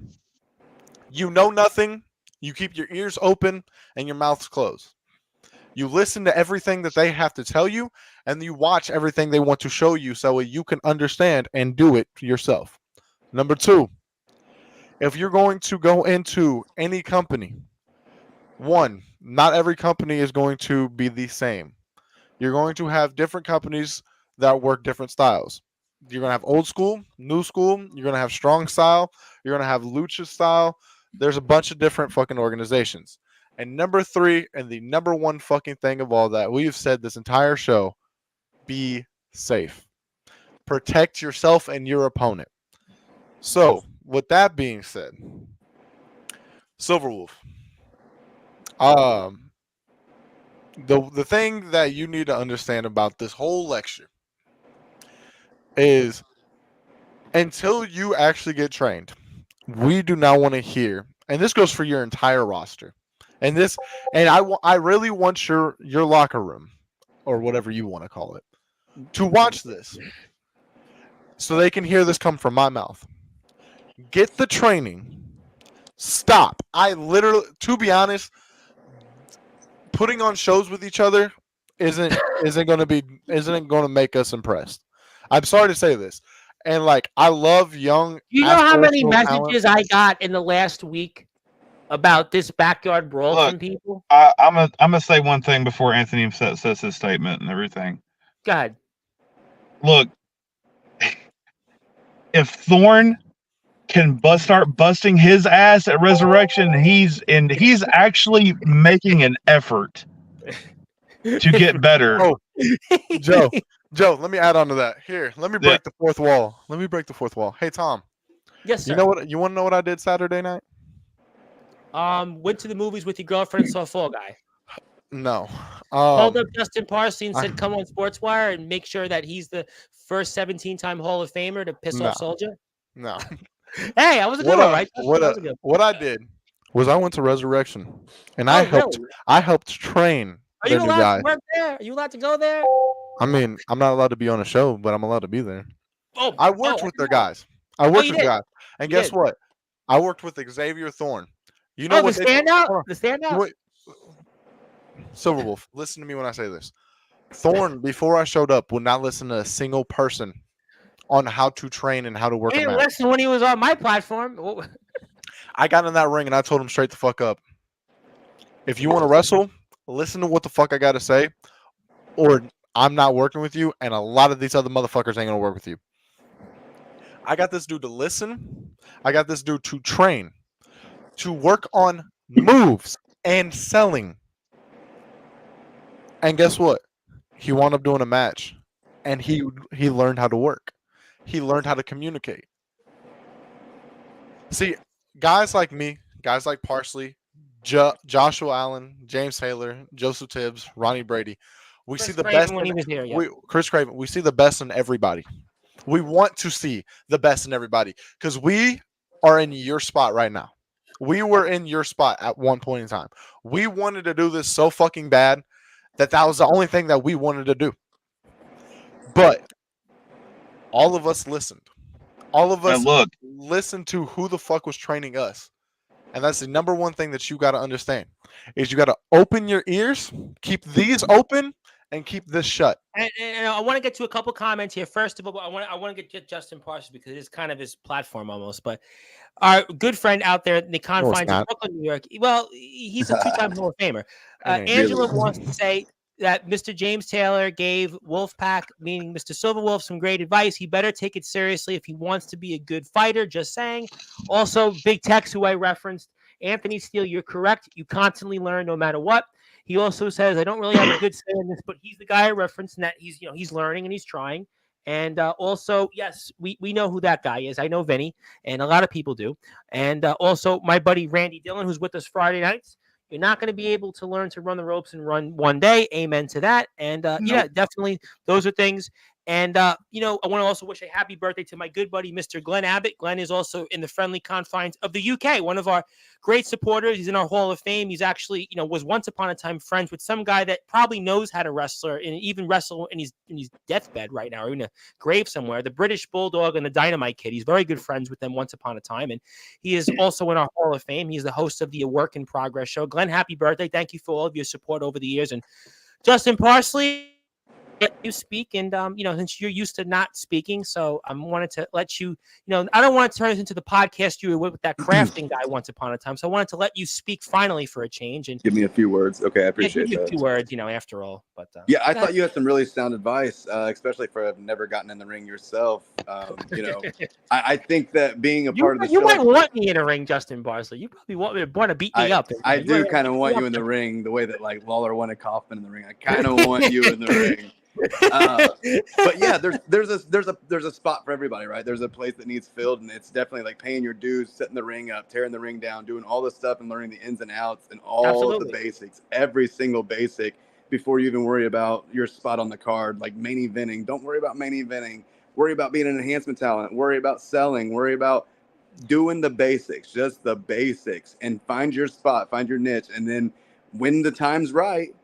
you know nothing. You keep your ears open and your mouth's closed. You listen to everything that they have to tell you, and you watch everything they want to show you so you can understand and do it yourself. Number two, if you're going to go into any company, one, not every company is going to be the same. You're going to have different companies that work different styles. You're going to have old school, new school. You're going to have strong style. You're going to have lucha style. There's a bunch of different fucking organizations. And number three, and the number one fucking thing of all that, we've said this entire show, be safe. Protect yourself and your opponent. So, with that being said, Silverwolf, the thing that you need to understand about this whole lecture is until you actually get trained, we do not want to hear, and this goes for your entire roster. I really want your locker room, or whatever you want to call it, to watch this so they can hear this come from my mouth. Get the training. Stop. I literally, to be honest, putting on shows with each other isn't going to make us impressed. I'm sorry to say this. And I love young. You know how many messages I got in the last week about this backyard brawl from people? I'm gonna say one thing before Anthony says his statement and everything. Go ahead. Look, if Thorne can start busting his ass at Resurrection, he's actually making an effort to get better. Oh, Joe, let me add on to that. Here, let me break the fourth wall. Hey, Tom. Yes, sir. You know what? You want to know what I did Saturday night? Went to the movies with your girlfriend and saw Fall Guy. No. Called up Justin Parsley and said, "Come on Sportswire and make sure that he's the first 17-time Hall of Famer to piss off Soldier." No. Hey, I was a good one, right? What I did was I went to Resurrection and I helped train the new guy. To work there? Are you allowed to go there? I mean, I'm not allowed to be on a show, but I'm allowed to be there. I worked with their guys. And guess what? I worked with Xavier Thorne. You know what? The standout. Silverwolf, listen to me when I say this. Thorne, before I showed up, would not listen to a single person on how to train and how to work. He didn't listen when he was on my platform. I got in that ring and I told him straight the fuck up. If you want to wrestle, listen to what the fuck I got to say, or I'm not working with you, and a lot of these other motherfuckers ain't gonna work with you. I got this dude to listen. I got this dude to train, to work on moves and selling. And guess what? He wound up doing a match, and he learned how to work. he learned how to communicate. See, guys like me, guys like Parsley, Joshua Allen, James Taylor, Joseph Tibbs, Ronnie Brady, we see the best when he was here. Yeah. Chris Craven, we see the best in everybody. We want to see the best in everybody because we are in your spot right now. We were in your spot at one point in time. We wanted to do this so fucking bad that was the only thing that we wanted to do. But all of us listened. All of us listened to who the fuck was training us. And that's the number one thing that you got to understand is you got to open your ears, keep these open, and keep this shut. And I want to get to a couple comments here. First of all, I want to get Justin Parsons because it is kind of his platform almost. But our good friend out there in the confines of Brooklyn, New York, well, he's a two-time Hall of Famer. Angela wants to say that Mr. James Taylor gave Wolfpack, meaning Mr. Silverwolf, some great advice. He better take it seriously if he wants to be a good fighter. Just saying. Also, Big Tex, who I referenced, Anthony Steele, you're correct. You constantly learn no matter what. He also says, I don't really have a good say in this, but he's the guy I referenced, and that he's learning and he's trying. And also, yes, we know who that guy is. I know Vinny, and a lot of people do. And also, my buddy Randy Dillon, who's with us Friday nights. You're not going to be able to learn to run the ropes and run one day. Amen to that. And yeah, definitely, those are things. And, I want to also wish a happy birthday to my good buddy, Mr. Glenn Abbott. Glenn is also in the friendly confines of the UK, one of our great supporters. He's in our Hall of Fame. He's actually, was once upon a time friends with some guy that probably knows how to wrestle and even wrestle in his deathbed right now or in a grave somewhere, the British Bulldog and the Dynamite Kid. He's very good friends with them once upon a time. And he is also in our Hall of Fame. He's the host of the A Work in Progress show. Glenn, happy birthday. Thank you for all of your support over the years. And Justin Parsley, you speak, and since you're used to not speaking, so I wanted to let you, I don't want to turn this into the podcast you were with that crafting guy once upon a time. So I wanted to let you speak finally for a change and give me a few words. Okay, I appreciate that. A few words, after all. But yeah, I thought you had some really sound advice, especially for never gotten in the ring yourself. I think that being a part of the show, you might want me in a ring, Justin Barsley. You probably want to beat me up. I do kind of want you in the ring the way that like Lawler wanted Kaufman in the ring. I kind of want you in the ring. But yeah, there's a spot for everybody, right? There's a place that needs filled, and it's definitely like paying your dues, setting the ring up, tearing the ring down, doing all this stuff and learning the ins and outs and all of the basics, every single basic before you even worry about your spot on the card, like main eventing. Don't worry about main eventing. Worry about being an enhancement talent. Worry about selling. Worry about doing the basics, just the basics, and find your spot, find your niche, and then when the time's right,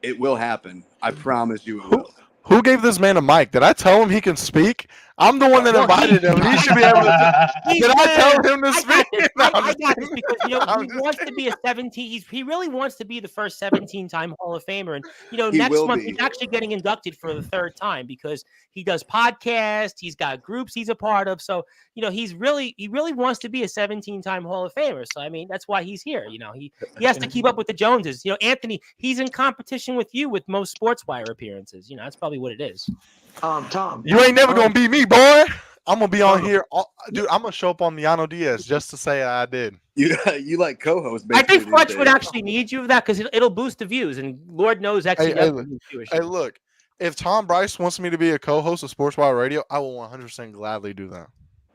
it will happen. I promise you it will. Who gave this man a mic? Did I tell him he can speak? I'm the one that invited him. He should be able to. Did I tell him to speak? I got this because he wants to be a 17. He really wants to be the first 17-time Hall of Famer, and next month he's actually getting inducted for the third time because he does podcasts. He's got groups he's a part of. So he really wants to be a 17-time Hall of Famer. So I mean that's why he's here. He has to keep up with the Joneses. Anthony, he's in competition with you with most Sportswire appearances. That's probably what it is. Tom, you ain't never gonna beat me, boy. I'm gonna be on here, dude. I'm gonna show up on Miano Diaz just to say I did. You like co-host? I think Fletch would actually need you for that because it'll boost the views, and Lord knows actually. Hey, look, if Tom Bryce wants me to be a co-host of Sportswire Radio, I will 100% gladly do that.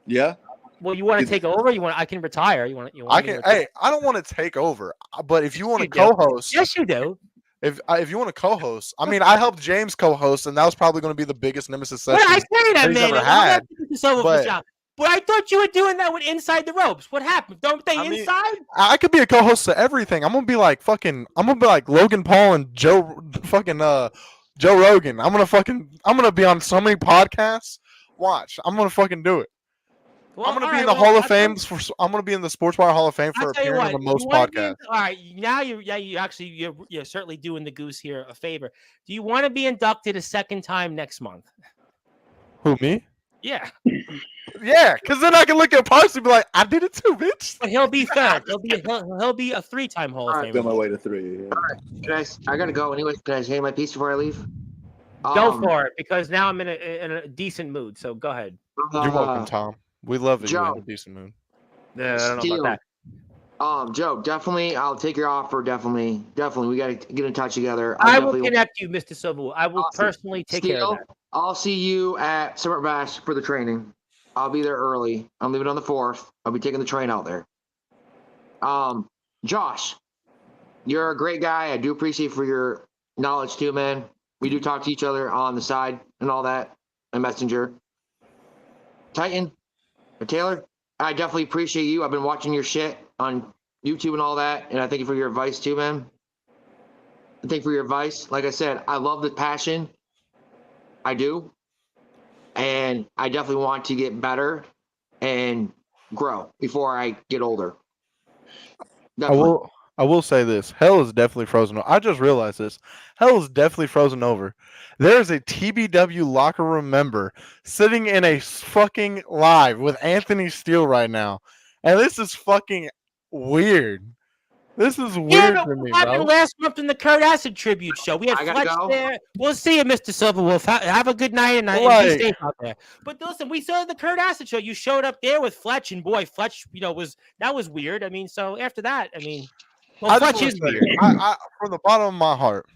Yeah. Well, you want to take over? I can retire. You want? I can. Hey, I don't want to take over, but if you want to co-host, yes, you do. If you want to co-host, I mean, I helped James co-host, and that was probably going to be the biggest nemesis session I say that, he's man. ever had. But I thought you were doing that with Inside the Ropes. What happened? Don't they inside? I could be a co-host to everything. I'm gonna be like Logan Paul and Joe Rogan. I'm gonna be on so many podcasts. Watch, I'm gonna fucking do it. Well, I'm going to be in the Hall of Fame. I'm going to be in the Sportswire Hall of Fame for appearing on the most podcasts. All right, now you're certainly doing the goose here a favor. Do you want to be inducted a second time next month? Who, me? Yeah. Yeah, because then I can look at Parks and be like, I did it too, bitch. But he'll be third. He'll be a 3-time Hall of Famer. On my way to 3. Yeah. All right, I gotta go anyway. Can I say my piece before I leave? Go for it, because now I'm in a decent mood. So go ahead. You're welcome, Tom. We love it. Joe, you're in a decent mood. Yeah, I don't know about that. Joe, definitely, I'll take your offer. Definitely, we got to get in touch together. I will connect you, Mr. Silverwood. I will personally take care of I'll see you at Summer Bash for the training. I'll be there early. I'm leaving on the 4th. I'll be taking the train out there. Josh, you're a great guy. I do appreciate for your knowledge too, man. We do talk to each other on the side and all that, and Messenger. Titan, Taylor, I definitely appreciate you. I've been watching your shit on YouTube and all that, and I thank you for your advice too, man. I thank you for your advice. Like I said, I love the passion. I do. And I definitely want to get better and grow before I get older. Definitely. I will say this. Hell is definitely frozen over. I just realized this. Hell is definitely frozen over. There's a TBW locker room member sitting in a fucking live with Anthony Steele right now. And this is fucking weird. This is weird to me, what happened bro. last month in the Kurt Acid tribute show? We had Fletch there. We'll see you, Mr. Silverwolf. Have a good night and be safe out there. But listen, we saw the Kurt Acid show. You showed up there with Fletch, and boy, Fletch, that was weird. I mean, so after that, I mean, Fletch is weird. I, from the bottom of my heart,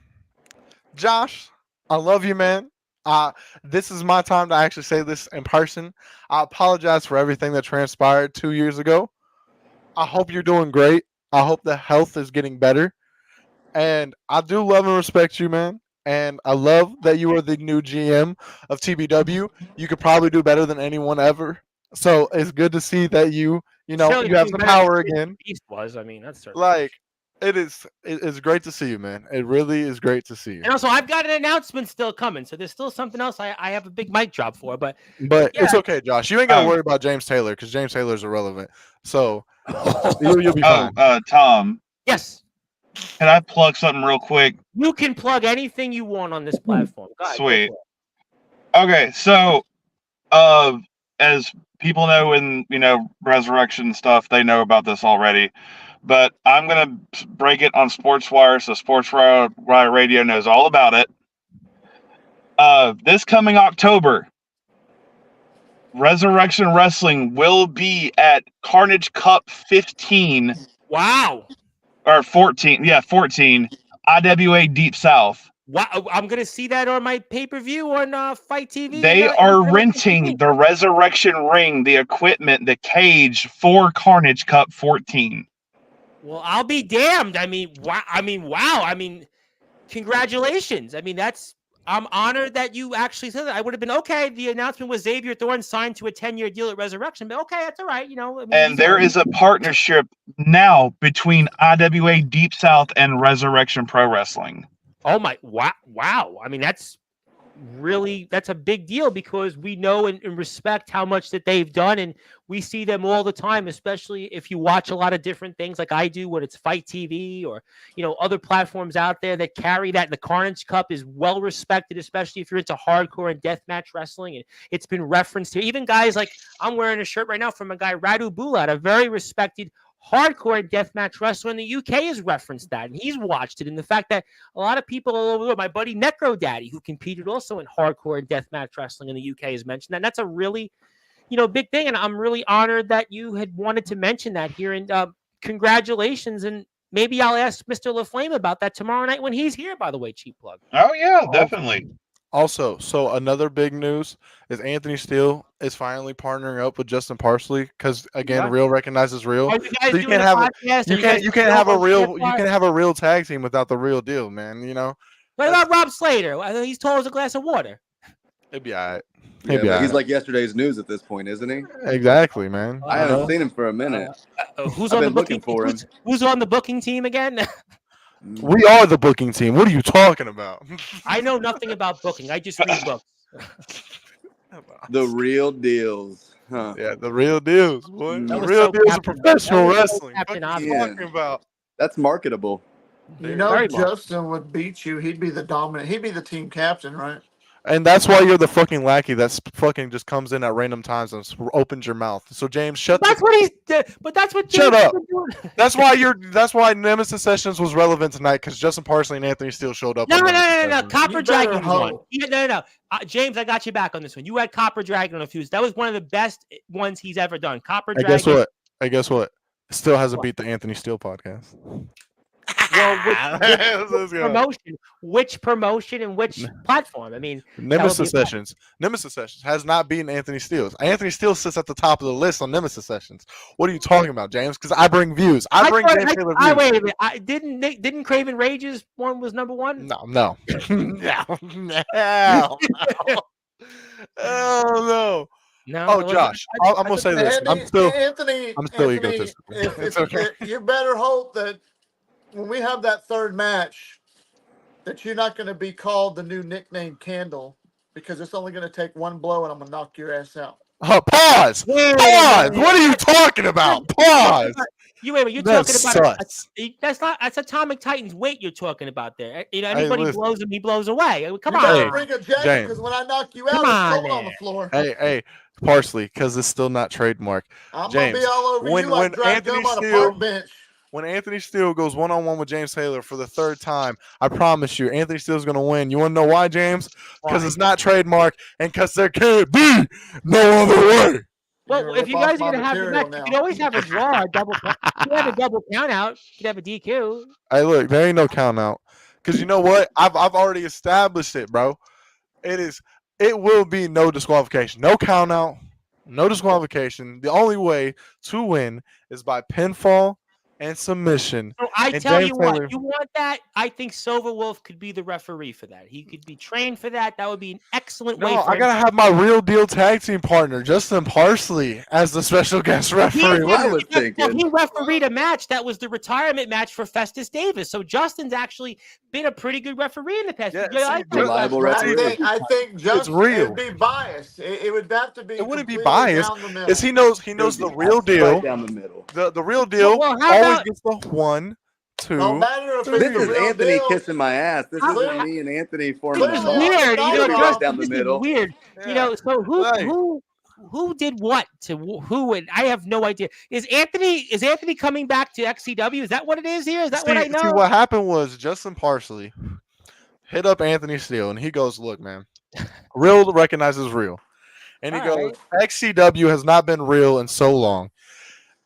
Josh, I love you, man. This is my time to actually say this in person. I apologize for everything that transpired 2 years ago. I hope you're doing great. I hope the health is getting better. And I do love and respect you, man. And I love that you are the new GM of TBW. You could probably do better than anyone ever. So it's good to see that you have some power again. Beast was. I mean, that's certainly like it's great to see you, man. It really is great to see you. And also, I've got an announcement still coming. So there's still something else I have a big mic drop for. But yeah. It's okay, Josh. You ain't got to worry about James Taylor because James Taylor is irrelevant. So you'll be fine. Tom. Yes. Can I plug something real quick? You can plug anything you want on this platform. Go ahead, Sweet. Okay, so as people know in Resurrection stuff, they know about this already. But I'm gonna break it on Sportswire, so Sportswire Radio knows all about it. This coming October, Resurrection Wrestling will be at Carnage Cup 15. Wow. Or 14. Yeah, 14. IWA Deep South. Wow. I'm going to see that on my pay-per-view on Fight TV. They are renting the Resurrection ring, the equipment, the cage for Carnage Cup 14. Well, I'll be damned. I mean, wow. I mean, congratulations. I mean, I'm honored that you actually said that. I would have been okay. The announcement was Xavier Thorne signed to a 10-year deal at Resurrection, but okay, that's all right. And there is a partnership now between IWA Deep South and Resurrection Pro Wrestling. Oh my! Wow! I mean, that's a big deal because we know and respect how much that they've done, and we see them all the time, especially if you watch a lot of different things like I do when it's Fight TV or other platforms out there that carry that. The Carnage Cup is well respected, especially if you're into hardcore and deathmatch wrestling, and it's been referenced to even guys like I'm wearing a shirt right now from a guy Radu Bulat, a very respected hardcore deathmatch wrestler in the UK has referenced that, and he's watched it. And the fact that a lot of people all over the world, my buddy Necro Daddy, who competed also in hardcore and deathmatch wrestling in the UK, has mentioned that. And that's a really, big thing. And I'm really honored that you had wanted to mention that here. And congratulations. And maybe I'll ask Mr. LaFlame about that tomorrow night when he's here, by the way, cheap plug. Oh, yeah, definitely. Also, so another big news is Anthony Steele is finally partnering up with Justin Parsley because again, real recognizes real. You so you can't have a real tag team without the real deal, man. What about Rob Slater? He's tall as a glass of water. It'd be all right. He's like yesterday's news at this point, isn't he? Exactly, man. I haven't seen him for a minute. Who's on the booking for him? Who's on the booking team again? We are the booking team. What are you talking about? I know nothing about booking. I just read books. The real deals. Huh. Yeah, the real deals. Boy. The real deals of professional wrestling. What are you talking about? That's marketable. Justin would beat you. He'd be the dominant. He'd be the team captain, right? And that's why you're the fucking lackey that's fucking just comes in at random times and opens your mouth. So James, That's what he's. But that's what. Shut up. That's why Nemesis Sessions was relevant tonight because Justin Parsley and Anthony Steele showed up. No. Copper Dragon won. No. James, I got you back on this one. You had Copper Dragon on a fuse. That was one of the best ones he's ever done. Copper Dragon. Guess what? Still hasn't beat the Anthony Steele podcast. Well, which promotion and which platform? I mean, Nemesis Sessions has not beaten Anthony Steele. Anthony Steele sits at the top of the list on Nemesis Sessions. What are you talking about, James? Because I bring views. I bring James Taylor views. Wait a minute. Didn't Craven Rage's one was number one? No. no. No. No. Oh, Josh, I'm gonna say this. I'm still Anthony, egotistical. You better hope that when we have that third match, that you're not going to be called the new nickname Candle, because it's only going to take one blow and I'm going to knock your ass out. Pause. Pause. What are you talking about? Pause. You're talking about that's Atomic Titan's weight you're talking about there. Anybody blows him, he blows away. Come on. Bring a jacket, because when I knock you out, it's floating on the floor. Hey, partially because it's still not trademark. I'm James, gonna be all over you like dry gum on a park bench. When Anthony Steele goes one-on-one with James Taylor for the third time, I promise you, Anthony Steele's going to win. You want to know why, James? Because it's not trademark and because there can't be no other way. Well, if you guys are going to have the match, you can always have a draw, a double. You can have a double count out. You can have a DQ. Hey, look, there ain't no count out. Because you know what? I've already established it, bro. It will be no disqualification. No count out. No disqualification. The only way to win is by pinfall and submission. So I tell you what, you want that? I think Silver Wolf could be the referee for that. He could be trained for that. That would be an excellent way for him. I gotta have my real deal tag team partner, Justin Parsley, as the special guest referee. He refereed a match that was the retirement match for Festus Davis. So Justin's actually been a pretty good referee in the past. Reliable referee. I think Justin would be biased. It would have to be. It wouldn't be biased. Is he knows the real deal. Right down the middle. The real deal. Always gets the 1, 2. No matter if this is Anthony kissing my ass. This isn't me and Anthony forming. This is weird. Just down the middle. Weird. Yeah. So who did what to who? And I have no idea. Is Anthony coming back to XCW? Is that what it is here? Is that what I know? See, what happened was Justin Parsley hit up Anthony Steele, and he goes, "Look, man, real recognizes real," and he goes, "XCW has not been real in so long."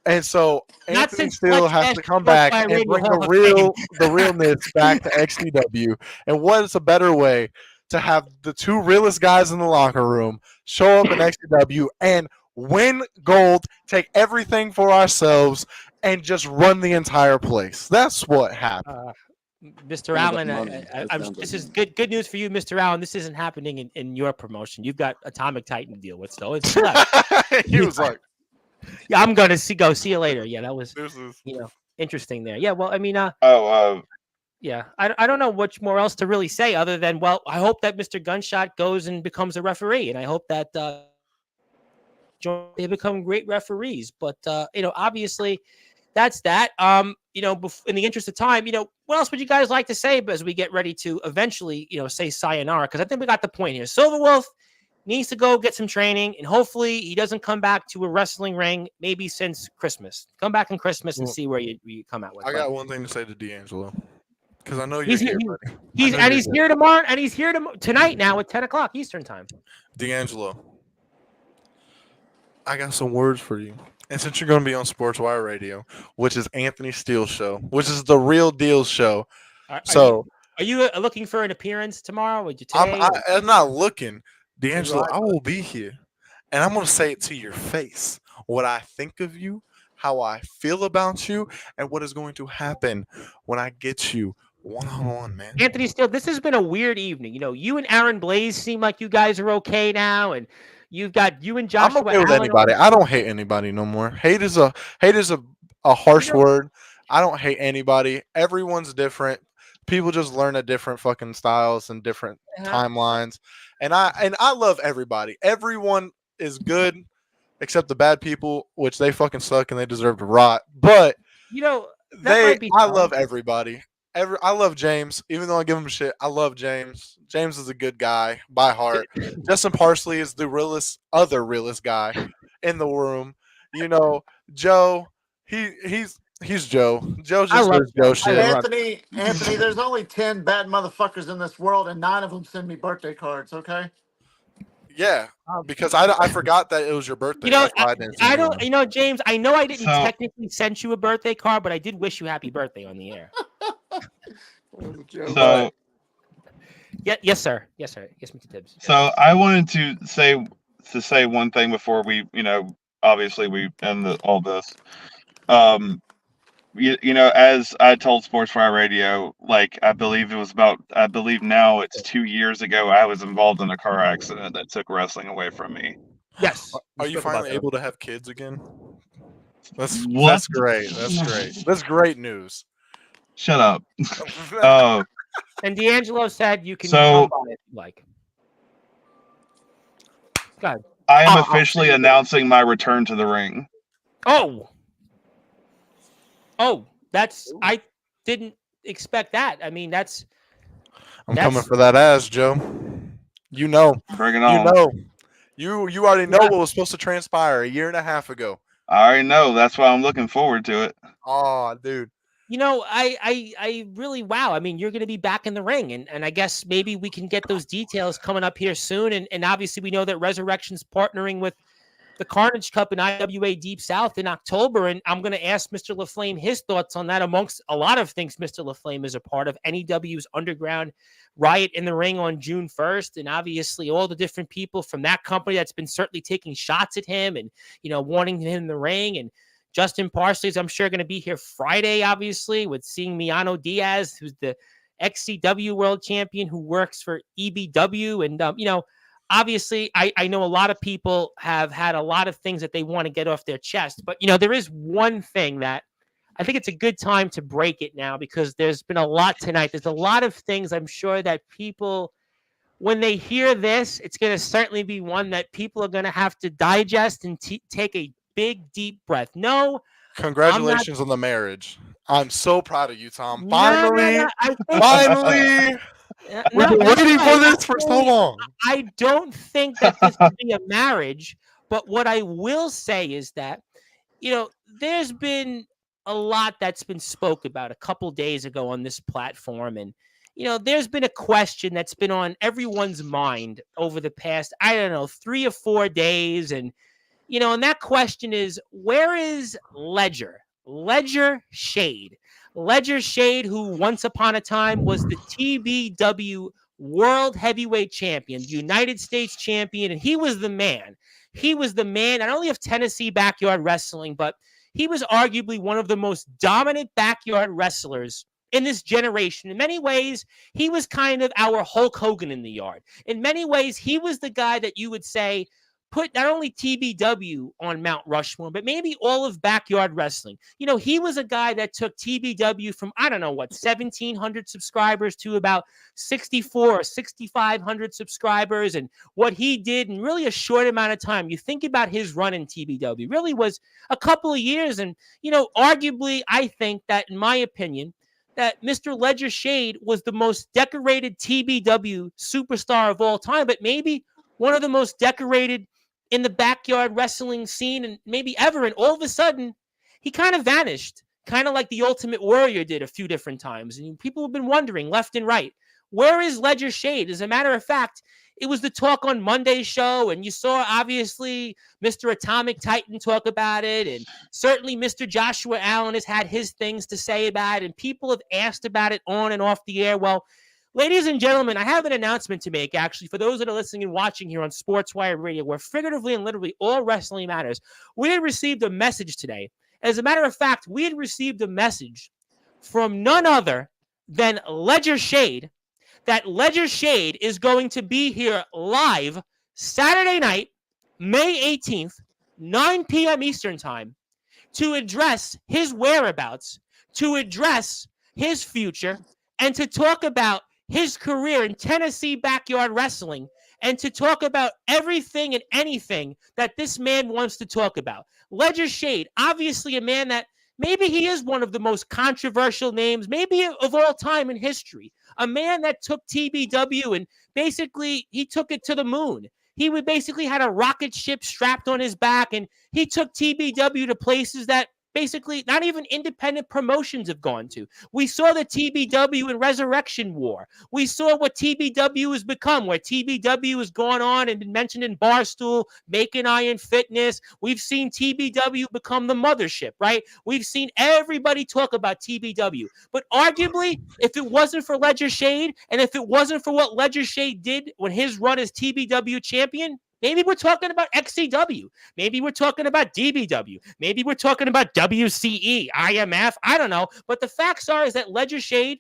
And so Anthony Steele has to come back and bring the realness back to XCW. And what is a better way to have the two realest guys in the locker room show up in XCW and win gold, take everything for ourselves, and just run the entire place? That's what happened. Mr. Allen, this is good news for you, Mr. Allen. This isn't happening in your promotion. You've got Atomic Titan to deal with, though. He was like, yeah, I'm gonna go see you later. Yeah, that was interesting there. Yeah, well, I mean, yeah, I don't know much more else to really say other than, well, I hope that Mr. Gunshot goes and becomes a referee, and I hope that they become great referees. But obviously, that's that. In the interest of time, what else would you guys like to say as we get ready to eventually, say sayonara? Because I think we got the point here. Silver Wolf needs to go get some training, and hopefully he doesn't come back to a wrestling ring maybe since Christmas. Come back on Christmas and see where you come out with. I got one thing to say to D'Angelo, because I know he's here. He's here tomorrow, and he's here tonight now at 10 o'clock Eastern time. D'Angelo, I got some words for you. And since you're going to be on Sportswire Radio, which is Anthony Steele's show, which is the Real Deal show, are you looking for an appearance tomorrow? Would you I'm not looking. D'Angelo, I will be here, and I'm going to say it to your face, what I think of you, how I feel about you, and what is going to happen when I get you one-on-one, man. Anthony Steele, this has been a weird evening. You and Aaron Blaze seem like you guys are okay now, and you've got you and Joshua. I'm okay with anybody. I don't hate anybody no more. Hate is a harsh word. I don't hate anybody. Everyone's different. People just learn at different fucking styles and different timelines. And I love everybody. Everyone is good except the bad people, which they fucking suck and they deserve to rot. But I love everybody. I love James, even though I give him shit. I love James. James is a good guy by heart. Justin Parsley is the realest guy in the room. Joe, he's Joe. Joe's just Joe shit. Anthony, there's only 10 bad motherfuckers in this world, and 9 of them send me birthday cards. Okay. Yeah, because I forgot that it was your birthday. That's why I didn't. James. I know I didn't technically send you a birthday card, but I did wish you happy birthday on the air. So yes, sir. Yes, sir. Yes, Mr. Tibbs. So I wanted to say one thing before we, obviously we end all this. As I told Sportswire Radio, like I believe now it's 2 years ago, I was involved in a car accident that took wrestling away from me. Yes. Are you finally able to have kids again? That's What? great. That's great. That's great news. Shut up. And D'Angelo said you can So- come by if you like. Go ahead. I am officially announcing my return to the ring. Oh, I didn't expect that. I mean, I'm coming for that ass, Joe. You know. Bring it on. You know. You already know what was supposed to transpire a year and a half ago. I already know. That's why I'm looking forward to it. Oh, dude. I really, wow. I mean, you're going to be back in the ring, and I guess maybe we can get those details coming up here soon. And obviously, we know that Resurrection's partnering with the Carnage Cup in IWA Deep South in October, and I'm going to ask Mr. LaFlame his thoughts on that. Amongst a lot of things, Mr. LaFlame is a part of NEW's Underground Riot in the Ring on June 1st, and obviously all the different people from that company that's been certainly taking shots at him and wanting him in the ring. And Justin Parsley's, I'm sure, going to be here Friday, obviously, with seeing Miano Diaz, who's the XCW World Champion who works for EBW. And, obviously, I know a lot of people have had a lot of things that they want to get off their chest. But, there is one thing that I think it's a good time to break it now, because there's been a lot tonight. There's a lot of things I'm sure that people, when they hear this, it's going to certainly be one that people are going to have to digest and take a big, deep breath. No. Congratulations on the marriage. I'm so proud of you, Tom. Finally. Finally. We've been waiting for this for so long. I don't think that this would be a marriage, but what I will say is that, there's been a lot that's been spoke about a couple days ago on this platform. And, there's been a question that's been on everyone's mind over the past, 3 or 4 days. And, and that question is, where is Ledger Shade? Ledger Shade, who once upon a time was the TBW World Heavyweight Champion, the United States Champion, and he was the man. He was the man not only of Tennessee backyard wrestling, but he was arguably one of the most dominant backyard wrestlers in this generation. In many ways, he was kind of our Hulk Hogan in the yard. In many ways, he was the guy that you would say put not only TBW on Mount Rushmore, but maybe all of backyard wrestling. He was a guy that took TBW from, 1,700 subscribers to about 64 or 6,500 subscribers. And what he did in really a short amount of time, you think about his run in TBW, really was a couple of years. And, arguably, I think that, in my opinion, that Mr. Ledger Shade was the most decorated TBW superstar of all time, but maybe one of the most decorated in the backyard wrestling scene and maybe ever. And all of a sudden, he kind of vanished, kind of like the Ultimate Warrior did a few different times. And people have been wondering left and right, where is Ledger Shade? As a matter of fact, it was the talk on Monday's show, and you saw, obviously, Mr. Atomic Titan talk about it, and certainly Mr. Joshua Allen has had his things to say about it, and people have asked about it on and off the air. Well, ladies and gentlemen, I have an announcement to make, actually, for those that are listening and watching here on Sportswire Radio, where figuratively and literally all wrestling matters. We had received a message today. As a matter of fact, we had received a message from none other than Ledger Shade, that Ledger Shade is going to be here live Saturday night, May 18th, 9 p.m. Eastern Time, to address his whereabouts, to address his future, and to talk about his career in Tennessee backyard wrestling, and to talk about everything and anything that this man wants to talk about. Ledger Shade, obviously a man that maybe he is one of the most controversial names, maybe of all time in history. A man that took TBW and basically he took it to the moon. He would basically had a rocket ship strapped on his back, and he took TBW to places that basically not even independent promotions have gone to. We saw the TBW and Resurrection War. We saw what TBW has become, where TBW has gone on and been mentioned in Barstool, Making Iron Fitness. We've seen TBW become the mothership, right? We've seen everybody talk about TBW. But arguably, if it wasn't for Ledger Shade, and if it wasn't for what Ledger Shade did when his run as TBW champion, maybe we're talking about XCW. Maybe we're talking about DBW. Maybe we're talking about WCE, IMF. I don't know. But the facts are is that Ledger Shade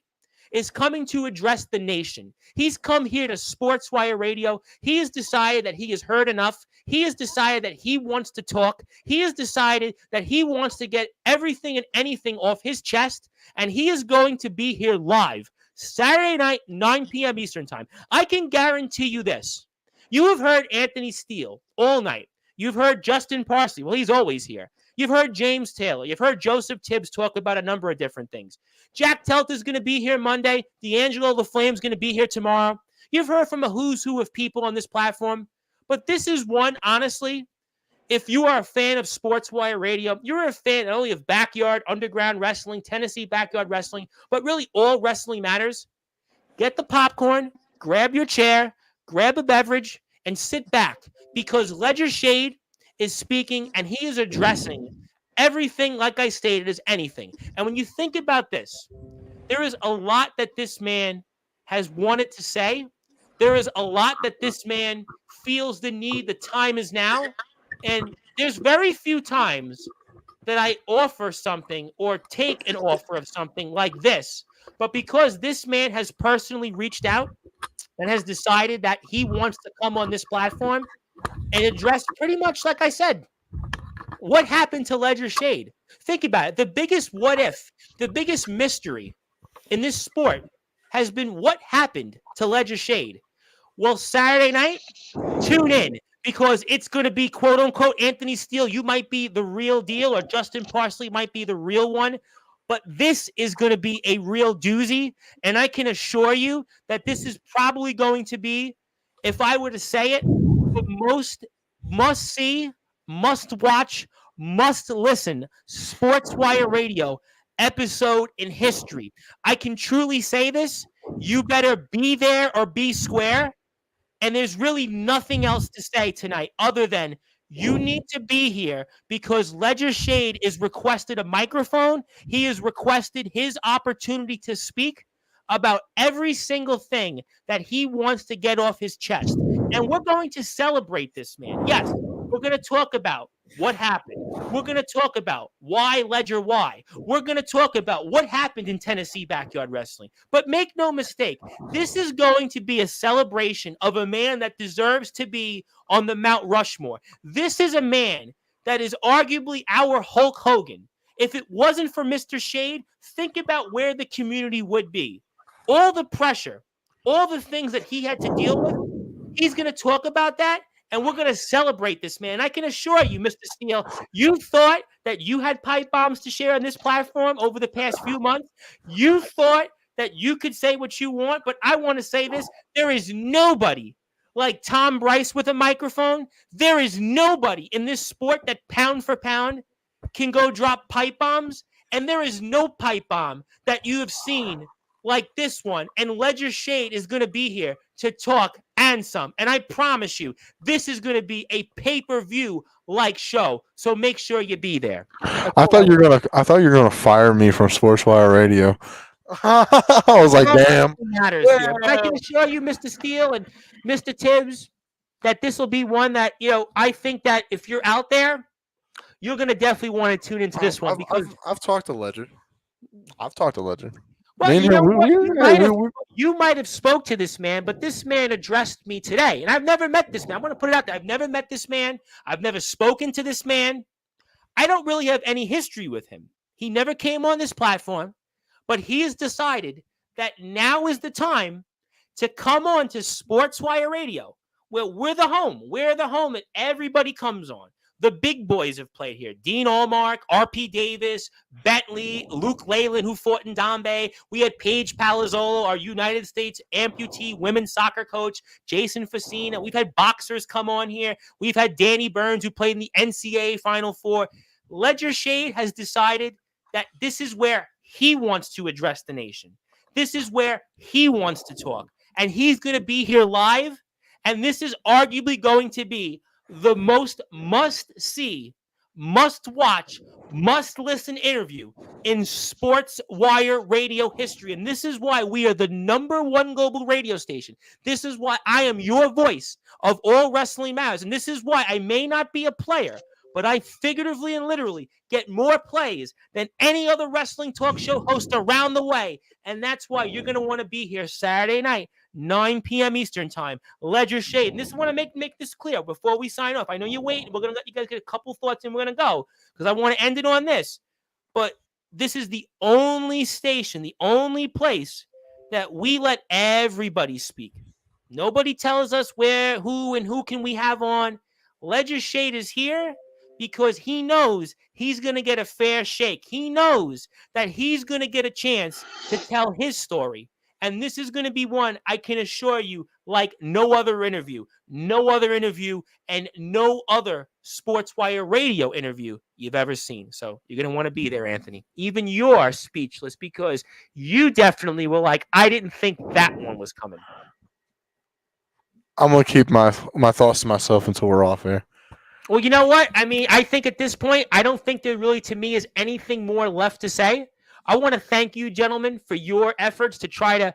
is coming to address the nation. He's come here to Sportswire Radio. He has decided that he has heard enough. He has decided that he wants to talk. He has decided that he wants to get everything and anything off his chest. And he is going to be here live Saturday night, 9 p.m. Eastern time. I can guarantee you this. You have heard Anthony Steele all night. You've heard Justin Parsley. Well, he's always here. You've heard James Taylor. You've heard Joseph Tibbs talk about a number of different things. Jack Telt is going to be here Monday. D'Angelo the Flame's going to be here tomorrow. You've heard from a who's who of people on this platform. But this is one, honestly, if you are a fan of Sportswire Radio, you're a fan not only of backyard, underground wrestling, Tennessee backyard wrestling, but really all wrestling matters. Get the popcorn, grab your chair, grab a beverage, and sit back because Ledger Shade is speaking and he is addressing everything, like I stated, as anything. And when you think about this, there is a lot that this man has wanted to say. There is a lot that this man feels the need. The time is now. And there's very few times that I offer something or take an offer of something like this. But because this man has personally reached out and has decided that he wants to come on this platform and address pretty much, like I said, what happened to Ledger Shade. Think about it. The biggest what if, the biggest mystery in this sport has been what happened to Ledger Shade. Well, Saturday night, tune in because it's going to be, quote unquote, Anthony Steele. You might be the real deal or Justin Parsley might be the real one. But this is going to be a real doozy. And I can assure you that this is probably going to be, if I were to say it, the most must-see, must-watch, must-listen Sportswire Radio episode in history. I can truly say this. You better be there or be square. And there's really nothing else to say tonight other than you need to be here because Ledger Shade is requested a microphone. He has requested his opportunity to speak about every single thing that he wants to get off his chest. And we're going to celebrate this man. Yes, we're going to talk about what happened. We're going to talk about why Ledger why. We're going to talk about what happened in Tennessee backyard wrestling. But make no mistake, this is going to be a celebration of a man that deserves to be on the Mount Rushmore. This is a man that is arguably our Hulk Hogan. If it wasn't for Mr. Shade, think about where the community would be. All the pressure, all the things that he had to deal with, he's going to talk about that. And we're going to celebrate this, man. I can assure you, Mr. Steele, you thought that you had pipe bombs to share on this platform over the past few months. You thought that you could say what you want, but I want to say this. There is nobody like Tom Bryce with a microphone. There is nobody in this sport that pound for pound can go drop pipe bombs. And there is no pipe bomb that you have seen like this one. And Ledger Shade is going to be here to talk and some. And I promise you, this is going to be a pay-per-view like show. So make sure you be there. I thought you were gonna fire me from Sportswire Radio. I was like, damn. Matters here. But I can assure you, Mr. Steele and Mr. Tibbs, that this will be one that, I think that if you're out there, you're going to definitely want to tune into this one. Because I've talked to Ledger. Well, you might have spoke to this man, but this man addressed me today. And I've never met this man. I'm going to put it out there. I've never met this man. I've never spoken to this man. I don't really have any history with him. He never came on this platform, but he has decided that now is the time to come on to Sportswire Radio, where we're the home. We're the home that everybody comes on. The big boys have played here. Dean Allmark, R.P. Davis, Bentley, Luke Leyland, who fought in Dombay. We had Paige Palazzolo, our United States amputee women's soccer coach, Jason Facina. We've had boxers come on here. We've had Danny Burns, who played in the NCAA Final Four. Ledger Shade has decided that this is where he wants to address the nation. This is where he wants to talk. And he's going to be here live. And this is arguably going to be the most must-see, must-watch, must-listen interview in Sportswire radio history. And this is why we are the #1 global radio station. This is why I am your voice of all wrestling matters. And this is why I may not be a player, but I figuratively and literally get more plays than any other wrestling talk show host around the way. And that's why you're going to want to be here Saturday night, 9 p.m. Eastern time. Ledger Shade. And this is want to make this clear before we sign off. I know you're waiting. We're going to let you guys get a couple thoughts and we're going to go because I want to end it on this. But this is the only station, the only place that we let everybody speak. Nobody tells us where, who can we have on. Ledger Shade is here because he knows he's going to get a fair shake. He knows that he's going to get a chance to tell his story. And this is going to be one, I can assure you, like no other interview, and no other Sportswire radio interview you've ever seen. So you're going to want to be there, Anthony. Even you're speechless because you definitely were like, I didn't think that one was coming. I'm going to keep my thoughts to myself until we're off here. Well, you know what? I mean, I think at this point, I don't think there really, to me, is anything more left to say. I want to thank you, gentlemen, for your efforts to try to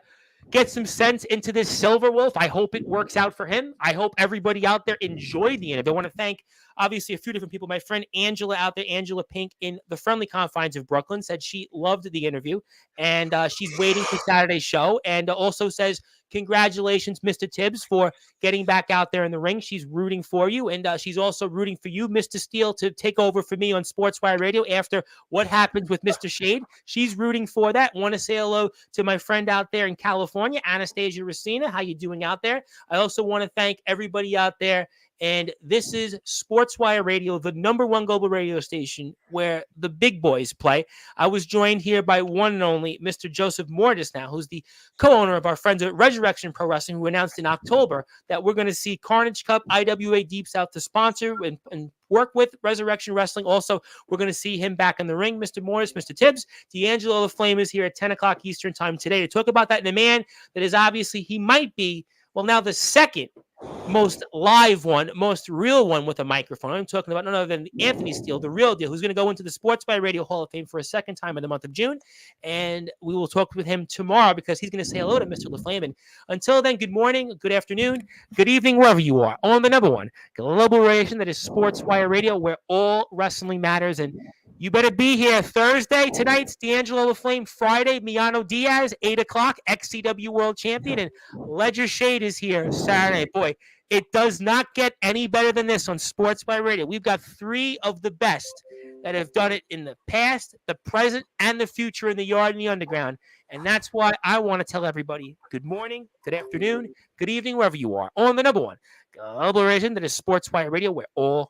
get some sense into this Silver Wolf. I hope it works out for him. I hope everybody out there enjoyed the interview. I want to thank, obviously, a few different people. My friend Angela out there, Angela Pink in the friendly confines of Brooklyn, said she loved the interview, and she's waiting for Saturday's show, and also says, congratulations, Mr. Tibbs, for getting back out there in the ring. She's rooting for you, and she's also rooting for you, Mr. Steele, to take over for me on Sportswire Radio after what happens with Mr. Shade. She's rooting for that. Want to say hello to my friend out there in California, Anastasia Racina. How you doing out there? I also want to thank everybody out there. And this is Sportswire Radio, the #1 global radio station where the big boys play. I was joined here by one and only Mr. Joseph Moore just now, who's the co-owner of our friends at Resurrection Pro Wrestling, who announced in October that we're going to see Carnage Cup, IWA Deep South to sponsor and work with Resurrection Wrestling. Also, we're going to see him back in the ring. Mr. Morris, Mr. Tibbs, D'Angelo the Flame is here at 10 o'clock Eastern time today to talk about that. And a man that is obviously, he might be, well, now the second most live one, most real one with a microphone. I'm talking about none other than Anthony Steele, the real deal, who's going to go into the Sportswire Radio Hall of Fame for a second time in the month of June. And we will talk with him tomorrow because he's going to say hello to Mr. LaFlame. And until then, good morning, good afternoon, good evening, wherever you are, on the #1 global radio station that is Sportswire Radio, where all wrestling matters. And you better be here Thursday. Tonight's D'Angelo LaFlame. Friday, Miano Diaz, 8 o'clock, XCW World Champion. And Ledger Shade is here Saturday. Boy, it does not get any better than this on Sportswire Radio. We've got 3 of the best that have done it in the past, the present, and the future in the yard and the underground. And that's why I want to tell everybody good morning, good afternoon, good evening, wherever you are, on the #1 global radio that is Sportswire Radio, where all